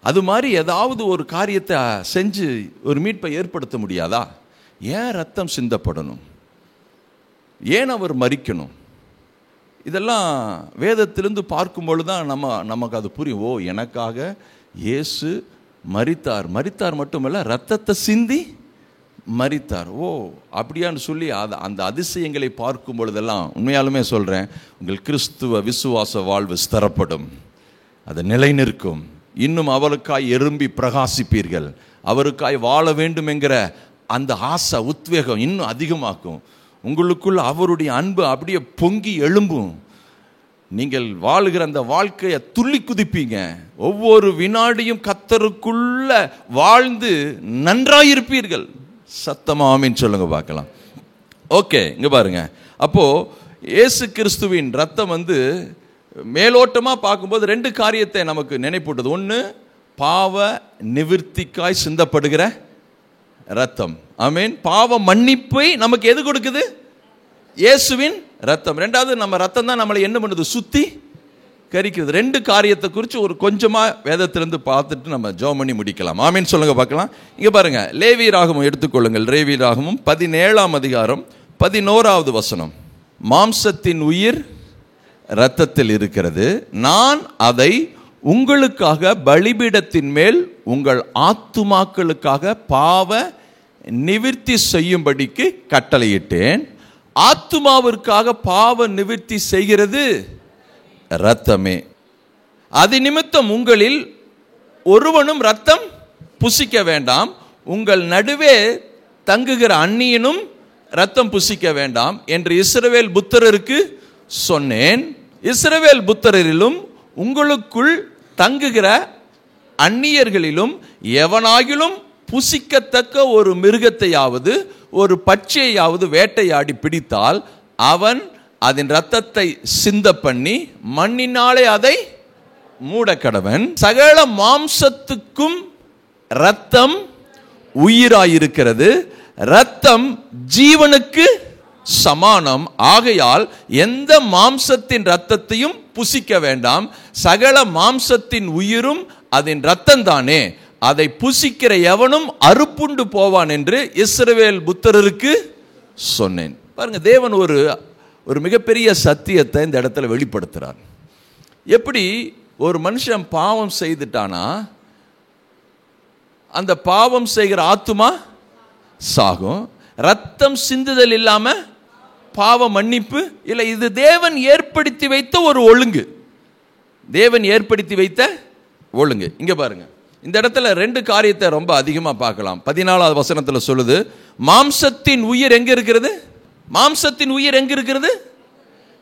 அது மாதிரி ஏதாவது ஒரு காரியத்தை செஞ்சு ஒரு மீட்பை ஏற்படுத்த முடியாதா? ஏன் ரத்தம் சிந்தப்படணும், ஏன் அவர் மரிக்கணும்? இதெல்லாம் வேதத்திலிருந்து பார்க்கும்பொழுது தான் நமக்கு அது புரியும். ஓ, எனக்காக இயேசு மரித்தார் மட்டுமல்ல, ரத்தத்தை சிந்தி மரித்தார். ஓ, அப்படியான்னு சொல்லி அந்த அதிசயங்களை பார்க்கும் பொழுதெல்லாம் உண்மையாலுமே சொல்கிறேன், உங்கள் கிறிஸ்துவ விசுவாச வாழ்வு ஸ்திரப்படும், அது நிலை நிற்கும். இன்னும் அவருக்காய் எறும்பி பிரகாசிப்பீர்கள். அவருக்காய் வாழ வேண்டும் என்கிற அந்த ஆசை, உத்வேகம் இன்னும் அதிகமாக்கும். உங்களுக்குள்ள அவருடைய அன்பு அப்படியே பொங்கி எழும்பும். நீங்கள் வாழுகிற அந்த வாழ்க்கையை துள்ளி குதிப்பீங்க. ஒவ்வொரு வினாடியும் கர்த்தருக்குள்ள வாழ்ந்து நன்றாயிருப்பீர்கள். சத்தமா ஆமீன் சொல்லுங்க பார்க்கலாம். ஓகே, இங்க பாருங்க. அப்போ இயேசு கிறிஸ்துவின் ரத்தம் மேலோட்டமாக பார்க்கும்போது 2 காரியத்தை நமக்கு நினைப்பூட்டது. ஒன்று, பாவ நிவிர்த்திக்காய் சிந்தப்படுகிற ரத்தம். ஆமீன். பாவ மன்னிப்பை நமக்கு எது கொடுக்குது? இயேசுவின் ரத்தம். 2வது, நம்ம ரத்தம் தான் நம்மளை என்ன பண்ணுது? சுத்தி கரிக்கிறது. 2 காரியத்தை குறித்து ஒரு கொஞ்சமாக வேதத்திலிருந்து பார்த்துட்டு நம்ம ஜெபம் பண்ணி முடிக்கலாம். ஆமீன் சொல்லுங்க பார்க்கலாம். இங்கே பாருங்க, லேவி ராகமம் எடுத்துக்கொள்ளுங்கள். லேவி ராகமம் 17ஆம் அதிகாரம் 11வது வசனம். மாம்சத்தின் உயிர் இரத்தத்தில் இருக்கிறது, நான் அதை உங்களுக்காக பலிபீடத்தின் மேல் உங்கள் ஆத்துமாக்களுக்காக பாவ நிவிர்த்தி செய்யும்படிக்கு கட்டளையிட்டேன். ஆத்துமாவிற்காக பாவ நிவிர்த்தி செய்கிறது இரத்தமே. அது நிமித்தம் உங்களில் ஒருவனும் இரத்தம் புசிக்க வேண்டாம், உங்கள் நடுவே தங்குகிற அந்நியனும் இரத்தம் புசிக்க வேண்டாம் என்று இஸ்ரவேல் புத்திரருக்கு சொன்னேன். இஸ்ரவேல் புத்திரரிலும் உங்களுக்குள் தங்குகிற அந்நியர்களிலும் எவனாகிலும் புசிக்கத்தக்க ஒரு மிருகத்தையாவது ஒரு பட்சியையாவது வேட்டையாடி பிடித்தால் அவன் அதன் இரத்தத்தை சிந்த பண்ணி மண்ணினாலே அதை மூடக்கடவன். சகல மாம்சத்துக்கும் இரத்தம் உயிராயிருக்கிறது, இரத்தம் ஜீவனுக்கு சமானம். ஆகையால் எந்த மாம்சத்தின் இரத்தத்தையும் புசிக்க வேண்டாம், சகல மாம்சத்தின் உயிரும் அதன் இரத்தம் தானே, அதை புசிக்கிற எவனும் அறுப்புண்டு போவான் என்று இஸ்ரவேல் புத்திரருக்கு சொன்னேன். பாருங்க, தேவன் ஒரு மிகப்பெரிய சத்தியத்தை இந்த இடத்துல வெளிப்படுத்துறார். எப்படி ஒரு மனுஷன் பாவம் செய்துட்டானா அந்த பாவம் செய்கிற ஆத்துமா சாகும், ரத்தம் சிந்துதல் இல்லாம பாவ மன்னிப்பு இல்லை. இது தேவன் ஏற்படுத்தி வைத்த ஒரு ஒழுங்கு, தேவன் ஏற்படுத்தி வைத்த ஒழுங்கு. இங்க பாருங்க, இந்த இடத்துல 2 காரியத்தை ரொம்ப அதிகமா பார்க்கலாம். 14வது வசனத்துல சொல்லுது, மாம்சத்தின் உயிர் எங்க இருக்கிறது? மாம்சத்தின் உயிர் எங்க இருக்கிறது?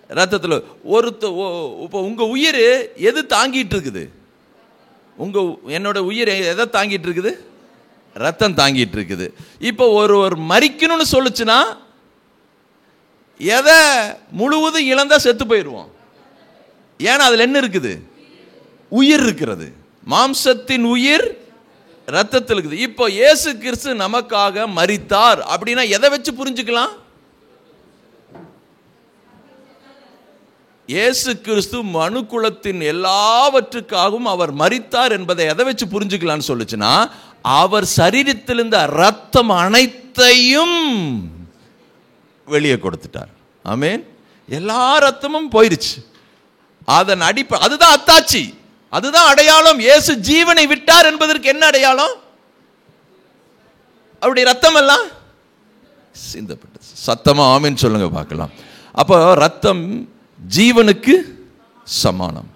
ரத்தத்தில். இப்போ உங்க உயிர் எது தாங்கிட்டு இருக்குது? என்னோட உயிர் எதை தாங்கிட்டு இருக்குது? ரத்தம் தாங்கிட்டு இருக்குது. இப்போ ஒரு மரிக்கணும்னு சொல்லுச்சுன்னா எதை முழுவதும் இழந்தா செத்து போயிடுவோம். ஏன்னா அதுல என்ன இருக்குது? உயிர் இருக்கிறது. மாம்சத்தின் உயிர் ரத்தத்தில் இருக்குது. இப்போ இயேசு கிறிஸ்து நமக்காக மரித்தார் அப்படின்னா எதை வச்சு புரிஞ்சுக்கலாம்? இயேசு கிறிஸ்து மனுக்குலத்தின் எல்லாவற்றுக்காகவும் அவர் மரித்தார் என்பதை எதை வச்சு புரிஞ்சுக்கலான்னு சொல்லுச்சுன்னா, அவர் சரீரத்தில் இருந்த ரத்தம் அனைத்தையும் வெளியே கொடுத்துட்டார். ஆமென். எல்லா ரத்தமும் போயிருச்சு. அதன் அடிப்படை அதுதான் அத்தாட்சி, அதுதான் அடையாளம். இயேசு ஜீவனை விட்டார் என்பதற்கு என்ன அடையாளம்? அவருடைய ரத்தம் எல்லாம் சிந்தப்பட்டது. சத்தமா ஆமென் சொல்லுங்க பார்க்கலாம். அப்போ ரத்தம் ஜீவனுக்கு சமானம்.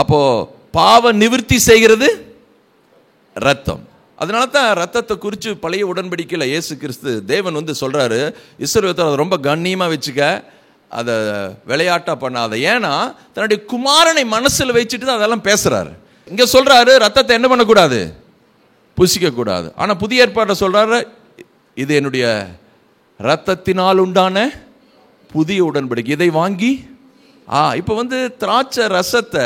அப்போ பாவ நிவிர்த்தி செய்கிறது ரத்தம். அதனால தான் ரத்தத்தை குறித்து பழைய உடன்படிக்கையில் இயேசு கிறிஸ்து தேவன் சொல்றாரு, இஸ்ரவேலர் ரொம்ப கண்ணியமாக வச்சுக்க, அதை விளையாட்டா பண்ணாத. ஏன்னா தன்னுடைய குமாரனை மனசில் வச்சுட்டு தான் அதெல்லாம் பேசுறாரு. இங்க சொல்றாரு ரத்தத்தை என்ன பண்ணக்கூடாது, புசிக்க கூடாது. ஆனா புதிய ஏற்பாட்டை சொல்றாரு இது என்னுடைய ரத்தத்தினால் உண்டான புதிய உடன்படிக்கை, இதை வாங்கி இப்போ திராட்சை ரசத்தை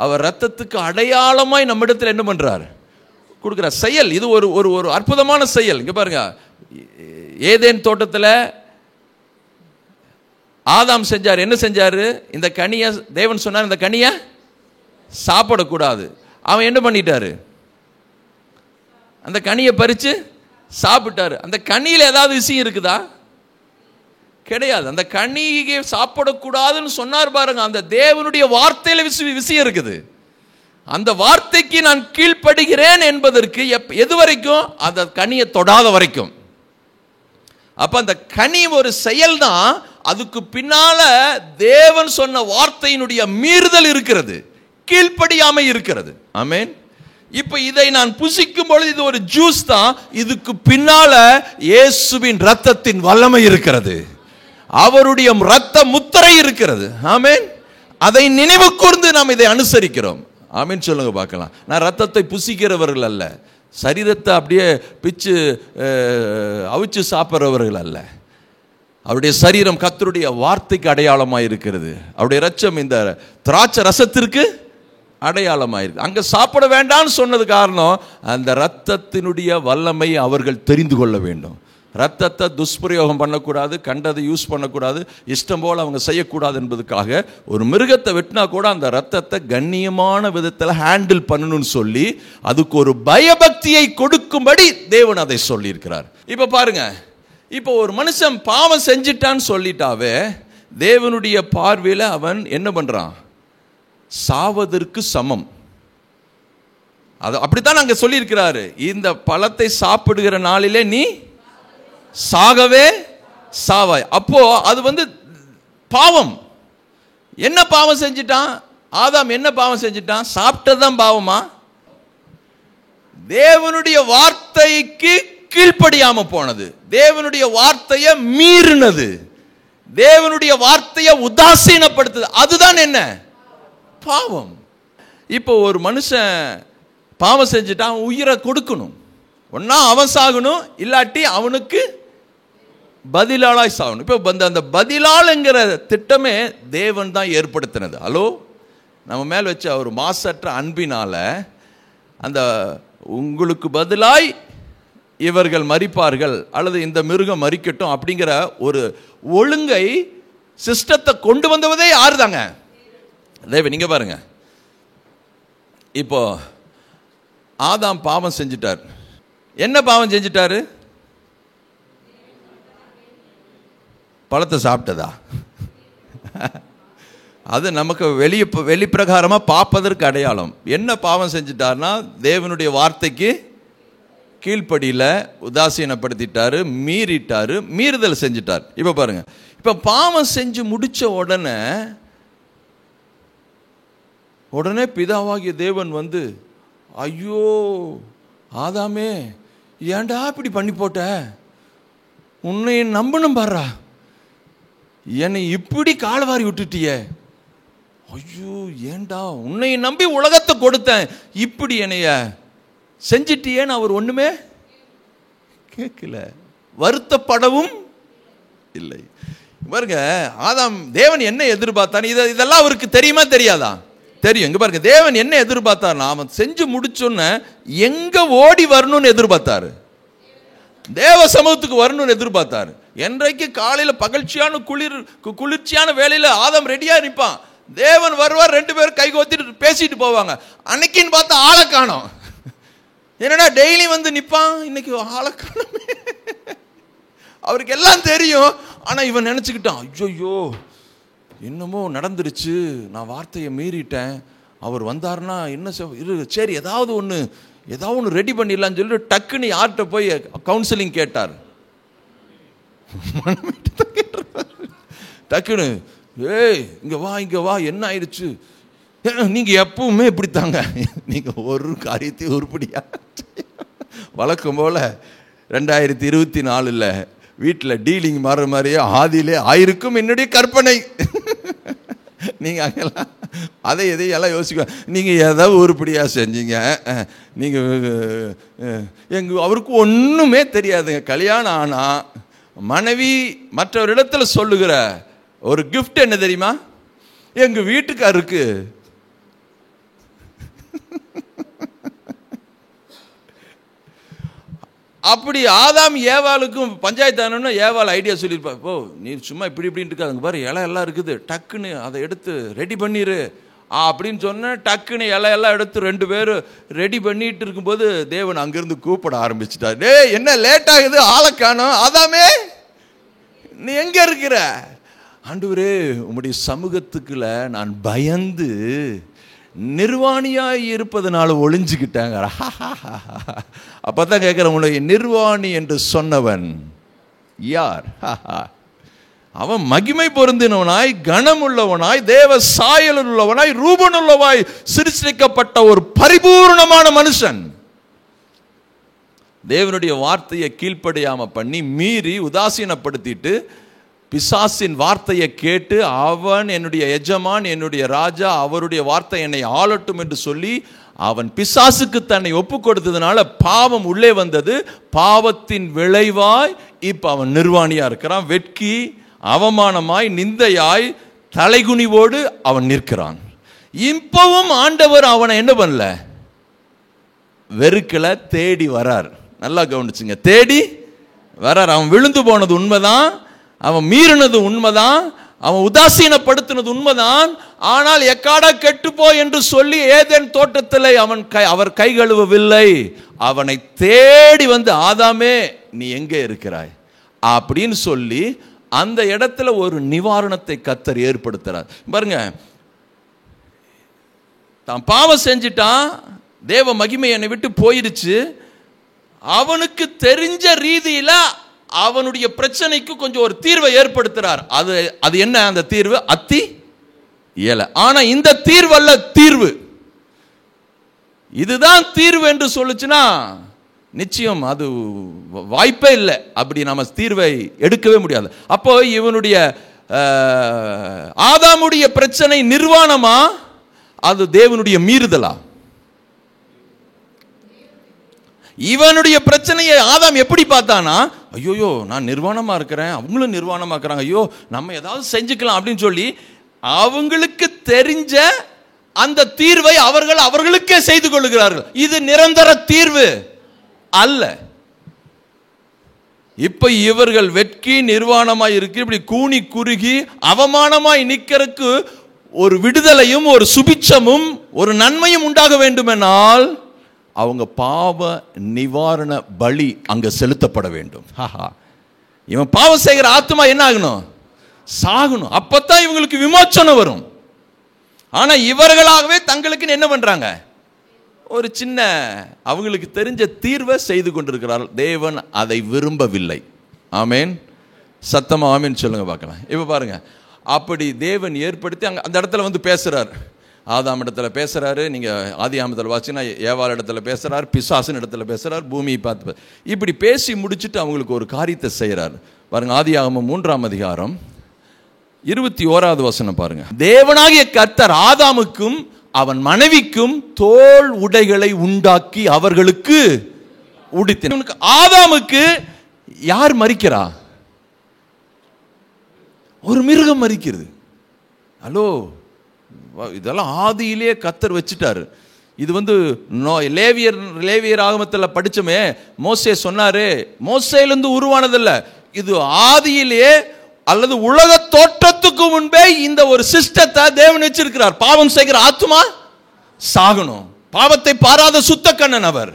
அவர் ரத்தத்துக்கு அடையாளமாய் நம்மிடத்தில் என்ன பண்றாரு, கொடுக்குற செயல். இது ஒரு ஒரு அற்புதமான செயல். இங்க பாருங்க, ஏதேன் தோட்டத்தில் ஆதாம் செஞ்சார். என்ன செஞ்சாரு? இந்த கனியை தேவன் சொன்னார் இந்த கனியை சாப்பிடக்கூடாது. அவன் என்ன பண்ணிட்டாரு? அந்த கனியை பறிச்சு சாப்பிட்டாரு. அந்த கனியில் ஏதாவது விஷயம் இருக்குதா? கிடையாது. அந்த கனியை சாப்பிடக்கூடாதுன்னு சொன்னார் பாருங்க, அந்த தேவனுடைய வார்த்தையில விஷயம் இருக்குது. அந்த வார்த்தைக்கு நான் கீழ்ப்படுகிறேன் என்பதற்கு எது வரைக்கும்? அந்த கனியை தொடாத வரைக்கும். அப்ப அந்த கனி ஒரு செயல் தான், அதுக்கு பின்னால தேவன் சொன்ன வார்த்தையினுடைய மீறுதல் இருக்கிறது, கீழ்ப்படியாமை இருக்கிறது. ஆமென். இப்ப இதை நான் புசிக்கும் பொழுது இது ஒரு ஜூஸ் தான், இதுக்கு பின்னால இயேசுவின் ரத்தத்தின் வல்லமை இருக்கிறது, அவருடைய ரத்த முத்திரை இருக்கிறது. ஆமென். அதை நினைவு கூர்ந்து நாம் இதை அனுசரிக்கிறோம். ஆமென் சொல்லுங்க பார்க்கலாம். நான் ரத்தத்தை புசிக்கிறவர்கள் அல்ல, சரீரத்தை அப்படியே பிச்சு அவிச்சு சாப்பிட்றவர்கள் அல்ல. அவருடைய சரீரம் கர்த்தருடைய வார்த்தைக்கு அடையாளமாக இருக்கிறது. அவருடைய ரத்தம் இந்த திராட்சை ரசத்திற்கு அடையாளமாக இருக்கு. அங்கே சாப்பிட வேண்டாம்னு சொன்னது காரணம், அந்த ரத்தத்தினுடைய வல்லமை அவர்கள் தெரிந்து கொள்ள வேண்டும். ரத்தத்தை துஷ்பிரயோகம் பண்ணக்கூடாது, கண்டதை யூஸ் பண்ணக்கூடாது, இஷ்டம் போல் அவங்க செய்யக்கூடாது என்பதுக்காக ஒரு மிருகத்தை வெட்டினா கூட அந்த ரத்தத்தை கண்ணியமான விதத்தில் ஹேண்டில் பண்ணணும்னு சொல்லி அதுக்கு ஒரு பயபக்தியை கொடுக்கும்படி தேவன் அதை சொல்லியிருக்கிறார். இப்போ பாருங்க, இப்போ ஒரு மனுஷன் பாவம் செஞ்சிட்டான்னு சொல்லிட்டாவே தேவனுடைய பார்வையில் அவன் என்ன பண்றான்? சாவதற்கு சமம். அது அப்படித்தான் அங்க சொல்லியிருக்கிறாரு, இந்த பழத்தை சாப்பிடுகிற நாளிலே நீ சாகவே சாவாய். அப்போ அது பாவம். என்ன பாவம் செஞ்சிட்டான் ஆதாம்? என்ன பாவம் செஞ்சிட்டான்? சாப்பிட்டதான் பாவமா? தேவனுடைய வார்த்தைக்கு கீழ்ப்படியாம போனது, தேவனுடைய வார்த்தையை மீறினது, தேவனுடைய வார்த்தையை உதாசீனப்படுத்துது, அதுதான் என்ன? பாவம். இப்போ ஒரு மனுஷன் பாவம் செஞ்சுட்டான், உயிரை கொடுக்கணும். ஒன்னா அவன் சாகணும், இல்லாட்டி அவனுக்கு பதிலாளாய் சாகணும். இப்போ அந்த பதிலாளுங்கிற திட்டமே தேவன் தான் ஏற்படுத்தினது. ஹலோ, நம்ம மேல் வச்ச ஒரு மாசற்ற அன்பினால அந்த உங்களுக்கு பதிலாய் இவர்கள் மரிப்பார்கள் அல்லது இந்த மிருகம் மரிக்கட்டும் அப்படிங்கிற ஒரு ஒழுங்கை சிஸ்டத்தை கொண்டு வந்தவதே யாரு தாங்க? தேவன். நீங்க பாருங்க, இப்போ ஆதாம் பாவம் செஞ்சிட்டார். என்ன பாவம் செஞ்சிட்டாரு? பழத்தை சாப்பிட்டதா? அது நமக்கு வெளிப்பிரகாரமாக பார்ப்பதற்கு அடையாளம். என்ன பாவம் செஞ்சிட்டார்னா தேவனுடைய வார்த்தைக்கு கீழ்ப்படியில் உதாசீனப்படுத்திட்டாரு, மீறிட்டாரு, மீறுதல் செஞ்சிட்டார். இப்போ பாருங்க, இப்போ பாவம் செஞ்சு முடிச்ச உடனே பிதாவாகிய தேவன் ஐயோ ஆதாமே ஏன்டா இப்படி பண்ணி போட்ட, உன்னை நம்பணும் பாரா, என்னை இப்படி கால்வாரி விட்டுட்டியே, ஐயோ ஏண்டா உன்னை நம்பி உலகத்தை கொடுத்தேன், இப்படி என்னைய செஞ்சிட்டியேன்னு அவர் ஒண்ணுமே கேட்கல, வருத்தப்படவும் இல்லை. பாருங்க, ஆதாம் தேவன் என்ன எதிர்பார்த்தான்? இதெல்லாம் அவருக்கு தெரியுமா தெரியாதா? தெரியும். இங்க பாருங்க, தேவன் என்ன எதிர்பார்த்தார்? அவன் செஞ்சு முடிச்சோன்னு எங்க ஓடி வரணும்னு எதிர்பார்த்தாரு? தேவ சமூகத்துக்கு வரணும்னு எதிர்பார்த்தாரு. என்றைக்கு காலையில பகழ்ச்சியான குளிர்ச்சியான வேலையில ஆதாம் ரெடியா நிற்பான், தேவன் வருவார், ரெண்டு பேரும் கை கோத்திட்டு பேசிட்டு போவாங்க. அன்னைக்குன்னு பார்த்தா ஆளை காணோம். என்னடா டெய்லி நிற்பான், இன்னைக்கு ஆளை காணோம். அவருக்கு எல்லாம் தெரியும். ஆனா இவன் நினைச்சுக்கிட்டான், ஐயோ என்னமோ நடந்துருச்சு, நான் வார்த்தையை மீறிட்டேன், அவர் வந்தாருன்னா என்ன சரி ஏதாவது ஒன்று ரெடி பண்ணிடலான்னு சொல்லிட்டு டக்குன்னு யார்கிட்ட போய் கவுன்சிலிங் கேட்டார். டக்குன்னு இங்க வா என்ன ஆயிடுச்சு, நீங்க எப்பவுமே இப்படித்தாங்க, நீங்க ஒரு காரியத்தையும் உருப்படியா வழக்கம் போல 2024 வீட்டில் டீலிங் மாறுற மாதிரியே ஆதியிலே ஆயிருக்கும் என்னுடைய கற்பனை. நீங்கள் அங்கெல்லாம் அதை எதையெல்லாம் யோசிக்க, நீங்கள் ஏதாவது உருப்படியாக செஞ்சீங்க, நீங்கள் அவருக்கு ஒன்றுமே தெரியாதுங்க. கல்யாணம் ஆனால் மனைவி மற்றவரிடத்தில் சொல்லுகிற ஒரு கிஃப்ட் என்ன தெரியுமா? எங்கள் வீட்டுக்காருக்கு அப்படி ஆதாம் ஏவாளுக்கும் பஞ்சாயத்து ஆனோன்னா ஏவாள் ஐடியா சொல்லியிருப்பா, ஓ நீ சும்மா இப்படி இப்படின்ட்டு இருக்காதுங்க பாரு, இலை எல்லாம் இருக்குது, டக்குன்னு அதை எடுத்து ரெடி பண்ணிடு அப்படின்னு சொன்ன, டக்குன்னு இலையெல்லாம் எடுத்து 2 பேரும் ரெடி பண்ணிட்டு இருக்கும்போது தேவன் அங்கிருந்து கூப்பிட ஆரம்பிச்சிட்டார். டே என்ன லேட் ஆகுது, ஆளை காணோம், ஆதாமே நீ எங்க இருக்கிற? ஆண்டவரே உம்முடைய சமூகத்துக்குள்ள நான் பயந்து நிர்வாணியாய் இருப்பதனால ஒளிஞ்சுக்கிட்டாங்க. அப்பதான் கேட்கிறேன், உன்னுடைய நிர்வாணி என்று சொன்னவன் யார்? அவன் மகிமை பொருந்தினவனாய், கனமுள்ளவனாய், தேவ சாயல் உள்ளவனாய், ரூபனுள்ளவாய் சிருஷ்டிக்கப்பட்ட ஒரு பரிபூர்ணமான மனுஷன். தேவனுடைய வார்த்தையை கீழ்ப்படியாம பண்ணி மீறி உதாசீனப்படுத்திட்டு பிசாசின் வார்த்தையை கேட்டு அவன் என்னுடைய எஜமான், என்னுடைய ராஜா, அவருடைய வார்த்தை என்னை ஆளட்டும் என்று சொல்லி அவன் பிசாசுக்கு தன்னை ஒப்பு கொடுத்ததுனால பாவம் உள்ளே வந்தது. பாவத்தின் விளைவாய் இப்ப அவன் நிர்வாணியா இருக்கிறான். வெட்கி அவமானமாய் நிந்தையாய் தலைகுனிவோடு அவன் நிற்கிறான். இப்பவும் ஆண்டவர் அவனை என்ன பண்ணல, வெறுக்கல, தேடி வரார். நல்லா கவனிச்சுங்க, தேடி வரார். அவன் விழுந்து போனது உண்மைதான், அவன் மீறினது உண்மைதான், அவன் உதாசீனப்படுத்தினது உண்மைதான். ஆனால் எக்காடா கெட்டுப்போ என்று சொல்லி ஏதேன் தோட்டத்தில் அவர் கை கழுவவில்லை. அவனை தேடி வந்து, ஆதாமே நீ எங்கே இருக்கிறாய் அப்படின்னு சொல்லி அந்த இடத்துல ஒரு நிவாரணத்தை கர்த்தர் ஏற்படுத்துறார். பாருங்க, தான் பாவம் செஞ்சிட்டான், தேவ மகிமை என்னை விட்டு போயிருச்சு. அவனுக்கு தெரிஞ்ச ரீதியில அவனுடைய பிரச்சனைக்கு கொஞ்சம் ஒரு தீர்வை ஏற்படுத்துறார். அது என்ன அந்த தீர்வு? அத்தி இயல. ஆனா இந்த தீர்வு அல்ல தீர்வு. இதுதான் தீர்வு என்று சொல்லுச்சுன்னா நிச்சயம் அது வாய்ப்பே இல்லை. அப்படி நம்ம தீர்வை எடுக்கவே முடியாது. அப்போ இவனுடைய ஆதாமுடைய பிரச்சனை நிர்வாணமா, அது தேவனுடைய மீறுதலா? இவனுடைய பிரச்சனையை ஆதாம் எப்படி பார்த்தானா, ஐயோயோ நான் நிர்வாணமா இருக்கிறேன், அவங்களும் நிர்வாணமா இருக்கிறாங்க, ஐயோ நம்ம ஏதாவது செஞ்சுக்கலாம் அப்படின்னு சொல்லி அவங்களுக்கு தெரிஞ்ச அந்த தீர்வை அவர்களுக்கே செய்து கொள்கிறார்கள். இது நிரந்தர தீர்வு அல்ல. இப்ப இவர்கள் வெட்கி நிர்வாணமாய் இருக்கு, இப்படி கூனி குறுகி அவமானமாய் நிக்கிறதுக்கு ஒரு விடுதலையும் ஒரு சுபிட்சமும் ஒரு நன்மையும் உண்டாக வேண்டுமென்றால் அவங்க பாவ நிவாரண பலி அங்க செலுத்தப்பட வேண்டும். இவன் பாவம் செய்கிற ஆத்மா என்ன ஆகணும்? சாகணும். அப்பத்தான் இவங்களுக்கு விமோச்சனம் வரும். ஆனா இவர்களாகவே தங்களுக்கு என்ன பண்றாங்க? ஒரு சின்ன அவங்களுக்கு தெரிஞ்ச தீர்வை செய்து கொண்டிருக்கிறார்கள். தேவன் அதை விரும்பவில்லை. ஆமேன். சத்தமா ஆமேன் சொல்லுங்க பார்க்கலாம். இப்ப பாருங்க, அப்படி தேவன் ஏற்படுத்தி அந்த இடத்துல வந்து பேசுறார். ஆதாம் இடத்துல பேசுறாரு, நீங்க ஆதியாமத்தில் வாசினா ஏவாள் இடத்துல பேசுறாரு, பிசாசின் இடத்துல பேசுறாரு, பூமியை பார்த்து இப்படி பேசி முடிச்சுட்டு அவங்களுக்கு ஒரு காரியத்தை செய்யறாரு. பாருங்க, ஆதியாகமம் 3ஆம் அதிகாரம் 21வது வசனம் பாருங்க. தேவனாகிய கர்த்தர் ஆதாமுக்கும் அவன் மனைவிக்கும் தோல் உடைகளை உண்டாக்கி அவர்களுக்கு உடுத்தினார். ஆதாமுக்கு யார் மரிக்கிறா? ஒரு மிருகம் மரிக்கிறது. ஹலோ, இதெல்லாம் ஆதியிலே கர்த்தர் வச்சுட்டாரு. இது வந்து லேவியர் ஆகமத்தில் படிச்சோமே, மோசே சொன்னாரு, மோசேலிருந்து உருவானதில்லை, இது ஆதியிலே அல்லது உலக தோற்றத்துக்கு முன்பே இந்த ஒரு சிஸ்டத்தை தேவன் வச்சிருக்கிறார். பாவம் செய்கிற ஆத்மா சாகணும். பாவத்தை பாராத சுத்த கண்ணன் அவர்.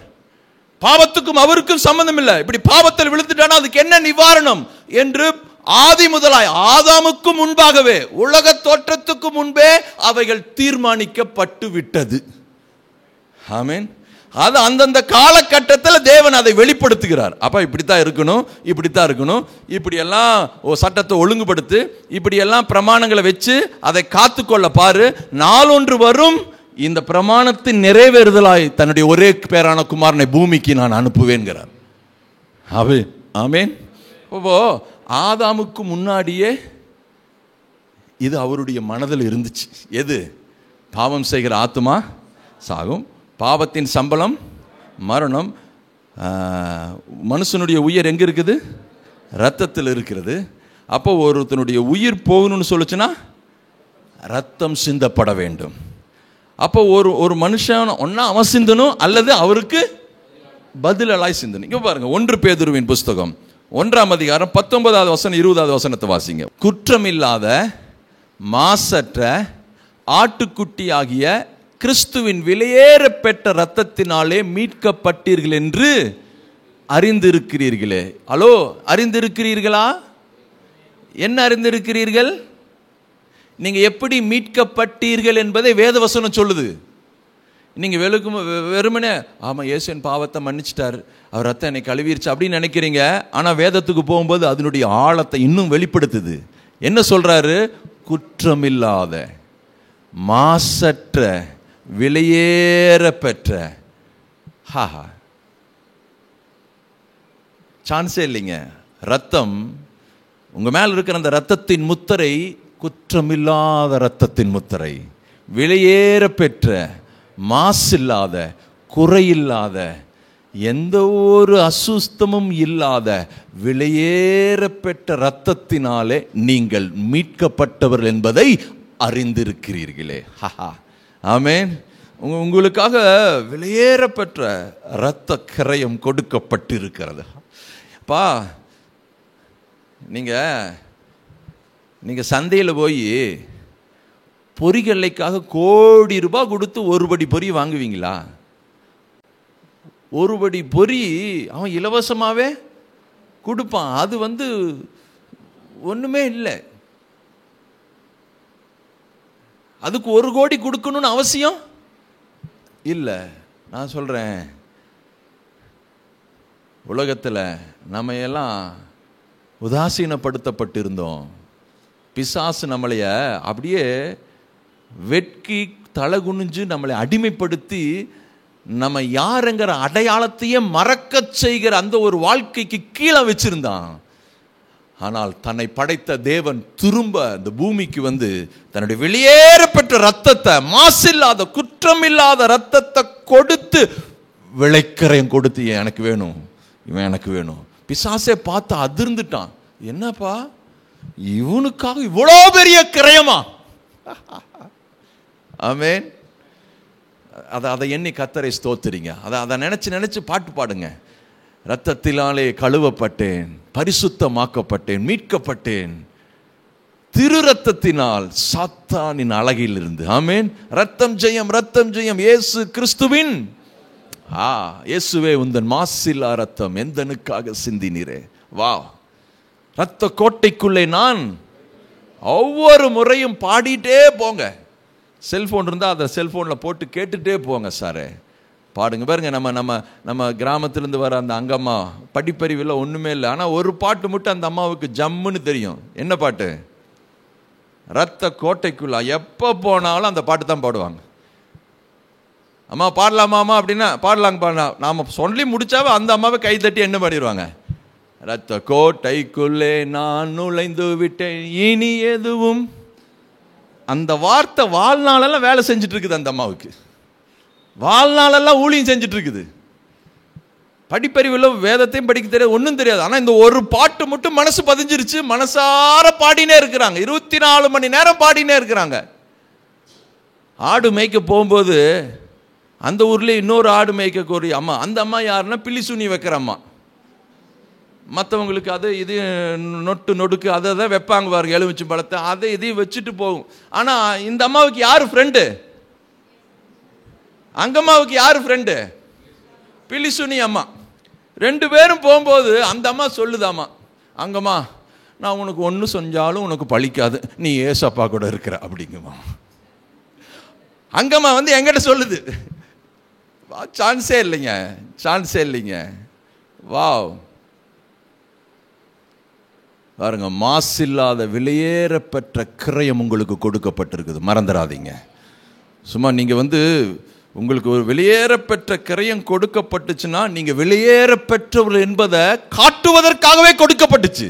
பாவத்துக்கும் அவருக்கும் சம்பந்தம் இல்லை. இப்படி பாவத்தில் விழுந்துட்டானா அதுக்கு என்ன நிவாரணம் என்று ஆதி முதலாய் ஆதாமுக்கு முன்பாகவே உலக தோற்றத்துக்கு முன்பே அவைகள் தீர்மானிக்கப்பட்டு விட்டது. ஆமென். அது அந்தந்த காலகட்டத்தில் தேவன் அதை வெளிப்படுத்துகிறார். அப்ப இப்படித்தான் இருக்கணும், இப்படித்தான் இருக்கணும், இப்படியெல்லாம் சட்டத்தை ஒழுங்குபடுத்து, இப்படியெல்லாம் பிரமாணங்களை வச்சு அதை காத்துக்கொள்ள பாரு, நாளொன்று வரும் இந்த பிரமாணத்தின் நிறைவேறுதலாய் தன்னுடைய ஒரே பேரான குமாரனை பூமிக்கு நான் அனுப்புவேன்கிறார். ஆமென். இப்போ ஆதாமுக்கு முன்னாடியே இது அவருடைய மனதில் இருந்துச்சு. எது? பாவம் செய்கிற ஆத்துமா சாகும், பாவத்தின் சம்பளம் மரணம். மனுஷனுடைய உயிர் எங்கே இருக்குது? ரத்தத்தில் இருக்கிறது. அப்போ ஒருத்தனுடைய உயிர் போகணும்னு சொல்லுச்சுன்னா ரத்தம் சிந்தப்பட வேண்டும். அப்போ ஒரு மனுஷன் ஒன்றா அவன் சிந்தணும், அல்லது அவருக்கு பதிலாய் சிந்தணும். இங்கே பாருங்க, 1 பேதுருவின் புஸ்தகம் 1ஆம் அதிகாரம் 19வது வசனம் 20வது வசனத்தை வாசிங்க. குற்றமில்லாத மாசற்ற ஆட்டுக்குட்டி ஆகிய கிறிஸ்துவின் விலையேற பெற்ற இரத்தத்தினாலே மீட்கப்பட்டீர்கள் என்று அறிந்திருக்கிறீர்களே. ஹலோ, அறிந்திருக்கிறீர்களா? என்ன அறிந்திருக்கிறீர்கள்? நீங்க எப்படி மீட்கப்பட்டீர்கள் என்பதை வேதவசனம் சொல்லுது. நீங்க வெறுமனே ஆமா இயேசு என் பாவத்தை மன்னிச்சிட்டார், அவர் ரத்தம் என்னை கழுவிருச்சு அப்படின்னு நினைக்கிறீங்க. ஆனா வேதத்துக்கு போகும்போது அதனுடைய ஆழத்தை இன்னும் வெளிப்படுத்துது. என்ன சொல்றாரு? குற்றமில்லாத மாசற்ற விலையேற பெற்ற. சான்ஸே இல்லைங்க. ரத்தம், உங்க மேல இருக்கிற அந்த ரத்தத்தின் முத்திரை குற்றமில்லாத ரத்தத்தின் முத்திரை, விலையேற பெற்ற, மாசில்லாத, குறையில்லாத, எந்த ஒரு அசுஸ்தமும் இல்லாத விலையேற பெற்ற இரத்தத்தினாலே நீங்கள் மீட்கப்பட்டவர்கள் என்பதை அறிந்திருக்கிறீர்களே. ஆமென். உங்களுக்காக விலையேற பெற்ற இரத்த கிரயம் கொடுக்கப்பட்டிருக்கிறது. பா, நீங்க சந்தையில் போய் பொரிகல்லைக்காக கோடி ரூபாய் கொடுத்து ஒரு படி பொரி வாங்குவீங்களா? ஒரு படி பொரி அவன் இலவசமாகவே கொடுப்பான். அது ஒன்றுமே இல்லை. அதுக்கு 1 கோடி கொடுக்கணும்னு அவசியம் இல்லை. நான் சொல்கிறேன், உலகத்தில் நம்ம எல்லாம் உதாசீனப்படுத்தப்பட்டிருந்தோம். பிசாசு நம்மளைய அப்படியே வெட்கி தலை குனிஞ்சு நம்மளை அடிமைப்படுத்தி நம்ம யாருங்கிற அடையாளத்தையே மறக்க செய்கிற அந்த ஒரு வாழ்க்கைக்கு கீழே வச்சிருந்தான். ஆனால் தன்னை படைத்த தேவன் திரும்ப இந்த பூமிக்கு தன்னுடைய வெளியேறப்பட்ட ரத்தத்தை, மாசில்லாத குற்றமில்லாத ரத்தத்தை கொடுத்து விளைக்கரையும் கொடுத்து எனக்கு வேணும், இவன் எனக்கு வேணும். பிசாசே பார்த்து அதிர்ந்துட்டான். என்னப்பா இவனுக்காக இவ்வளோ பெரிய கிரயமா? ஆமென். அதை எண்ணி கர்த்தரை ஸ்தோத்திரிங்க. அதை நினைச்சு பாட்டு பாடுங்க. இரத்தத்தினாலே கழுவப்பட்டேன், பரிசுத்தமாக்கப்பட்டேன், மீட்கப்பட்டேன் திரு ரத்தத்தினால் சாத்தானின் அழகிலிருந்து. ஆமென். ரத்தம் ஜெயம், ரத்தம் ஜெயம். இயேசு கிறிஸ்துவின் இயேசுவே உந்தன் மாசில்லா ரத்தம் எந்தனுக்காக சிந்தினீரே. வா, ரத்த கோட்டைக்குள்ளே நான் ஒவ்வொரு முறையும் பாடிட்டே போங்க. செல்போன் இருந்தால் அதை செல்போனில் போட்டு கேட்டுட்டே போங்க. சாரே பாடுங்க. பாருங்க, நம்ம கிராமத்திலேருந்து வர அந்த அங்கம்மா படிப்பறிவில் ஒன்றுமே இல்லை. ஆனால் ஒரு பாட்டு மட்டும் அந்த அம்மாவுக்கு ஜம்முன்னு தெரியும். என்ன பாட்டு? ரத்த கோட்டைக்குள்ளா. எப்போ போனாலும் அந்த பாட்டு தான் பாடுவாங்க. அம்மா பாடலாமாம்மா அப்படின்னா பாடலாங்க. நாம் சொல்லி முடிச்சாவே அந்த அம்மாவை கை தட்டி என்ன பாடிடுவாங்க? ரத்த கோட்டைக்குள்ளே நான் நுழைந்து விட்டேன், இனி எதுவும். அந்த வார்த்தை வாழ்நாளெல்லாம் வேலை செஞ்சுட்டு இருக்குது அந்த அம்மாவுக்கு. வாழ்நாளெல்லாம் ஊழியம் செஞ்சுட்டு இருக்குது. படிப்பறிவில் வேதத்தையும் படிக்க தெரியாது, ஒன்றும் தெரியாது. ஆனால் இந்த ஒரு பாட்டு மட்டும் மனசு பதிஞ்சிருச்சு. மனசார பாடினே இருக்கிறாங்க. 24 மணி நேரம் பாடினே இருக்கிறாங்க. ஆடு மேய்க்க போகும்போது அந்த ஊர்லேயே இன்னொரு ஆடு மேய்க்கக்கூடிய அம்மா. அந்த அம்மா யாருன்னா பில்லிசூனி வைக்கிற அம்மா. மற்றவங்களுக்கு அது இது நொட்டு நொடுக்கு அதை தான் வைப்பாங்க பாருங்க, எலுமிச்சு பழத்தை, அதை இதையும் வச்சுட்டு போகும். ஆனால் இந்த அம்மாவுக்கு யார் ஃப்ரெண்டு? அங்கம்மாவுக்கு யார் ஃப்ரெண்டு? பில்லிசூனி அம்மா. 2 பேரும் போகும்போது அந்த அம்மா சொல்லுதாம்மா, அங்கம்மா நான் உனக்கு ஒன்று செஞ்சாலும் உனக்கு பழிக்காது, நீ ஏசப்பா கூட இருக்கிற அப்படிங்கம்மா. அங்கம்மா எங்கிட்ட சொல்லுது. சான்ஸே இல்லைங்க, சான்ஸே இல்லைங்க. வாவ் பாருங்க, மாசில்லாத விலையேறப்பெற்ற கிரயம் உங்களுக்கு கொடுக்கப்பட்டிருக்குது. மறந்துடாதீங்க. சும்மா நீங்கள் உங்களுக்கு ஒரு வெளியேற பெற்ற கிரயம் கொடுக்கப்பட்டுச்சுன்னா நீங்க வெளியேற பெற்றவர் என்பதை காட்டுவதற்காகவே கொடுக்கப்பட்டுச்சு.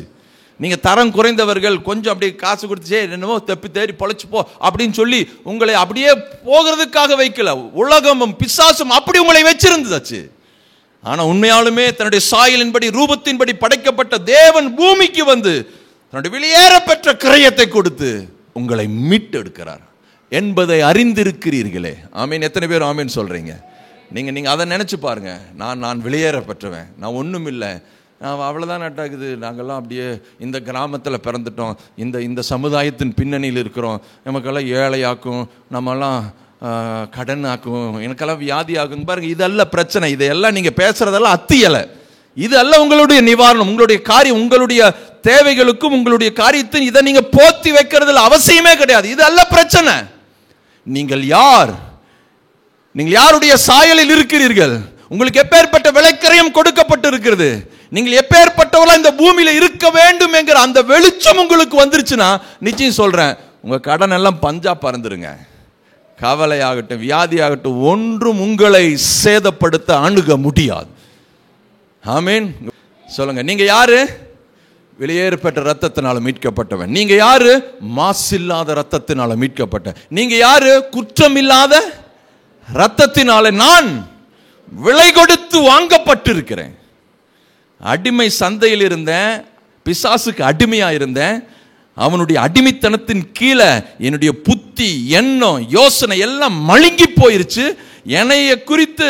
நீங்க தரம் குறைந்தவர்கள், கொஞ்சம் அப்படியே காசு கொடுத்து என்னமோ தப்பி தேடி பொழைச்சு போ அப்படின்னு சொல்லி உங்களை அப்படியே போகிறதுக்காக வைக்கல. உலகமும் பிசாசும் அப்படி உங்களை வச்சிருந்துச்சு. ஆனா உண்மையாலுமே தன்னுடைய சாயலின்படி ரூபத்தின்படி படைக்கப்பட்ட தேவன் பூமிக்கு வந்து தன்னுடைய வெளியேற பெற்ற கிரயத்தை கொடுத்து உங்களை மீட்டெடுக்கிறார் என்பதை அறிந்திருக்கிறீர்களே. ஆமீன். எத்தனை பேர் ஆமீன் சொல்றீங்க? நீங்க அதை நினைச்சு பாருங்க. நான் வெளியேற பெற்றவன், நான் ஒன்றும் இல்லை, அவ்வளோதான் நட்டாக்குது. நாங்கள்லாம் அப்படியே இந்த கிராமத்தில் பிறந்துட்டோம், இந்த சமுதாயத்தின் பின்னணியில் இருக்கிறோம், நமக்கெல்லாம் ஏழையாக்கும், நம்மெல்லாம் கடன் ஆக்கும், எனக்கெல்லாம் வியாதி ஆகும். பாருங்க, இதல்ல பிரச்சனை. இதையெல்லாம் நீங்கள் பேசுறதெல்லாம் அத்தியலை. இது அல்ல உங்களுடைய நிவாரணம். உங்களுடைய காரியம், உங்களுடைய தேவைகளுக்கும் உங்களுடைய காரியத்தின் இதை நீங்க போத்தி வைக்கிறதுல அவசியமே கிடையாது. இது அல்ல பிரச்சனை. நீங்கள் யார்? நீங்கள் யாருடைய சாயலில் இருக்கிறீர்கள்? உங்களுக்கு எப்பேற்பட்ட விலைக்கரையும் கொடுக்கப்பட்டு இருக்கிறது. நீங்கள் எப்பேற்பட்டவர்களா இந்த பூமியில இருக்க வேண்டும் என்கிற அந்த வெளிச்சம் உங்களுக்கு வந்துருச்சுன்னா நிச்சயம் சொல்றேன், உங்க கடன் எல்லாம் பஞ்சா பறந்துருங்க. கவலை ஆகட்டும், வியாதி ஆகட்டும், ஒன்றும் உங்களை சேதப்படுத்த அணுக முடியாது. ஆமீன். சொல்லுங்க, நீங்க யாரு? வெளியேறப்பட்ட ரத்தத்தினால மீட்கப்பட்டவன். நீங்க யாரு? மாசில்லாத ரத்தத்தினால மீட்கப்பட்ட. நீங்க யாரு? குற்றம் இல்லாத ரத்தத்தினால நான் விலை கொடுத்து வாங்கப்பட்டிருக்கிறேன். அடிமை சந்தையில் இருந்தேன், பிசாசுக்கு அடிமையா இருந்தேன். அவனுடைய அடிமைத்தனத்தின் கீழே என்னுடைய புத்தி, எண்ணம், யோசனை எல்லாம் மழுங்கி போயிருச்சு. என்னைய குறித்து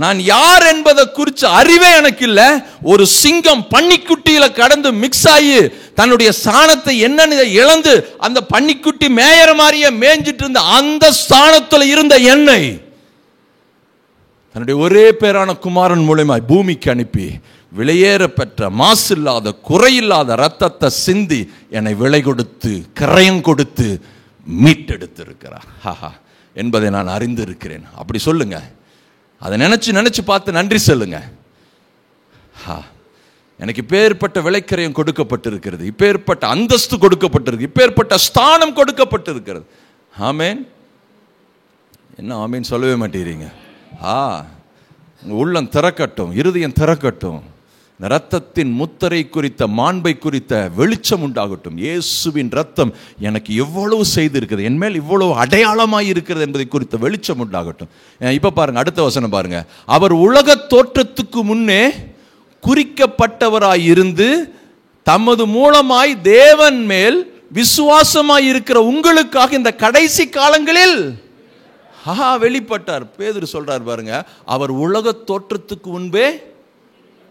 நான் யார் என்பதை குறித்து அறிவே எனக்கு இல்லை. ஒரு சிங்கம் பன்னிக்குட்டியில கடந்து மிக்ஸ் ஆகி தன்னுடைய சாணத்தை என்னன்னு இழந்து அந்த பன்னிக்குட்டி மேயற மாதிரியே மேய்ஞ்சிட்டு இருந்த அந்த ஸ்தானத்தில் இருந்த என்னை தன்னுடைய ஒரே பேரான குமாரன் மூலமாய் பூமிக்கு அனுப்பி விலையேற பெற்ற மாசில்லாத குறையில்லாத ரத்தத்தை சிந்தி என்னை விலை கொடுத்து கிரயம் கொடுத்து மீட்டெடுத்திருக்கிறார் என்பதை நான் அறிந்திருக்கிறேன். அப்படி சொல்லுங்க. அதை நினைச்சு பார்த்து நன்றி சொல்லுங்க. எனக்கு இப்பேற்பட்ட விலைக்கரையும் கொடுக்கப்பட்டிருக்கிறது, இப்பேற்பட்ட அந்தஸ்து கொடுக்கப்பட்டிருக்கு, இப்பேற்பட்ட ஸ்தானம் கொடுக்கப்பட்டிருக்கிறது. ஆமேன். என்ன ஆமேன் சொல்லவே மாட்டேறீங்க? உள்ளம் திறக்கட்டும், இருதயம் திறக்கட்டும். ரத்தத்தின் முத்திரை குறித்த, மாண்பை குறித்த வெளிச்சம் உண்டாகட்டும். இயேசுவின் ரத்தம் எனக்கு எவ்வளவு செய்திருக்கிறது, என் மேல் இவ்வளவு அடையாளமாய் இருக்கிறது என்பதை குறித்த வெளிச்சம் உண்டாகட்டும். இப்ப பாருங்க, அடுத்த வசனம் பாருங்க. அவர் உலக தோற்றத்துக்கு முன்னே குறிக்கப்பட்டவராய் இருந்து தமது மூலமாய் தேவன் மேல் விசுவாசமாய் இருக்கிற உங்களுக்காக இந்த கடைசி காலங்களில் வெளிப்பட்டார். பேதுரு சொல்றார் பாருங்க, அவர் உலக தோற்றத்துக்கு முன்பே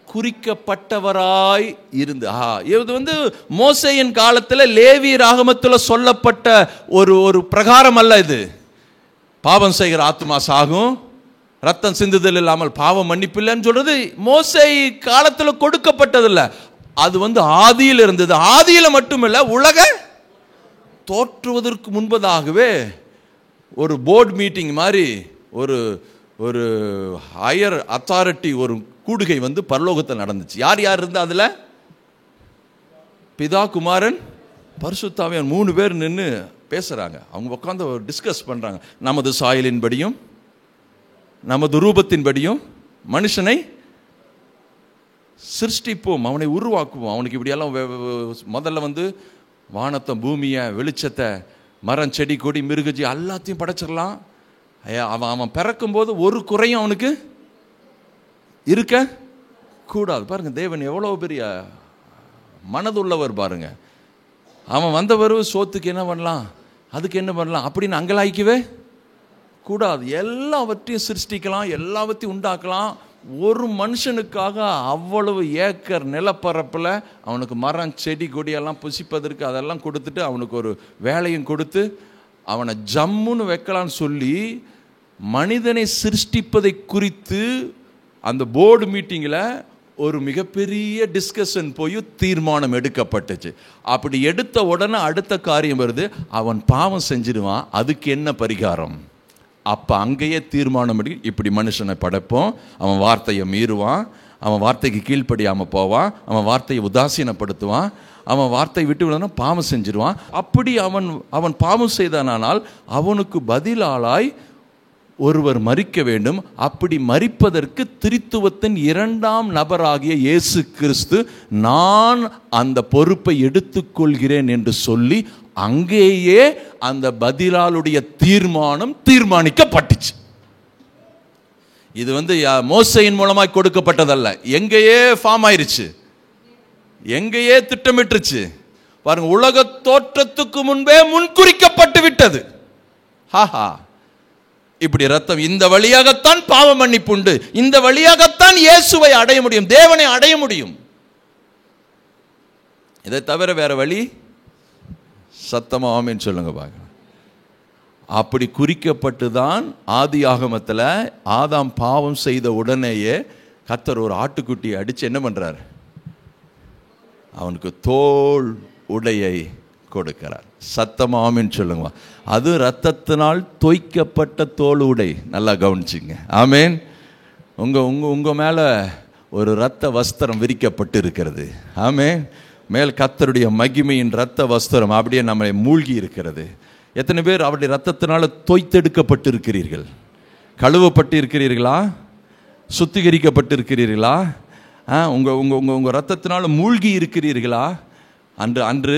குறிக்கப்பட்டவராய் இருந்து. இது மோசேயின் காலத்தில் லேவி ராகமத்தில் சொல்லப்பட்ட ஒரு பிரகாரம் அல்ல. இது பாவம் செய்கிற ஆத்மா சாகும், ரத்தம் சிந்துதல் இல்லாமல் பாவம் மன்னிப்பில்லைன்னு சொல்றது மோசே காலத்தில் கொடுக்கப்பட்டதில்லை. அது ஆதியில் இருந்தது. ஆதியில மட்டுமில்ல, உலக தோற்றுவதற்கு முன்பதாகவே ஒரு போர்டு மீட்டிங் மாதிரி ஒரு ஹையர் அத்தாரிட்டி, ஒரு கூடுகை பரலோகத்தில் நடந்துச்சு. யார் யார் இருந்தா அதுல? பிதா, குமாரன், பரிசுத்தாவியார் 3 பேர் நின்று பேசுறாங்க. அவங்க உட்காந்து டிஸ்கஸ் பண்றாங்க. நமது சாயலின்படியும் நமது ரூபத்தின்படியும் மனுஷனை சிருஷ்டிப்போம், அவனை உருவாக்குவோம். அவனுக்கு இப்படியெல்லாம் முதல்ல வானத்தை, பூமியை, வெளிச்சத்தை, மரம், செடி, கொடி, மிருகஜி எல்லாத்தையும் படைச்சிடலாம். அவன் பிறக்கும் போது ஒரு குறையும் அவனுக்கு இருக்க கூடாது. பாருங்க, தேவன் எவ்வளவு பெரிய மனதுள்ளவர் பாருங்க. அவன் வந்தவர் சோத்துக்கு என்ன பண்ணலாம், அதுக்கு என்ன பண்ணலாம் அப்படின்னு அங்கலாய்க்கவே கூடாது. எல்லாவற்றையும் சிருஷ்டிக்கலாம், எல்லாவற்றையும் உண்டாக்கலாம். ஒரு மனுஷனுக்காக அவ்வளவு ஏக்கர் நிலப்பரப்பில் அவனுக்கு மரம், செடி, கொடியெல்லாம் புசிப்பதற்கு அதெல்லாம் கொடுத்துட்டு அவனுக்கு ஒரு வேலையும் கொடுத்து அவனை ஜம்முன்னு வைக்கலான்னு சொல்லி மனிதனை சிருஷ்டிப்பதை குறித்து அந்த போர்டு மீட்டிங்கில் ஒரு மிகப்பெரிய டிஸ்கஷன் போய் தீர்மானம் எடுக்கப்பட்டுச்சு. அப்படி எடுத்த உடனே அடுத்த காரியம் வருது, அவன் பாவம் செஞ்சிடுவான், அதுக்கு என்ன பரிகாரம்? அப்போ அங்கேயே தீர்மானம் எடுக்க, இப்படி மனுஷனை படைப்போம், அவன் வார்த்தையை மீறுவான், அவன் வார்த்தைக்கு கீழ்ப்படியாமல் போவான், அவன் வார்த்தையை உதாசீனப்படுத்துவான், அவன் வார்த்தை விட்டு விடனா பாவம் செஞ்சிருவான். அப்படி அவன் பாவம் செய்தானால் அவனுக்கு பதிலாளாய் ஒருவர் மரிக்க வேண்டும். அப்படி மரிப்பதற்கு திரித்துவத்தின் இரண்டாம் நபராகிய இயேசு கிறிஸ்து நான் அந்த பொறுப்பை எடுத்துக்கொள்கிறேன் என்று சொல்லி அங்கேயே அந்த பதிலாளுடைய தீர்மானம் தீர்மானிக்கப்பட்டுச்சு. இது மோசேயின் மூலமாய் கொடுக்கப்பட்டதல்ல, எங்கேயே ஃபார்ம் ஆயிருச்சு, எங்கேயே திட்டமிட்டுருச்சு பாருங்க. உலக தோற்றத்துக்கு முன்பே முன்குறிக்கப்பட்டு விட்டது. ஹாஹா, இப்படி ரத்தம், இந்த வழியாகத்தான் பாவ மன்னிப்பு உண்டு, இந்த வழியாகத்தான் இயேசுவை அடைய முடியும், தேவனை அடைய முடியும். இதை தவிர வேற வழி? சத்தமா ஆமென் சொல்லுங்க பாக்க. அப்படி குறிக்கப்பட்டு தான் ஆதி ஆகமத்தில் ஆதாம் பாவம் செய்த உடனேயே கர்த்தர் ஒரு ஆட்டுக்குட்டியை அடிச்சு என்ன பண்றார்? அவனுக்கு தோல் உடையை கொடுக்கிறார். சத்தமா ஆமென் சொல்லுங்க. அது ரத்தத்தினால் தோய்க்கப்பட்ட தோல் உடை. நல்லா கவனிச்சிங்க. ஆமென். உங்க மேல ஒரு இரத்த வஸ்திரம் விரிக்கப்பட்டு இருக்கிறது. ஆமென். மேல் கர்த்தருடைய மகிமையின் இரத்த வஸ்திரம் அப்படியே நம்மை மூழ்கி இருக்கிறது. எத்தனை பேர் அவருடைய ரத்தத்தினால தோய்த்தெடுக்கப்பட்டு இருக்கிறீர்கள்? கழுவப்பட்டு இருக்கிறீர்களா? சுத்திகரிக்கப்பட்டு இருக்கிறீர்களா? உங்க ரத்தத்தினால மூழ்கி இருக்கிறீர்களா? அன்று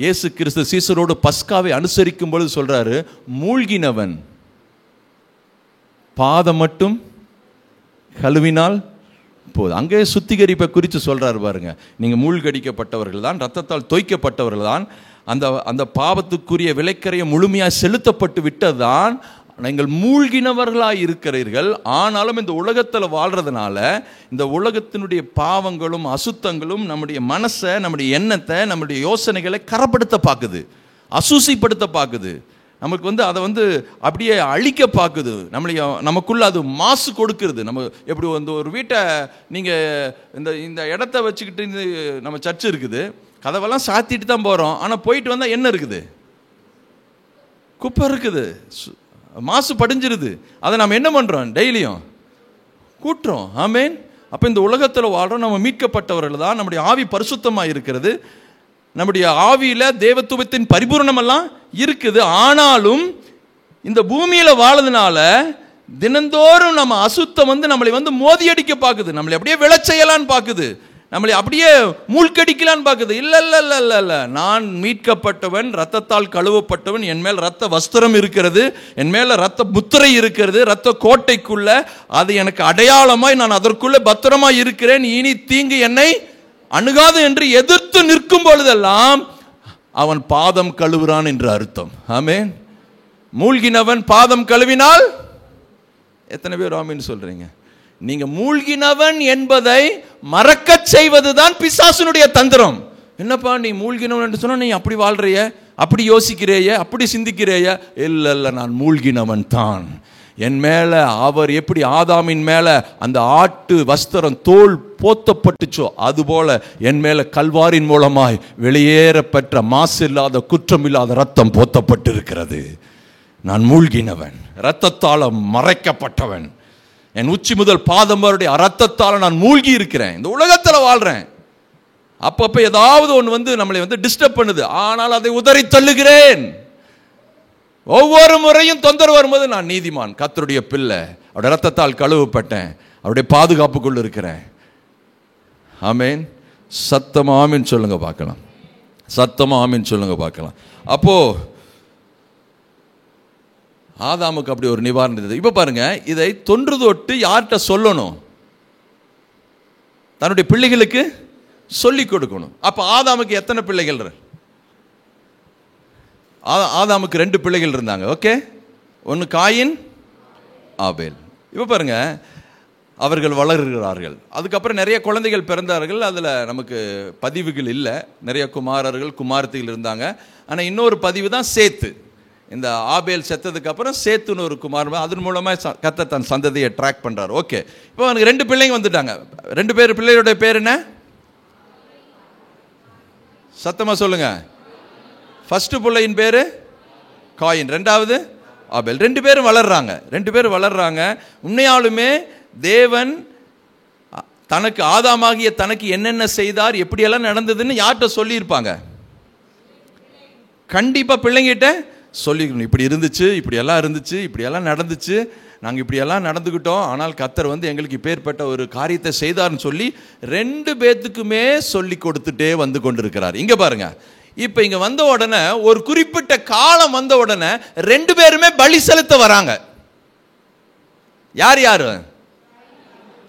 இயேசு கிறிஸ்து சீசரோடு பஸ்காவை அனுசரிக்கும் பொழுது சொல்றாரு, மூழ்கினவன் பாதம் மட்டும் கழுவினால் போதும். அங்கே சுத்திகரிப்பை குறித்து சொல்றாரு பாருங்க. நீங்க மூழ்கடிக்கப்பட்டவர்கள் தான், ரத்தத்தால் தோய்க்கப்பட்டவர்கள் தான், அந்த பாவத்துக்குரிய விலைக்கரையை முழுமையாக செலுத்தப்பட்டு விட்டதுதான் நீங்கள் மூழ்கினவர்களாக இருக்கிறீர்கள். ஆனாலும் இந்த உலகத்தில் வாழ்றதுனால இந்த உலகத்தினுடைய பாவங்களும் அசுத்தங்களும் நம்முடைய மனசை, நம்முடைய எண்ணத்தை, நம்முடைய யோசனைகளை கரப்படுத்த பார்க்குது, அசூசிப்படுத்த பார்க்குது. நமக்கு அதை அப்படியே அழிக்க பார்க்குது. நமக்குள்ள அது மாசு கொடுக்கிறது. நம்ம எப்படி ஒரு வீட்டை நீங்கள் இந்த இடத்த வச்சுக்கிட்டு நம்ம சர்ச் இருக்குது, கதவெல்லாம் சாத்திட்டு தான் போகிறோம். ஆனால் போயிட்டு வந்தால் என்ன இருக்குது? குப்பை இருக்குது, மாசு படிஞ்சிருது. அதை நம்ம என்ன பண்ணுறோம்? டெய்லியும் கூட்டுறோம். ஆமேன். அப்போ இந்த உலகத்தில் வாழ்கிறோம், நம்ம மீட்கப்பட்டவர்கள் தான். நம்முடைய ஆவி பரிசுத்தமாக இருக்கிறது, நம்முடைய ஆவியில் தேவத்துவத்தின் பரிபூர்ணமெல்லாம் இருக்குது. ஆனாலும் இந்த பூமியில் வாழதுனால தினந்தோறும் நம்ம அசுத்தம் நம்மளை மோதியடிக்க பார்க்குது, நம்மளை அப்படியே விளைச்செய்யலான்னு பார்க்குது, நம்மளை அப்படியே மூழ்கடிக்கலான்னு பார்க்குது. இல்லை இல்லை இல்லை இல்லை இல்லை, நான் மீட்கப்பட்டவன், ரத்தத்தால் கழுவப்பட்டவன், என் மேல் ரத்த வஸ்திரம் இருக்கிறது, என் மேல ரத்த முத்திரை இருக்கிறது, ரத்த கோட்டைக்குள்ள. அது எனக்கு அடையாளமாய் நான் அதற்குள்ள பத்திரமாய் இருக்கிறேன். இனி தீங்கு என்னை அணுகாது என்று எதிர்த்து நிற்கும் பொழுதெல்லாம் அவன் பாதம் கழுவுறான் என்று அர்த்தம். ஆமென். மூழ்கினவன் பாதம் கழுவினால் எத்தனை பேர் ஆமென் சொல்றீங்க? நீங்க மூழ்கினவன் என்பதை மறக்க செய்வதுதான் பிசாசுனுடைய தந்திரம். என்னப்பா நீ மூழ்கினவன் என்று சொன்னா நீ அப்படி வாழ்றிய, அப்படி யோசிக்கிறேய, அப்படி சிந்திக்கிறேய? இல்ல இல்ல, நான் மூழ்கினவன் தான். என் மேல அவர் எப்படி ஆதாமின் மேல அந்த ஆட்டு வஸ்திரம் தோல் போத்தப்பட்டுச்சோ அதுபோல என் மேல கல்வாரின் மூலமாய் வெளியேறப்பெற்ற மாசு இல்லாத குற்றமில்லாத ரத்தம் போத்தப்பட்டு இருக்கிறது. நான் மூழ்கினவன், இரத்தத்தால மறைக்கப்பட்டவன். என் உச்சி முதல் பாதம் வரை இரத்தத்தால் நான் மூழ்கி இருக்கிறேன். இந்த உலகத்தில் வாழ்றேன். அப்பப்போ ஏதாவது ஒன்று நம்மளை டிஸ்டர்ப் பண்ணுது, ஆனால் அதை உதறி தள்ளுகிறேன். ஒவ்வொரு முறையும் தொந்தரவு வரும்போது நான் நீதிமான், கர்த்தருடைய பிள்ளை, அவருடைய இரத்தத்தால் கழுவப்பட்டேன், அவருடைய பாதுகாப்புக்குள் இருக்கிறேன். ஆமேன். சத்தமா ஆமேன் சொல்லுங்க பார்க்கலாம். சத்தமா ஆமேன் சொல்லுங்க பார்க்கலாம். அப்போ ஆதாமுக்கு அப்படி ஒரு நிவாரணம் இருந்தது. இப்போ பாருங்க, இதை தொன்று தொட்டு யார்கிட்ட சொல்லணும்? தன்னுடைய பிள்ளைகளுக்கு சொல்லிக் கொடுக்கணும். அப்போ ஆதாமுக்கு எத்தனை பிள்ளைகள்? ஆதாமுக்கு 2 பிள்ளைகள் இருந்தாங்க. ஓகே, ஒன்று காயின், ஆபேல். இப்போ பாருங்க, அவர்கள் வளர்கிறார்கள். அதுக்கப்புறம் நிறைய குழந்தைகள் பிறந்தார்கள். அதில் நமக்கு பதிவுகள் இல்லை. நிறைய குமாரர்கள் குமாரத்திகள் இருந்தாங்க. ஆனால் இன்னொரு பதிவு தான் சேத்து. இந்த ஆபேல் செத்ததுக்கு அப்புறம் சேத்துன்னு ஒரு குமார், அதன் மூலமாக கர்த்தர் தன் சந்ததியை ட்ராக் பண்ணுறாரு. ஓகே, இப்போ அவனுக்கு 2 பிள்ளைங்க வந்துட்டாங்க. 2 பேர் பிள்ளையோட பேர் என்ன? சத்தமாக சொல்லுங்க. ஃபர்ஸ்ட் பிள்ளையின் பேர் காயின், 2வது ஆபேல். 2 பேரும் வளர்றாங்க. 2 பேரும் வளர்றாங்க. உண்மையாலுமே தேவன் தனக்கு ஆதாமாகிய தனக்கு என்னென்ன செய்தார், எப்படியெல்லாம் நடந்ததுன்னு யார்கிட்ட சொல்லியிருப்பாங்க? கண்டிப்பாக பிள்ளைங்கிட்ட சொல்லிக்கணும், இப்படி இருந்துச்சு, இப்படி எல்லாம் இருந்துச்சு, இப்படி எல்லாம் நடந்துச்சு, நாங்கள் இப்படியெல்லாம் நடந்துக்கிட்டோம், ஆனால் கர்த்தர் வந்து எங்களுக்கு இப்பேற்பட்ட ஒரு காரியத்தை செய்தார்னு சொல்லி 2 பேத்துக்குமே சொல்லி கொடுத்துட்டே வந்து கொண்டிருக்கிறார். இங்கே பாருங்க, இப்போ இங்கே வந்த உடனே ஒரு குறிப்பிட்ட காலம் வந்த உடனே 2 பேருமே பலி செலுத்த வராங்க. யார் யார்?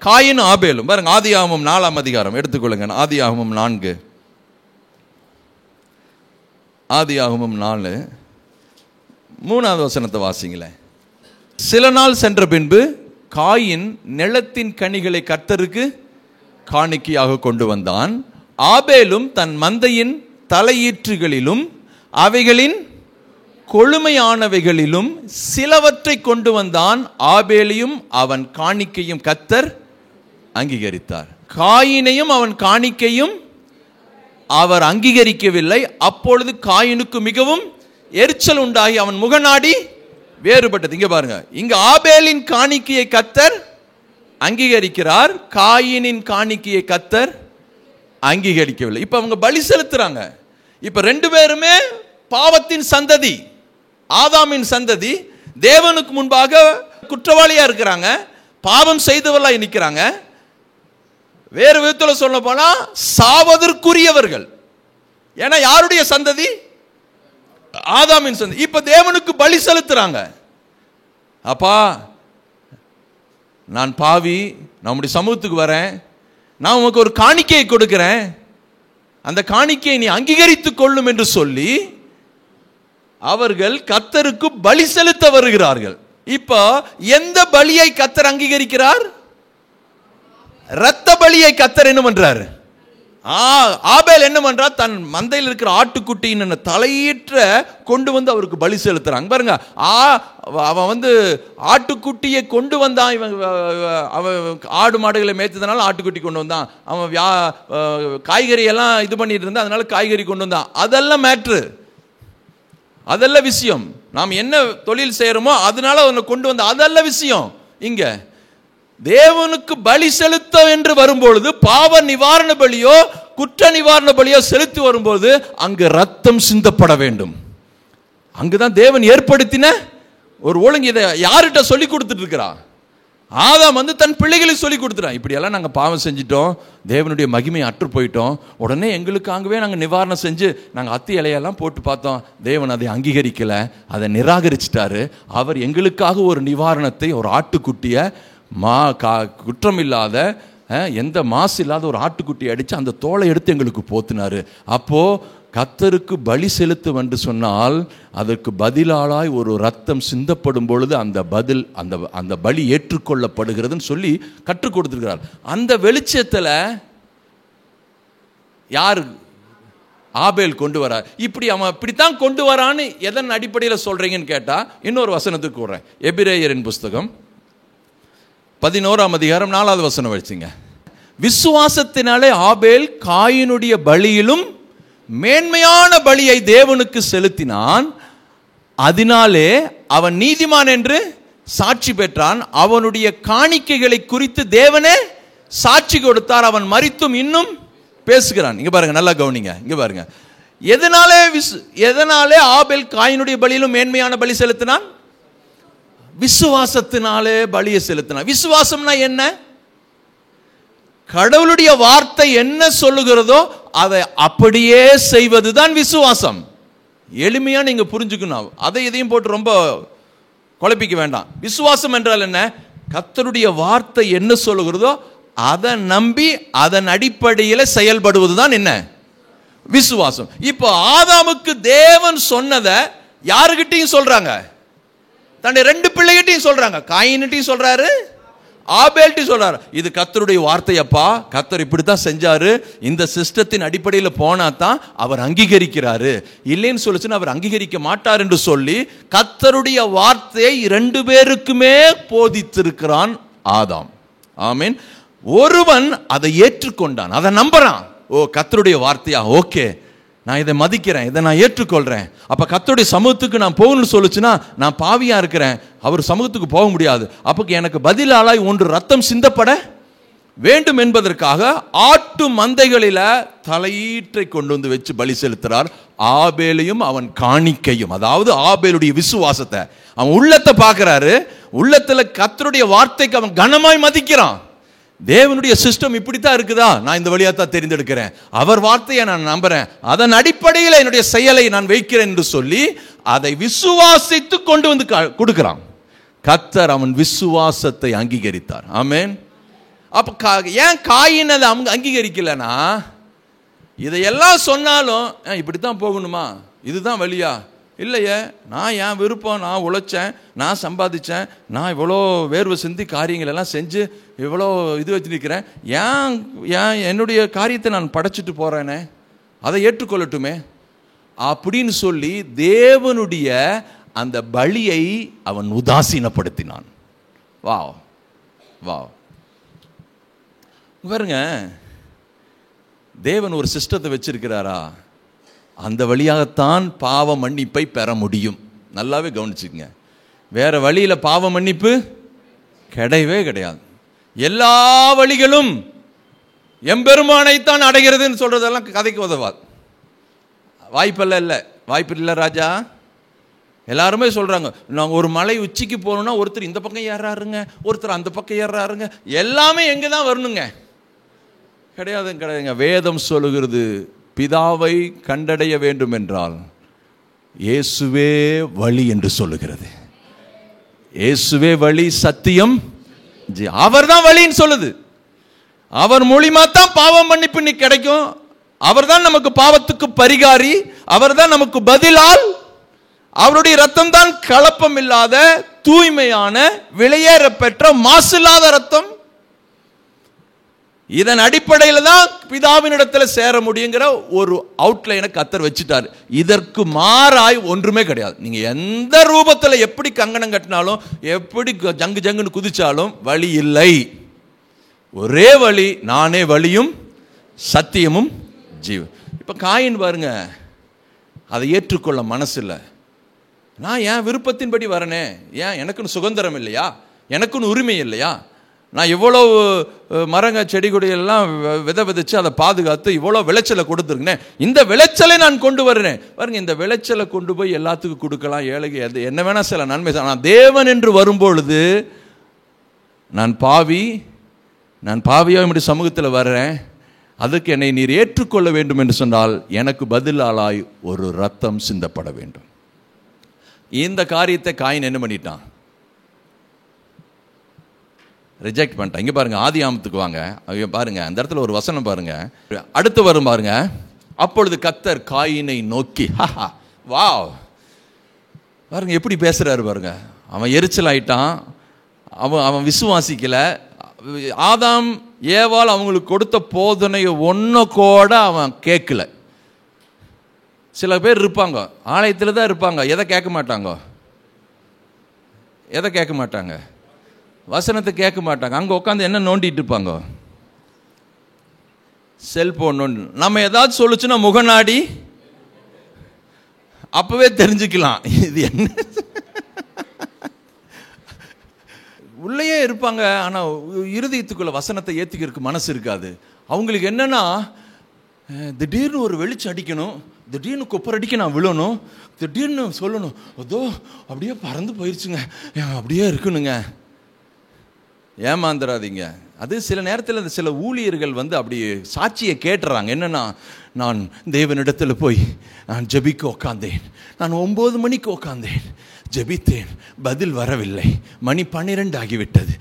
காயின் ஆபேலும். பாருங்க, ஆதியாகமம் 4ஆம் அதிகாரம் எடுத்துக்கொள்ளுங்க. ஆதியாகமம் 4, ஆதியாகமம் 4 3ஆவது வசனத்தை வாசிங்களேன். சில நாள் சென்ற பின்பு காயின் நிலத்தின் கனிகளை கர்த்தருக்கு காணிக்கையாக கொண்டு வந்தான். ஆபேலும் தன் மந்தையின் தலையீற்றுகளிலும் அவைகளின் கொழுமையானவைகளிலும் சிலவற்றை கொண்டு வந்தான். ஆபேலையும் அவன் காணிக்கையும் கர்த்தர் அங்கீகரித்தார். காயினையும் அவன் காணிக்கையும் அவர் அங்கீகரிக்கவில்லை. அப்பொழுது காயினுக்கு மிகவும் எரிச்சல் உண்டாகி அவன் முகநாடி வேறுபட்டது. இங்க பாருங்க, இங்க ஆபேலின் காணிக்கையை கர்த்தர் அங்கீகரிக்கிறார், காயினின் காணிக்கையை கர்த்தர் அங்கீகரிக்கவில்லை. இப்ப அவங்க பலி செலுத்துறாங்க. இப்ப 2 பேருமே பாவத்தின் சந்ததி, ஆதாமின் சந்ததி, தேவனுக்கு முன்பாக குற்றவாளியா இருக்கிறாங்க, பாவம் செய்தவர்களாய் நிற்கிறாங்க. வேறு விதத்தில் சொல்ல போனா சாவதற்குரியவர்கள். ஏன்னா யாருடைய சந்ததி? ஆதாமின் சந்ததி. இப்ப தேவனுக்கு பலி செலுத்துறாங்க. அப்பா, நான் பாவி, நம்முடைய சமூகத்துக்கு வரேன், நான் உனக்கு ஒரு காணிக்கையை கொடுக்கிறேன், அந்த காணிக்கையை நீ அங்கீகரித்துக் கொள்ளும் என்று சொல்லி அவர்கள் கர்த்தருக்கு பலி செலுத்த வருகிறார்கள். இப்போ எந்த பலியை கர்த்தர் அங்கீகரிக்கிறார்? இரத்த பலியை கர்த்தர் என்ன பண்றாரு? ஆபேல் என்ன பண்றா? தன் மந்தையில் இருக்கிற ஆட்டுக்குட்டியின் தலையீற்ற கொண்டு வந்து அவருக்கு பலி செலுத்துறாங்க. பாருங்க, அவன் வந்து ஆட்டுக்குட்டியை கொண்டு வந்தான். இவன் அவன் ஆடு மாடுகளை மேய்த்ததுனால ஆட்டுக்குட்டி கொண்டு வந்தான். அவன் காய்கறி எல்லாம் இது பண்ணிட்டு இருந்தான், அதனால காய்கறி கொண்டு வந்தான். அதெல்லாம் மேட்ரு, அதெல்லாம் விஷயம். நாம் என்ன தொழில் செய்யறோமோ அதனால அவனை கொண்டு வந்த, அதெல்லாம் விஷயம். இங்க தேவனுக்கு பலி செலுத்த என்று வரும்பொழுது, பாவ நிவாரண பலியோ குற்ற நிவாரண பலியோ செலுத்தி வரும்போது அங்கு ரத்தம் சிந்தப்பட வேண்டும். அங்குதான் தேவன் ஏற்படுத்தின ஒரு ஒழுங்கு. இதை யார்கிட்ட சொல்லி கொடுத்துட்டு இருக்கிறா? ஆதாம் வந்து தன் பிள்ளைகளுக்கு சொல்லி கொடுத்துறான். இப்படியெல்லாம் நாங்கள் பாவம் செஞ்சிட்டோம், தேவனுடைய மகிமையை அற்று போயிட்டோம், உடனே எங்களுக்காகவே நாங்கள் நிவாரணம் செஞ்சு நாங்கள் அத்தி இலையெல்லாம் போட்டு பார்த்தோம், தேவன் அதை அங்கீகரிக்கலை, அதை நிராகரிச்சிட்டாரு. அவர் எங்களுக்காக ஒரு நிவாரணத்தை, ஒரு ஆட்டுக்குட்டியை, குற்றம் இல்லாத எந்த மாசு இல்லாத ஒரு ஆட்டுக்குட்டி அடித்து அந்த தோலை எடுத்து எங்களுக்கு போத்தினாரு. அப்போ கர்த்தருக்கு பலி செலுத்தும் என்று சொன்னால் அதற்கு பதிலாளாய் ஒரு ரத்தம் சிந்தப்படும் பொழுது அந்த பதில், அந்த பலி ஏற்றுக்கொள்ளப்படுகிறதுன்னு சொல்லி கற்றுக் கொடுத்திருக்கிறார். அந்த வெளிச்சத்தில் யார்? ஆபேல் கொண்டு வரார். இப்படி அவன் இப்படித்தான் கொண்டு வரான்னு எதன் அடிப்படையில் சொல்றீங்கன்னு கேட்டா இன்னொரு வசனத்துக்கு கூறேன். எபிரேயரின் புஸ்தகம் 11ஆம் அதிகாரம் 4வது வசனம் வச்சுங்க. விசுவாசத்தினாலே ஆபேல் காயினுடைய பலியிலும் மேன்மையான பலியை தேவனுக்கு செலுத்தினான், அதனாலே அவன் நீதிமான் என்று சாட்சி பெற்றான். அவனுடைய காணிக்கைகளை குறித்து தேவனே சாட்சி கொடுத்தார், அவன் மரித்தும் இன்னும் பேசுகிறான். இங்க பாருங்க, நல்லா கவனிங்க. இங்க பாருங்க, எதனாலே ஆபேல் காயினுடைய பலியிலும் மேன்மையான பலி செலுத்தினான்? விசுவாசத்தினாலே பலியை செலுத்தினான். விசுவாசம்னா என்ன? கடவுளுடைய வார்த்தை என்ன சொல்லுகிறதோ அதை அப்படியே செய்வதுதான் விசுவாசம். எளிமையா நீங்க புரிஞ்சுக்கணும். அதை இதையும் போட்டு ரொம்ப குழப்பிக்க வேண்டாம். விசுவாசம் என்றால் என்ன? கர்த்தருடைய வார்த்தை என்ன சொல்லுகிறதோ அதை நம்பி அதன் அடிப்படையில் செயல்படுவதுதான் என்ன? விசுவாசம். இப்போ ஆதாமுக்கு தேவன் சொன்னதை யாருகிட்டையும் சொல்றாங்க? தன்னுடைய 2 பிள்ளைகிட்டையும் சொல்றாங்க. காயின்கிட்டையும் சொல்றாரு, ஆபேல்கிட்டையும் சொல்றாரு. இது கர்த்தருடைய வார்த்தையப்பா, கர்த்தர் இப்படித்தான் செஞ்சாரு, இந்த சிஸ்டத்தின் அடிப்படையில் போனா தான் அவர் அங்கீகரிக்கிறாரு, இல்லைன்னு சொல்லிச்சுன்னா அவர் அங்கீகரிக்க மாட்டார் என்று சொல்லி கர்த்தருடைய வார்த்தையை 2 பேருக்குமே போதித்திருக்கிறான் ஆதாம். ஆமீன். ஒருவன் அதை ஏற்றுக்கொண்டான், அதை நம்புறான். ஓ, கர்த்தருடைய வார்த்தையா, ஓகே, நான் இதை மதிக்கிறேன், இதை நான் ஏற்றுக்கொள்றேன். அப்ப கர்த்தருடைய சமூகத்துக்கு நான் போகணும்னு சொல்லுச்சுன்னா நான் பாவியா இருக்கிறேன், அவர் சமூகத்துக்கு போக முடியாது. அப்ப எனக்கு பதிலாளாய் ஒன்று ரத்தம் சிந்தப்பட வேண்டும் என்பதற்காக ஆட்டு மந்தைகளில தலையீற்றை கொண்டு வந்து வச்சு பலி செலுத்துறார். ஆபேலையும் அவன் காணிக்கையும். அதாவது ஆபேலுடைய விசுவாசத்தை, அவன் உள்ளத்தை பார்க்கிறாரு. உள்ளத்துல கர்த்தருடைய வார்த்தைக்கு அவன் கனமாய் மதிக்கிறான். தேவனுடைய சிஸ்டம் இப்படித்தான் இருக்குதா, நான் இந்த வழியா தான் தெரிந்தெடுக்கிறேன், அவர் வார்த்தையை நான் நம்புறேன், அதன் அடிப்படையில் என்னுடைய செயலை நான் வைக்கிறேன் என்று சொல்லி அதை விசுவாசித்து கொண்டு வந்து கொடுக்கிறான். கர்த்தர் அவன் விசுவாசத்தை அங்கீகரித்தார். ஆமென். அப்ப ஏன் காயின் அதை அங்கீகரிக்கலனா, இதையெல்லாம் சொன்னாலும் இப்படித்தான் போகணுமா, இதுதான் வழியா, இல்லையே, நான் என் விருப்பம், நான் உழைச்சேன், நான் சம்பாதிச்சேன், நான் இவ்வளோ வேர்வை சிந்தி காரியங்கள் எல்லாம் செஞ்சு இவ்வளோ இது வச்சுருக்கிறேன், ஏன் என்னுடைய காரியத்தை நான் படைச்சிட்டு போகிறேனே, அதை ஏற்றுக்கொள்ளட்டுமே அப்படின்னு சொல்லி தேவனுடைய அந்த பலியை அவன் உதாசீனப்படுத்தினான். வா வா பாருங்க, தேவன் ஒரு சிஸ்டத்தை வச்சிருக்கிறாரா, அந்த வழியாகத்தான் பாவ மன்னிப்பை பெற முடியும். நல்லாவே கவனிச்சுக்கங்க, வேற வழியில பாவ மன்னிப்பு கிடையவே கிடையாது. எல்லா வழிகளும் எம்பெருமானைத்தான் அடைகிறதுன்னு சொல்றதெல்லாம் கதைக்கு உதவாது. வாய்ப்பெல்லாம் இல்லை, வாய்ப்பு இல்லை ராஜா. எல்லாருமே சொல்றாங்க, நாங்கள் ஒரு மலை உச்சிக்கு போகணும்னா ஒருத்தர் இந்த பக்கம் ஏறாருங்க, ஒருத்தர் அந்த பக்கம் ஏறாருங்க, எல்லாமே எங்கே தான் வரணுங்க? கிடையாதுங்க. வேதம் சொல்லுகிறது, பிதாவை கண்டடைய வேண்டும் என்றால் இயேசுவே வழி என்று சொல்லுகிறது. இயேசுவே வழி, சத்தியம், அவர் தான் வழின்னு சொல்லுது. அவர் மூலியமா தான் பாவம் மன்னிப்பு கிடைக்கும். அவர் தான் நமக்கு பாவத்துக்கு பரிகாரி, அவர் தான் நமக்கு பதிலால். அவருடைய ரத்தம் தான் கலப்பம் இல்லாத தூய்மையான விலையேற பெற்ற மாசில்லாத ரத்தம். இதன் அடிப்படையில் தான் பிதாவினிடத்தில் சேர முடியுங்கிற ஒரு அவுட்லைனை கர்த்தர் வச்சுட்டார். இதற்கு மாறாய் ஒன்றுமே கிடையாது. நீங்க எந்த ரூபத்தில் எப்படி கங்கணம் கட்டினாலும், எப்படி ஜங்கு ஜங்குன்னு குதிச்சாலும் வழி இல்லை. ஒரே வழி, நானே வழியும் சத்தியமும் ஜீவன். இப்ப காயின் பாருங்க, அதை ஏற்றுக்கொள்ள மனசு இல்லை. நான் என் விருப்பத்தின்படி வரனே, ஏன் எனக்குன்னு சுதந்திரம் இல்லையா, எனக்குன்னு உரிமை இல்லையா? நான் இவ்வளோ மரங்க செடி கொடியெல்லாம் விதைச்சு அதை பாதுகாத்து இவ்வளோ விளைச்சலை கொடுத்துருக்கேன், இந்த விளைச்சலை நான் கொண்டு வரேன் பாருங்க. இந்த விளைச்சலை கொண்டு போய் எல்லாத்துக்கும் கொடுக்கலாம், ஏழைக்கு என்ன வேணா சில நன்மை. நான் தேவன் என்று வரும்பொழுது நான் பாவியாக இப்படி சமூகத்தில் வர்றேன், அதுக்கு என்னை நீர் ஏற்றுக்கொள்ள வேண்டும் என்று சொன்னால் எனக்கு பதிலாளாய் ஒரு ரத்தம் சிந்தப்பட வேண்டும். இந்த காரியத்தை காயின் என்ன பண்ணிட்டான்? ரிஜெக்ட் பண்ணிட்டான். இங்க பாருங்க, ஆதியாமத்துக்கு வாங்க, பாருங்க அந்த இடத்துல ஒரு வசனம் பாருங்க, அடுத்து வரும் பாருங்க. அப்பொழுது கர்த்தர் காயினை நோக்கி, வா பாருங்க எப்படி பேசுறாரு பாருங்க. அவன் எரிச்சல் ஆயிட்டான், அவன் விசுவாசிக்கல. ஆதாம் ஏவாள் அவங்களுக்கு கொடுத்த போதனையை ஒன்ன கூட அவன் கேட்கல. சில பேர் இருப்பாங்க, ஆலயத்தில் தான் இருப்பாங்க, எதை கேட்க மாட்டாங்க, வசனத்தை கேட்க மாட்டாங்க. அங்கே உட்காந்து என்ன நோண்டிட்டு இருப்பாங்க, செல்போன் நோண்டி. நம்ம ஏதாவது சொல்லுச்சுன்னா முகநாடி அப்பவே தெரிஞ்சுக்கலாம் இது என்ன. உள்ளேயே இருப்பாங்க, ஆனால் இருதயத்துக்குள்ள வசனத்தை ஏற்றிக்கிறதுக்கு மனசு இருக்காது. அவங்களுக்கு என்னன்னா, திடீர்னு ஒரு வெளிச்சம் அடிக்கணும், திடீர்னு கொப்பரடிக்க நான் விழணும், திடீர்னு சொல்லணும், அதோ அப்படியே பறந்து போயிடுச்சுங்க, அப்படியே இருக்கணுங்க. ஏமாந்துடாதீங்க. அது சில நேரத்தில் சில ஊழியர்கள் அப்படி சாட்சியை கேட்டுறாங்க. என்னன்னா, நான் தேவனிடத்தில் போய் நான் ஜெபிக்க உட்காந்தேன், நான் 9 மணிக்கு உட்காந்தேன், ஜெபித்தேன், பதில் வரவில்லை, மணி 12 ஆகிவிட்டது,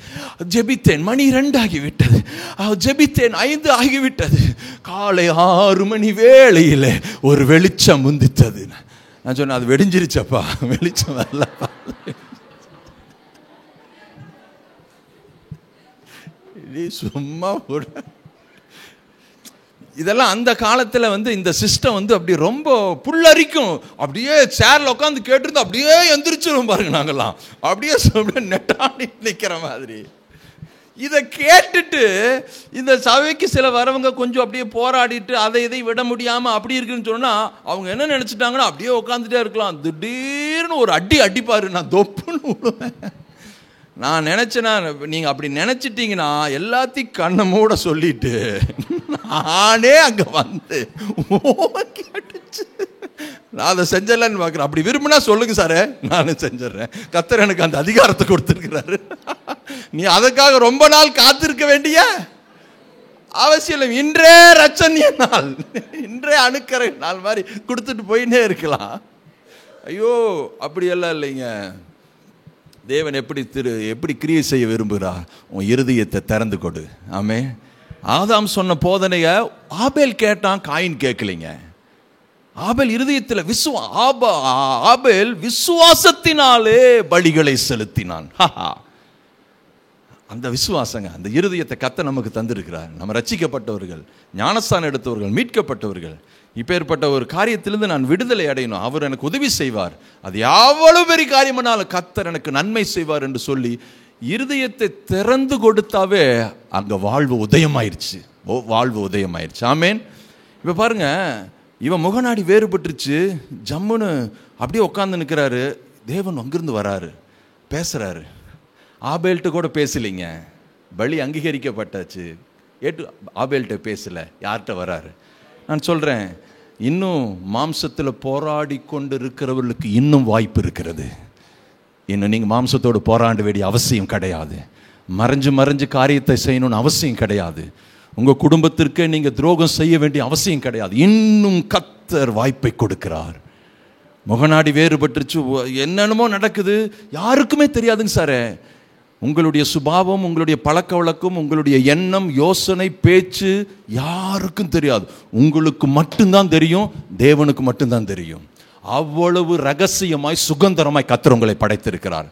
ஜெபித்தேன், மணி 2 ஆகிவிட்டது, ஜெபித்தேன், 5 ஆகிவிட்டது, காலை 6 மணி வேளையில் ஒரு வெளிச்சம் முந்தித்தது. நான் சொன்னேன், அது வெடிஞ்சிருச்சப்பா, வெளிச்சம் வரலப்பா. சும்மா இதெல்லாம் அந்த காலத்தில் இந்த சிஸ்டம் அப்படி ரொம்ப புல்லரிக்கும். அப்படியே சேர்ல உட்காந்து கேட்டு அப்படியே எந்திரிச்சிடும் பாருங்க. நாங்கெல்லாம் அப்படியே நெட்டாடி நிற்கிற மாதிரி. இதை கேட்டுட்டு இந்த சபைக்கு சில வரவங்க கொஞ்சம் அப்படியே போராடிட்டு அதை இதை விட முடியாம அப்படி இருக்குன்னு சொன்னா அவங்க என்ன நினைச்சிட்டாங்கன்னா, அப்படியே உட்காந்துட்டே இருக்கலாம், திடீர்னு ஒரு அடிப்பாரு, நான் தொப்புன்னு விடுவேன். நான் நினைச்சேன்னா, நீங்க அப்படி நினைச்சிட்டீங்கன்னா எல்லாத்தையும் கண்ணை மூட சொல்லிட்டு நானே அங்க வந்து கேட்டுச்சு நான் அதை செஞ்சலன்னு பார்க்குறேன். அப்படி விரும்பினா சொல்லுங்க சார், நானும் செஞ்சிடறேன். கர்த்தர் எனக்கு அந்த அதிகாரத்தை கொடுத்துருக்கிறாரு. நீ அதுக்காக ரொம்ப நாள் காத்திருக்க வேண்டிய அவசியம் இல்லை. இன்றே ரட்சணிய நாள், இன்றே அணுக்கரை நாள் மாதிரி கொடுத்துட்டு போயின்னே இருக்கலாம். ஐயோ அப்படியெல்லாம் இல்லைங்க. தேவன் எப்படி கிரியை செய்ய விரும்புகிறார்? உன் இருதயத்தை திறந்து கொடு. ஆமே. ஆதாம் சொன்ன போதனைய ஆபேல் கேட்டான், காயின் கேட்கலைங்க. ஆபேல் இருதயத்தில் ஆபேல் விசுவாசத்தினாலே பலிகளை செலுத்தினான். அந்த விசுவாசங்க, அந்த இருதயத்தை கர்த்தர் நமக்கு தந்திருக்கிறார். நம்ம ரட்சிக்கப்பட்டவர்கள், ஞானஸ்தானம் எடுத்தவர்கள், மீட்கப்பட்டவர்கள். இப்பேற்பட்ட ஒரு காரியத்திலிருந்து நான் விடுதலை அடையணும், அவர் எனக்கு உதவி செய்வார். அது எவ்வளவு பெரிய காரியமானாலும் கர்த்தர் எனக்கு நன்மை செய்வார் என்று சொல்லி இருதயத்தை திறந்து கொடுத்தாவே அங்க வாழ்வு உதயமாயிருச்சு. வாழ்வு உதயமாயிருச்சு. ஆமேன். இப்ப பாருங்க, இவன் முகநாடி வேறுபட்டுருச்சு, ஜம்முன்னு அப்படியே உட்காந்து நிற்கிறாரு. தேவன் அங்கிருந்து வராரு, பேசுறாரு. ஆபேல்கிட்ட கூட பேசலைங்க, பலி அங்கீகரிக்கப்பட்டாச்சு. ஆபேல்கிட்ட பேசல, யார்கிட்ட வராரு? நான் சொல்றேன், இன்னும் மாம்சத்தில் போராடி கொண்டு இருக்கிறவர்களுக்கு இன்னும் வாய்ப்பு இருக்கிறது. இன்னும் நீங்கள் மாம்சத்தோடு போராட வேண்டிய அவசியம் கிடையாது. மறைஞ்சு காரியத்தை செய்யணும்னு அவசியம் கிடையாது. உங்கள் குடும்பத்திற்கு நீங்கள் துரோகம் செய்ய வேண்டிய அவசியம் கிடையாது. இன்னும் கர்த்தர் வாய்ப்பை கொடுக்கிறார். முகநாடி வேறுபட்டுருச்சு, என்னென்னமோ நடக்குது, யாருக்குமே தெரியாதுங்க சார். உங்களுடைய சுபாவம், உங்களுடைய பழக்க வழக்கம், உங்களுடைய எண்ணம், யோசனை, பேச்சு யாருக்கும் தெரியாது. உங்களுக்கு மட்டும்தான் தெரியும், தேவனுக்கு மட்டும்தான் தெரியும். அவ்வளவு ரகசியமாய் சுகந்தரமாய் கர்த்தர் உங்களை படைத்திருக்கிறார்.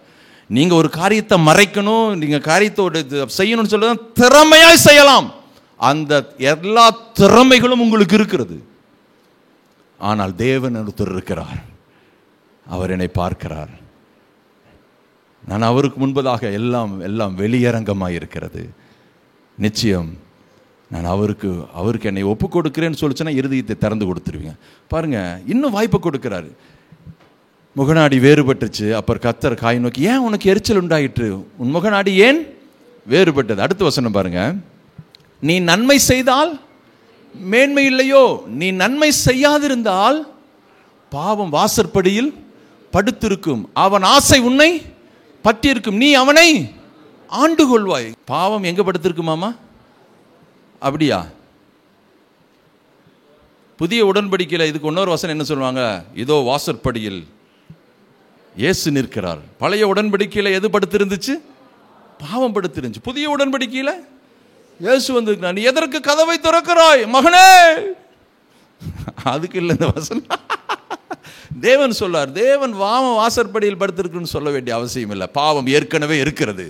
நீங்க ஒரு காரியத்தை மறைக்கணும், நீங்க காரியத்தோட செய்யணும்னு சொல்ல திறமையாய் செய்யலாம். அந்த எல்லா திறமைகளும் உங்களுக்கு இருக்கிறது. ஆனால் தேவன் ஒருத்தர் இருக்கிறார், அவர் என்னை பார்க்கிறார். நான் அவருக்கு முன்பதாக எல்லாம் வெளியரங்கமாக இருக்கிறது. நிச்சயம் நான் அவருக்கு என்னை ஒப்பு கொடுக்கிறேன்னு சொல்லிச்சுன்னா இருதயத்தை திறந்து கொடுத்துருவீங்க. பாருங்க, இன்னும் வாய்ப்பை கொடுக்கிறாரு. முகநாடி வேறுபட்டுச்சு. அப்புறம் கர்த்தர் காய் நோக்கி, ஏன் உனக்கு எரிச்சல் உண்டாயிற்று? உன் முகநாடி ஏன் வேறுபட்டது? அடுத்த வசனம் பாருங்க. நீ நன்மை செய்தால் மேன்மை இல்லையோ? நீ நன்மை செய்யாதிருந்தால் பாவம் வாசற்படியில் படுத்திருக்கும், அவன் ஆசை உன்னை பற்றி இருக்கும், நீ அவனை ஆண்டு கொள்வாய். பாவம் எங்க படுத்திருக்குமாமா? அப்படியா? புதிய உடன்படிக்கையில் இதுக்கு இன்னொரு வசனம் என்ன சொல்லுவாங்க? இதோ வாசற்படியில் இயேசு நிற்கிறார். பழைய உடன்படிக்கையில் எது படுத்திருந்துச்சு? பாவம் படுத்திருந்துச்சு. புதிய உடன்படிக்கையில் இயேசு வந்திருக்கிறார். நீ எதற்கு கதவை திறக்கிறாய் மகனே? அதுக்கு இல்லை இந்த வசனம். தேவன் சொல்லார், தேவன் வாசற்படியில் படுத்திருக்குன்னு சொல்ல வேண்டிய அவசியம் இல்லை. பாவம் ஏற்கனவே இருக்கிறது.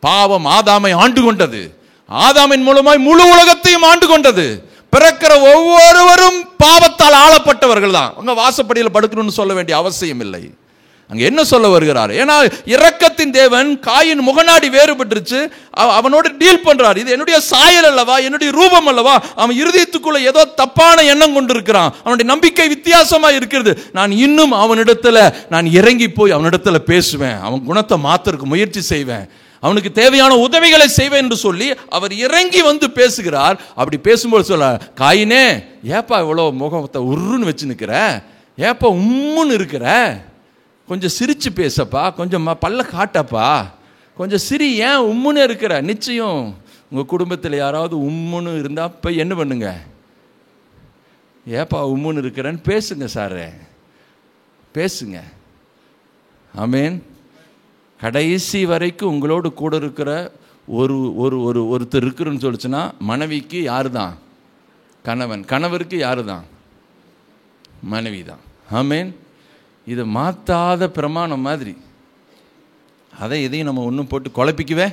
பாவம் ஆதாமை ஆண்டு கொண்டது. ஆதாமின் மூலமாய் முழு உலகத்தையும் ஆண்டு கொண்டது. பிறக்கிற ஒவ்வொருவரும் பாவத்தால் ஆளப்பட்டவர்கள் தான். அவங்க வாசப்படியில் படுக்கணும்னு சொல்ல வேண்டிய அவசியம் இல்லை. அங்க என்ன சொல்ல வருகிறார்? ஏன்னா இரக்கத்தின் தேவன் காயின் முகநாடி வேறுபட்டுருச்சு, அவனோட டீல் பண்றார். இது என்னுடைய சாயல் அல்லவா, என்னுடைய ரூபம் அல்லவா? அவன் இருதயத்துக்குள்ள ஏதோ தப்பான எண்ணம் கொண்டிருக்கிறான். அவனுடைய நம்பிக்கை வித்தியாசமா இருக்கிறது. நான் இன்னும் அவனிடத்துல நான் இறங்கி போய் அவனிடத்துல பேசுவேன், அவன் குணத்தை மாத்திரக்கு முயற்சி செய்வேன், அவனுக்கு தேவையான உதவிகளை செய்வேன் என்று சொல்லி அவர் இறங்கி வந்து பேசுகிறார். அப்படி பேசும்போது சொல்ல, காயினே ஏப்பா இவ்வளோ முகத்தை உருன்னு வச்சு நிற்கிற, ஏப்பா உம்முன்னு இருக்கிற, கொஞ்சம் சிரிச்சு பேசப்பா, கொஞ்சம் பல்ல காட்டப்பா, கொஞ்சம் சிரி, ஏன் உம்முன்னு இருக்கிற? நிச்சயம் உங்கள் குடும்பத்தில் யாராவது உம்முன்னு இருந்தால் போய் என்ன பண்ணுங்க, ஏப்பா உம்முன்னு இருக்கிறேன்னு பேசுங்க சார், பேசுங்க. ஆமேன். கடைசி வரைக்கும் உங்களோடு கூட இருக்கிற ஒருத்தர் இருக்கிறன்னு சொல்லிச்சுன்னா மனைவிக்கு யாரு தான்? கணவன். கணவருக்கு யாரு தான்? மனைவி தான். ஆமேன். இது மாற்றாத பிரமாணம் மாதிரி. அதை இதையும் நம்ம ஒன்றும் போட்டு குழப்பிக்கவே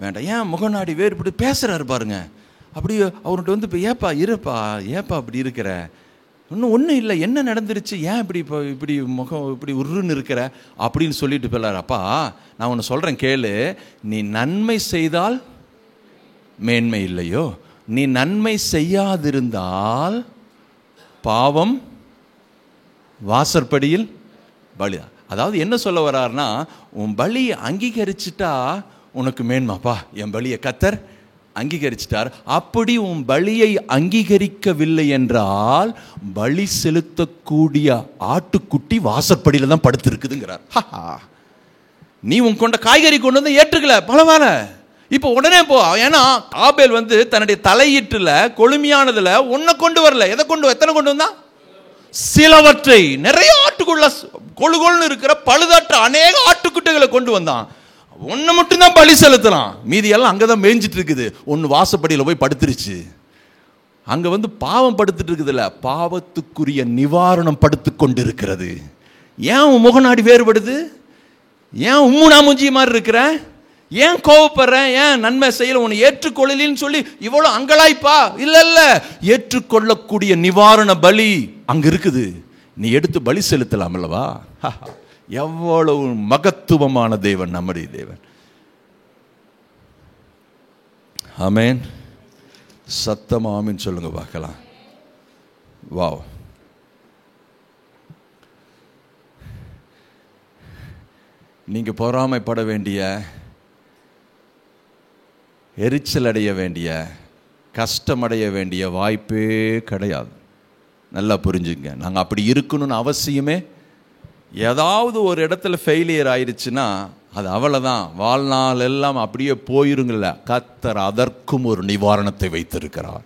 வேண்டாம். ஏன் முகநாடி வேறுபட்டு பேசுகிறாரு பாருங்க. அப்படி அவர்கிட்ட வந்து இப்போ ஏப்பா இருப்பா, ஏப்பா அப்படி இருக்கிற, ஒன்றும் இல்லை, என்ன நடந்துருச்சு, ஏன் இப்படி இப்போ இப்படி முகம் இப்படி உருன்னு இருக்கிற அப்படின்னு சொல்லிட்டு போயிடலார். அப்பா நான் ஒன்று சொல்கிறேன் கேளு, நீ நன்மை செய்தால் மேன்மை இல்லையோ, நீ நன்மை செய்யாதிருந்தால் பாவம் வாசற்படியில் பலி. அதாவது என்ன சொல்ல வர்றாருன்னா, உன் பலியை அங்கீகரிச்சுட்டா உனக்கு மேன்மாப்பா, என் பலியை கர்த்தர் அங்கீகரிச்சிட்டார். அப்படி உன் பலியை அங்கீகரிக்கவில்லை என்றால் பலி செலுத்தக்கூடிய ஆட்டுக்குட்டி வாசற்படியில தான் படுத்திருக்குதுங்கிறார். நீ உன் கொண்ட காய்கறி கொண்டு வந்து ஏற்றுக்கல, பரவாயில்ல, இப்போ உடனே போ. ஏன்னா ஆபேல் தன்னுடைய தலையீட்டுல கொழுமையானதுல ஒன்ன கொண்டு வரல. எதை எத்தனை கொண்டு வந்தான்? சிலவற்றை. நிறைய ஆட்டுக்குள்ள கொழுகொள்னு இருக்கிற பழுதற்ற அநேக ஆட்டுக்குட்டிகளை கொண்டு வந்தான். ஒன்னு மட்டும் தான் பலி செலுத்தலாம், மீதி எல்லாம் அங்கதான் மேய்ஞ்சிட்டு இருக்குது. ஒன்னு வாசப்படியில போய் படுத்துருச்சு. அங்க பாவம் படுத்துட்டு இருக்குதுல்ல, பாவத்துக்குரிய நிவாரணம் படுத்து கொண்டு இருக்கிறது. ஏன் உன் முகநாடி வேறுபடுது? ஏன் உம்முனா மூஞ்சி மாதிரி இருக்கிற? ஏன் கோவப்படுறேன்? ஏன் நன்மை செய்யல, உன்னை ஏற்றுக்கொள்ளலின்னு சொல்லி இவ்வளவு அங்கலாய்ப்பா? இல்ல இல்ல, ஏற்றுக்கொள்ளக்கூடிய நிவாரண பலி அங்க இருக்குது. நீ எடுத்து பலி செலுத்தலாம் அல்லவா? எவ்வளவு மகத்துவமான தேவன் நம்முடைய தேவன். ஆமென். சத்தமா ஆமென் சொல்லுங்க பார்க்கலாம். வாவ். நீங்க பொறாமைப்பட வேண்டிய, எரிச்சல் அடைய வேண்டிய, கஷ்டமடைய வேண்டிய வாய்ப்பே கிடையாது. நல்லா புரிஞ்சுங்க. நாங்கள் அப்படி இருக்கணும்னு அவசியமே. ஏதாவது ஒரு இடத்துல ஃபெயிலியர் ஆயிடுச்சுன்னா அது அவ்வளோதான், வாழ்நாள் எல்லாம் அப்படியே போயிருங்கல்ல. கர்த்தர் அதற்கும் ஒரு நிவாரணத்தை வைத்திருக்கிறார்.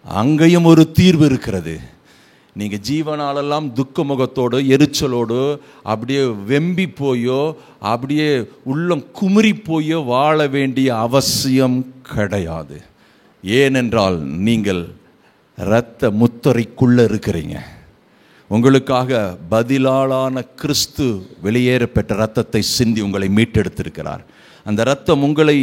அங்கேயும் ஒரு தீர்வு இருக்கிறது. நீங்கள் ஜீவனாலெல்லாம் துக்க முகத்தோடு எரிச்சலோடு அப்படியே வெம்பி போயோ அப்படியே உள்ளம் குமுறி போயோ வாழ வேண்டிய அவசியம் கிடையாது. ஏனென்றால் நீங்கள் இரத்த முத்திரைக்குள்ள இருக்கிறீங்க. உங்களுக்காக பதிலாளான கிறிஸ்து வெளியேற பெற்ற இரத்தத்தை சிந்தி உங்களை மீட்டெடுத்திருக்கிறார். அந்த இரத்தம் உங்களை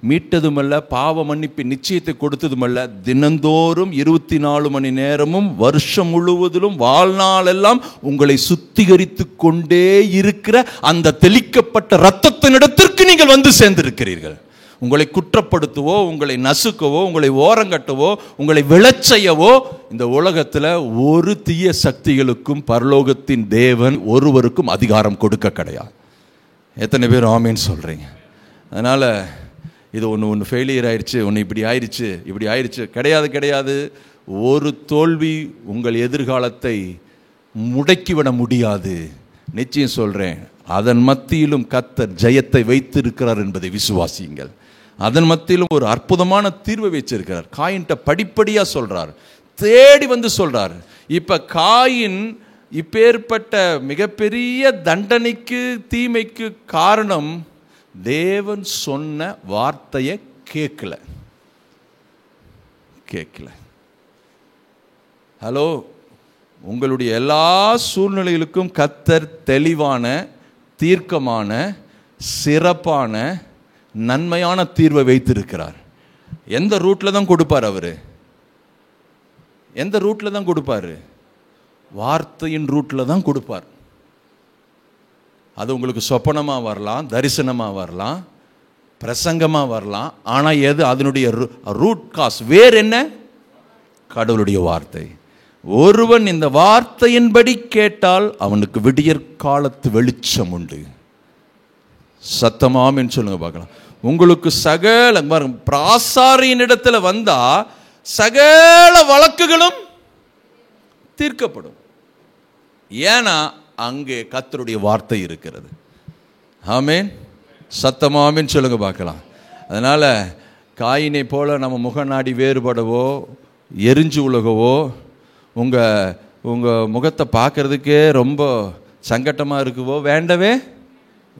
மீட்டதுமல்ல, பாவ மன்னிப்பு நிச்சயத்தை கொடுத்ததுமல்ல, தினந்தோறும் 24 மணி நேரமும் வருஷம் முழுவதிலும் வாழ்நாளெல்லாம் உங்களை சுத்திகரித்து கொண்டே இருக்கிற அந்த தெளிக்கப்பட்ட இரத்தத்தினிடத்திற்கு நீங்கள் வந்து சேர்ந்திருக்கிறீர்கள். உங்களை குற்றப்படுத்தவோ, உங்களை நசுக்கவோ, உங்களை ஓரங்கட்டவோ, உங்களை விழச்செய்யவோ இந்த உலகத்தில் ஒரு தீய சக்திகளுக்கும் பரலோகத்தின் தேவன் ஒருவருக்கும் அதிகாரம் கொடுக்க கிடையாது. எத்தனை பேர் ஆமீன் சொல்றீங்க? அதனால இது ஒன்று ஃபெயிலியர் ஆயிடுச்சு, ஒன்று இப்படி ஆயிடுச்சு கிடையாது. ஒரு தோல்வி உங்கள் எதிர்காலத்தை முடக்கிவிட முடியாது. நிச்சயம் சொல்றேன், அதன் மத்தியிலும் கர்த்தர் ஜெயத்தை வைத்திருக்கிறார் என்பதை விசுவாசியுங்கள். அதன் மத்தியிலும் ஒரு அற்புதமான தீர்வை வச்சிருக்கிறார். காயின்ட்ட படிப்படியா சொல்றார், தேடி வந்து சொல்றார். இப்ப காயின் இப்பேற்பட்ட மிகப்பெரிய தண்டனைக்கு, தீமைக்கு காரணம் தேவன் சொன்ன வார்த்தையை கேட்கல. ஹலோ, உங்களுடைய எல்லா சூழ்நிலைகளுக்கும் கர்த்தர் தெளிவான, தீர்க்கமான, சிறப்பான, நன்மையான தீர்வை வைத்திருக்கிறார். எந்த ரூட்ல தான் கொடுப்பார் அவரு? எந்த ரூட்ல தான் கொடுப்பாரு? வார்த்தையின் ரூட்ல தான் கொடுப்பார். அது உங்களுக்கு சொப்பனமாக வரலாம், தரிசனமாக வரலாம், பிரசங்கமாக வரலாம். ஆனால் எது அதனுடைய ரூட் காஸ்? வேறு என்ன? கடவுளுடைய வார்த்தை. ஒருவன் இந்த வார்த்தையின்படி கேட்டால் அவனுக்கு விடியற் காலத்து வெளிச்சம் உண்டு. சத்தமாமின்னு சொல்லுங்க பார்க்கலாம். உங்களுக்கு சகல பிராசாரியின் இடத்துல வந்தா சகல வழக்குகளும் தீர்க்கப்படும். ஏன்னா அங்கே கர்த்தருடைய வார்த்தை இருக்கிறது. ஆமென். சத்தமாமின்னு சொல்லுங்க பார்க்கலாம். அதனால காயினை போல நம்ம முகநாடி வேறுபடவோ, எரிஞ்சு உலகவோ, உங்கள் முகத்தை பார்க்கறதுக்கே ரொம்ப சங்கட்டமாக இருக்குவோ வேண்டவே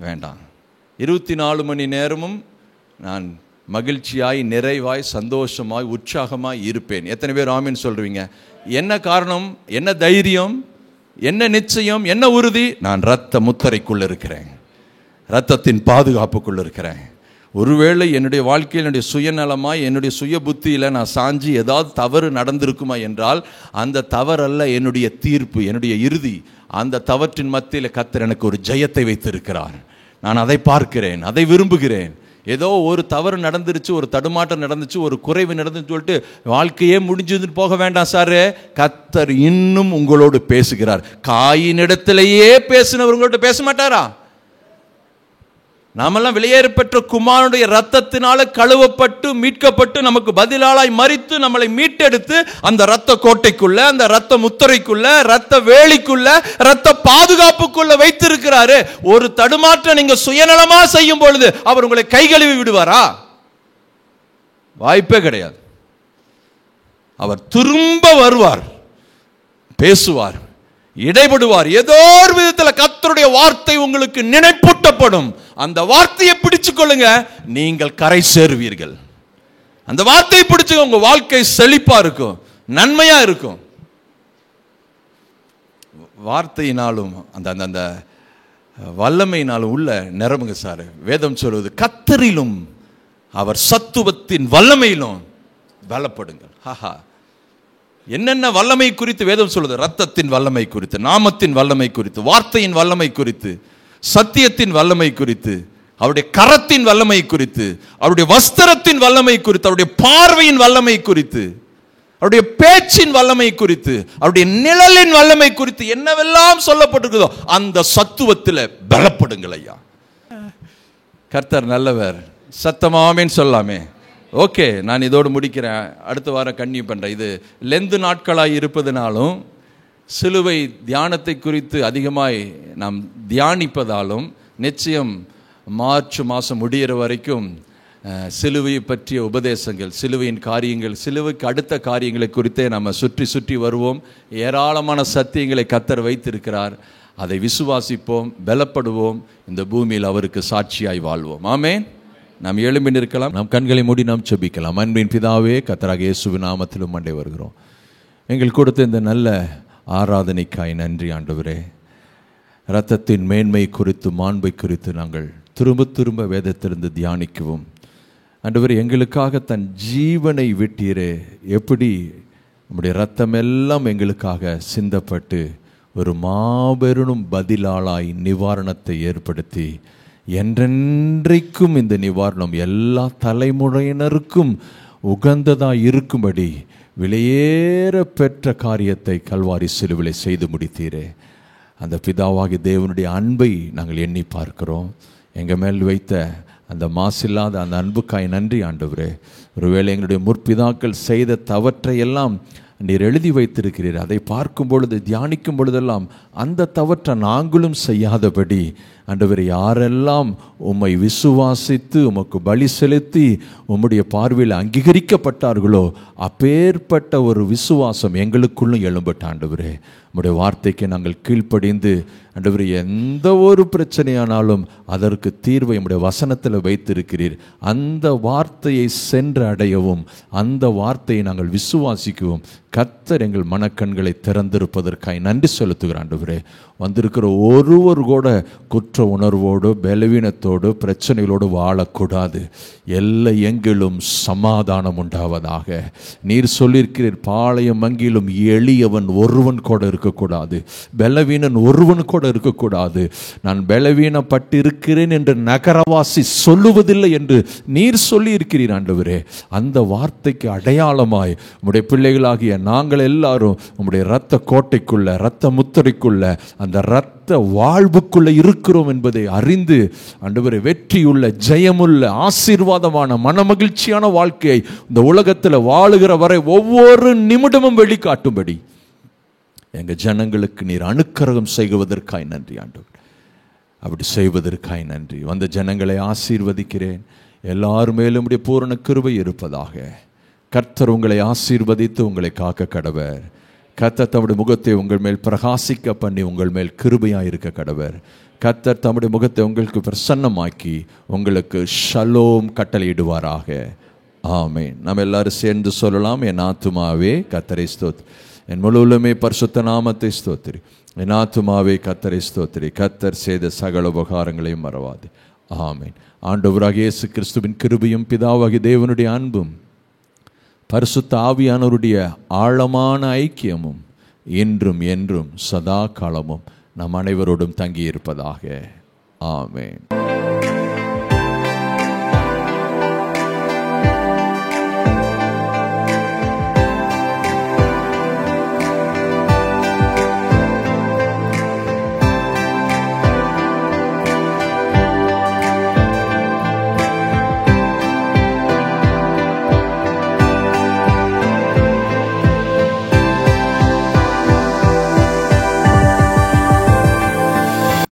வேண்டாம். 24 மணி நேரமும் நான் மகிழ்ச்சியாய், நிறைவாய், சந்தோஷமாய், உற்சாகமாய் இருப்பேன். எத்தனை பேர் ஆமீன் சொல்றீங்க? என்ன காரணம்? என்ன தைரியம்? என்ன நிச்சயம்? என்ன உறுதி? நான் இரத்த முத்திரைக்குள்ள இருக்கிறேன், இரத்தத்தின் பாதுகாப்புக்குள்ள இருக்கிறேன். ஒருவேளை என்னுடைய வாழ்க்கையில் என்னுடைய சுயநலமாய், என்னுடைய சுய புத்தியில் நான் சாஞ்சி ஏதாவது தவறு நடந்திருக்குமா என்றால் அந்த தவறல்ல என்னுடைய தீர்ப்பு, என்னுடைய இறுதி. அந்த தவற்றின் மத்தியில் கர்த்தர் எனக்கு ஒரு ஜெயத்தை வைத்திருக்கிறார். நான் அதை பார்க்கிறேன், அதை விரும்புகிறேன். ஏதோ ஒரு தவறு நடந்துருச்சு, ஒரு தடுமாட்டம் நடந்துச்சு, ஒரு குறைவு நடந்துன்னு சொல்லிட்டு வாழ்க்கையே முடிஞ்சதுன்னு போக வேண்டாம் சாரு. கர்த்தர் இன்னும் உங்களோடு பேசுகிறார். காயினிடத்திலேயே பேசினவர் உங்களோட பேச மாட்டாரா? நாமெல்லாம் வெளியேற பெற்ற குமாரனுடைய ரத்தத்தினால கழுவப்பட்டு மீட்கப்பட்டு நமக்கு பதிலாளாய் மரித்து நம்மளை மீட்டெடுத்து அந்த இரத்த கோட்டைக்குள்ள, அந்த இரத்த முத்திரைக்குள்ள, இரத்த வேலிக்குள்ள, இரத்த பாதுகாப்புக்குள்ள வைத்திருக்கிறாரு. ஒரு தடுமாற்றம் நீங்க சுயநலமா செய்யும் பொழுது அவர் உங்களை கை கழுவி விடுவாரா? வாய்ப்பே கிடையாது. அவர் திரும்ப வருவார், பேசுவார், இடைபடுவார். ஏதோ ஒரு விதத்தில் கர்த்தருடைய வார்த்தை உங்களுக்கு நினைப்பூட்டப்படும். அந்த வார்த்தையை பிடிச்சு கொள்ளுங்க, நீங்கள் கரை சேருவீர்கள். அந்த வார்த்தையை பிடிச்சு உங்க வாழ்க்கை செழிப்பா இருக்கும், நன்மையா இருக்கும். வார்த்தையினாலும் அந்த அந்த வல்லமையினாலும் உள்ள நிரம்புங்க சார். வேதம் சொல்வது கர்த்தரிலும் அவர் சத்துவத்தின் வல்லமையிலும் பலப்படுங்கள். ஹஹா, என்னென்ன வல்லமை குறித்து வேதம் சொல்லுது? ரத்தத்தின் வல்லமை குறித்து, நாமத்தின் வல்லமை குறித்து, வார்த்தையின் வல்லமை குறித்து, சத்தியத்தின் வல்லமை குறித்து, அவருடைய கரத்தின் வல்லமை குறித்து, அவருடைய வஸ்திரத்தின் வல்லமை குறித்து, அவருடைய பார்வையின் வல்லமை குறித்து, அவருடைய பேச்சின் வல்லமை குறித்து, அவருடைய நிழலின் வல்லமை குறித்து என்னவெல்லாம் சொல்லப்பட்டிருக்குதோ அந்த சத்துவத்தில் பலப்படுங்கள் ஐயா. கர்த்தர் நல்லவர். சத்தமாமேன்னு சொல்லாமே. ஓகே, நான் இதோடு முடிக்கிறேன். அடுத்த வாரம் கன்னியூ பண்ணுறேன். இது லெந்து நாட்களாய் இருப்பதனாலும் சிலுவை தியானத்தை குறித்து அதிகமாய் நாம் தியானிப்பதாலும் நிச்சயம் மார்ச் மாதம் முடிகிற வரைக்கும் சிலுவையை பற்றிய உபதேசங்கள், சிலுவையின் காரியங்கள், சிலுவைக்கு அடுத்த காரியங்களை குறித்தே நம்ம சுற்றி சுற்றி வருவோம். ஏராளமான சத்தியங்களை கர்த்தர் வைத்திருக்கிறார். அதை விசுவாசிப்போம், பலப்படுவோம், இந்த பூமியில் அவருக்கு சாட்சியாய் வாழ்வோம். ஆமென். நாம் எழும்பி நிற்கலாம், நாம் கண்களை மூடி நாம் ஜெபிக்கலாம். அன்பின் பிதாவே, கர்த்தராகிய இயேசுவின் நாமத்திலும் மண்டை வருகிறோம். எங்கள் கொடுத்த இந்த நல்ல ஆராதனைக்காய் நன்றி ஆண்டவரே. இரத்தத்தின் மேன்மை குறித்து, மாண்பை குறித்து நாங்கள் திரும்ப திரும்ப வேதத்திலிருந்து தியானிக்கவும் ஆண்டவரே, எங்களுக்காக தன் ஜீவனை விட்டீரே. எப்படி நம்முடைய இரத்தமெல்லாம் எங்களுக்காக சிந்தப்பட்டு ஒரு மாபெரும் பதிலாளாய் நிவாரணத்தை ஏற்படுத்தி என்றென்றைக்கும் இந்த நிவாரணம் எல்லா தலைமுறையினருக்கும் உகந்ததாய் இருக்கும்படி விலையேற பெற்ற காரியத்தை கல்வாரி சிலுவிலை செய்து முடித்தீரே. அந்த பிதாவாகிய தேவனுடைய அன்பை நாங்கள் எண்ணி பார்க்கிறோம். எங்கள் மேல் வைத்த அந்த மாசில்லாத அந்த அன்புக்காய் நன்றி ஆண்டவரே. ஒருவேளை எங்களுடைய முற்பிதாக்கள் செய்த தவற்றை எல்லாம் நீர் எழுதி வைத்திருக்கிறீர். அதை பார்க்கும் பொழுது, தியானிக்கும் பொழுதெல்லாம் அந்த தவற்றை நாங்களும் செய்யாதபடி ஆண்டவரே, யாரெல்லாம் உம்மை விசுவாசித்து உமக்கு பலி செலுத்தி உம்முடைய பார்வையில் அங்கீகரிக்கப்பட்டார்களோ அப்பேற்பட்ட ஒரு விசுவாசம் எங்களுக்குள்ளும் எழும்பட்ட ஆண்டவரே. உம்முடைய வார்த்தைக்கு நாங்கள் கீழ்ப்படிந்து ஆண்டவரே, எந்த ஒரு பிரச்சனையானாலும் அதற்கு தீர்வை உம்முடைய வசனத்தில் வைத்திருக்கிறீர். அந்த வார்த்தையை சென்று அடையவும், அந்த வார்த்தையை நாங்கள் விசுவாசிக்கவும் கர்த்தர் எங்கள் மனக்கண்களை திறந்திருப்பதற்காய் நன்றி செலுத்துகிறார் ஆண்டவரே. வந்திருக்கிற ஒருவர் கூட குற்ற உணர்வோடு, பலவீனத்தோடு, பிரச்சனைகளோடு வாழக்கூடாது. எல்லா எங்கிலும் சமாதானம் உண்டாவதாக. நீர் சொல்லியிருக்கிறீர், பாளையம் அங்கிலும் எளியவன் ஒருவன் கூட இருக்கக்கூடாது, பலவீனன் ஒருவன் கூட இருக்கக்கூடாது. நான் பலவீனப்பட்டு இருக்கிறேன் என்று நகரவாசி சொல்லுவதில்லை என்று நீர் சொல்லி இருக்கிறீர் ஆண்டவரே. அந்த வார்த்தைக்கு அடையாளமாய் உம்முடைய பிள்ளைகளாகிய நாங்கள் எல்லாரும் உம்முடைய இரத்த கோட்டைக்குள்ள, இரத்த முத்திரைக்குள்ள, அந்த இரத்த வாழ்வுக்குள்ள இருக்கிறோம் என்பதை அறிந்து ஆண்டவரே, வெற்றியுள்ள, ஜெயமுள்ள, ஆசீர்வாதமான, மனமகிழ்ச்சியான வாழ்க்கையை இந்த உலகத்தில் வாழுகிற வரை ஒவ்வொரு நிமிடமும் வெளிக்காட்டும்படி எங்க ஜனங்களுக்கு நீர் அனுக்கிரகம் செய்வதற்காய் நன்றி ஆண்டவர். அப்படி செய்வதற்காய் நன்றி. வந்த ஜனங்களை ஆசீர்வதிக்கிறேன். எல்லார் மேலும் உடைய பூரண கிருபை இருப்பதாக. கர்த்தர் உங்களை ஆசீர்வதித்து உங்களை காக்க கடவர். கர்த்தர் தம்முடைய முகத்தை உங்கள் மேல் பிரகாசிக்க பண்ணி உங்கள் மேல் கிருபையாக இருக்க கடவர். கர்த்தர் தம்முடைய முகத்தை உங்களுக்கு பிரசன்னமாக்கி உங்களுக்கு ஷலோம் கட்டளையிடுவாராக. ஆமென். நாம் எல்லாரும் சேர்ந்து சொல்லலாம். என் ஆத்துமாவே கர்த்தரை ஸ்தோத்திரி, என் முழுவதுமே பரிசுத்த நாமத்தை ஸ்தோத்திரி. என் ஆத்துமாவே கர்த்தரை ஸ்தோத்திரி, கர்த்தர் செய்த சகல உபகாரங்களையும் மறவாது. ஆமென். ஆண்டவராகிய இயேசு கிறிஸ்துவின் கிருபையும் பிதாவாகிய தேவனுடைய அன்பும் பரிசுத்த ஆவியானவருடைய ஆழமான ஐக்கியமும் இன்றும் என்றும் சதா காலமும் நம் அனைவரோடும் தங்கியிருப்பதாக. ஆமென்.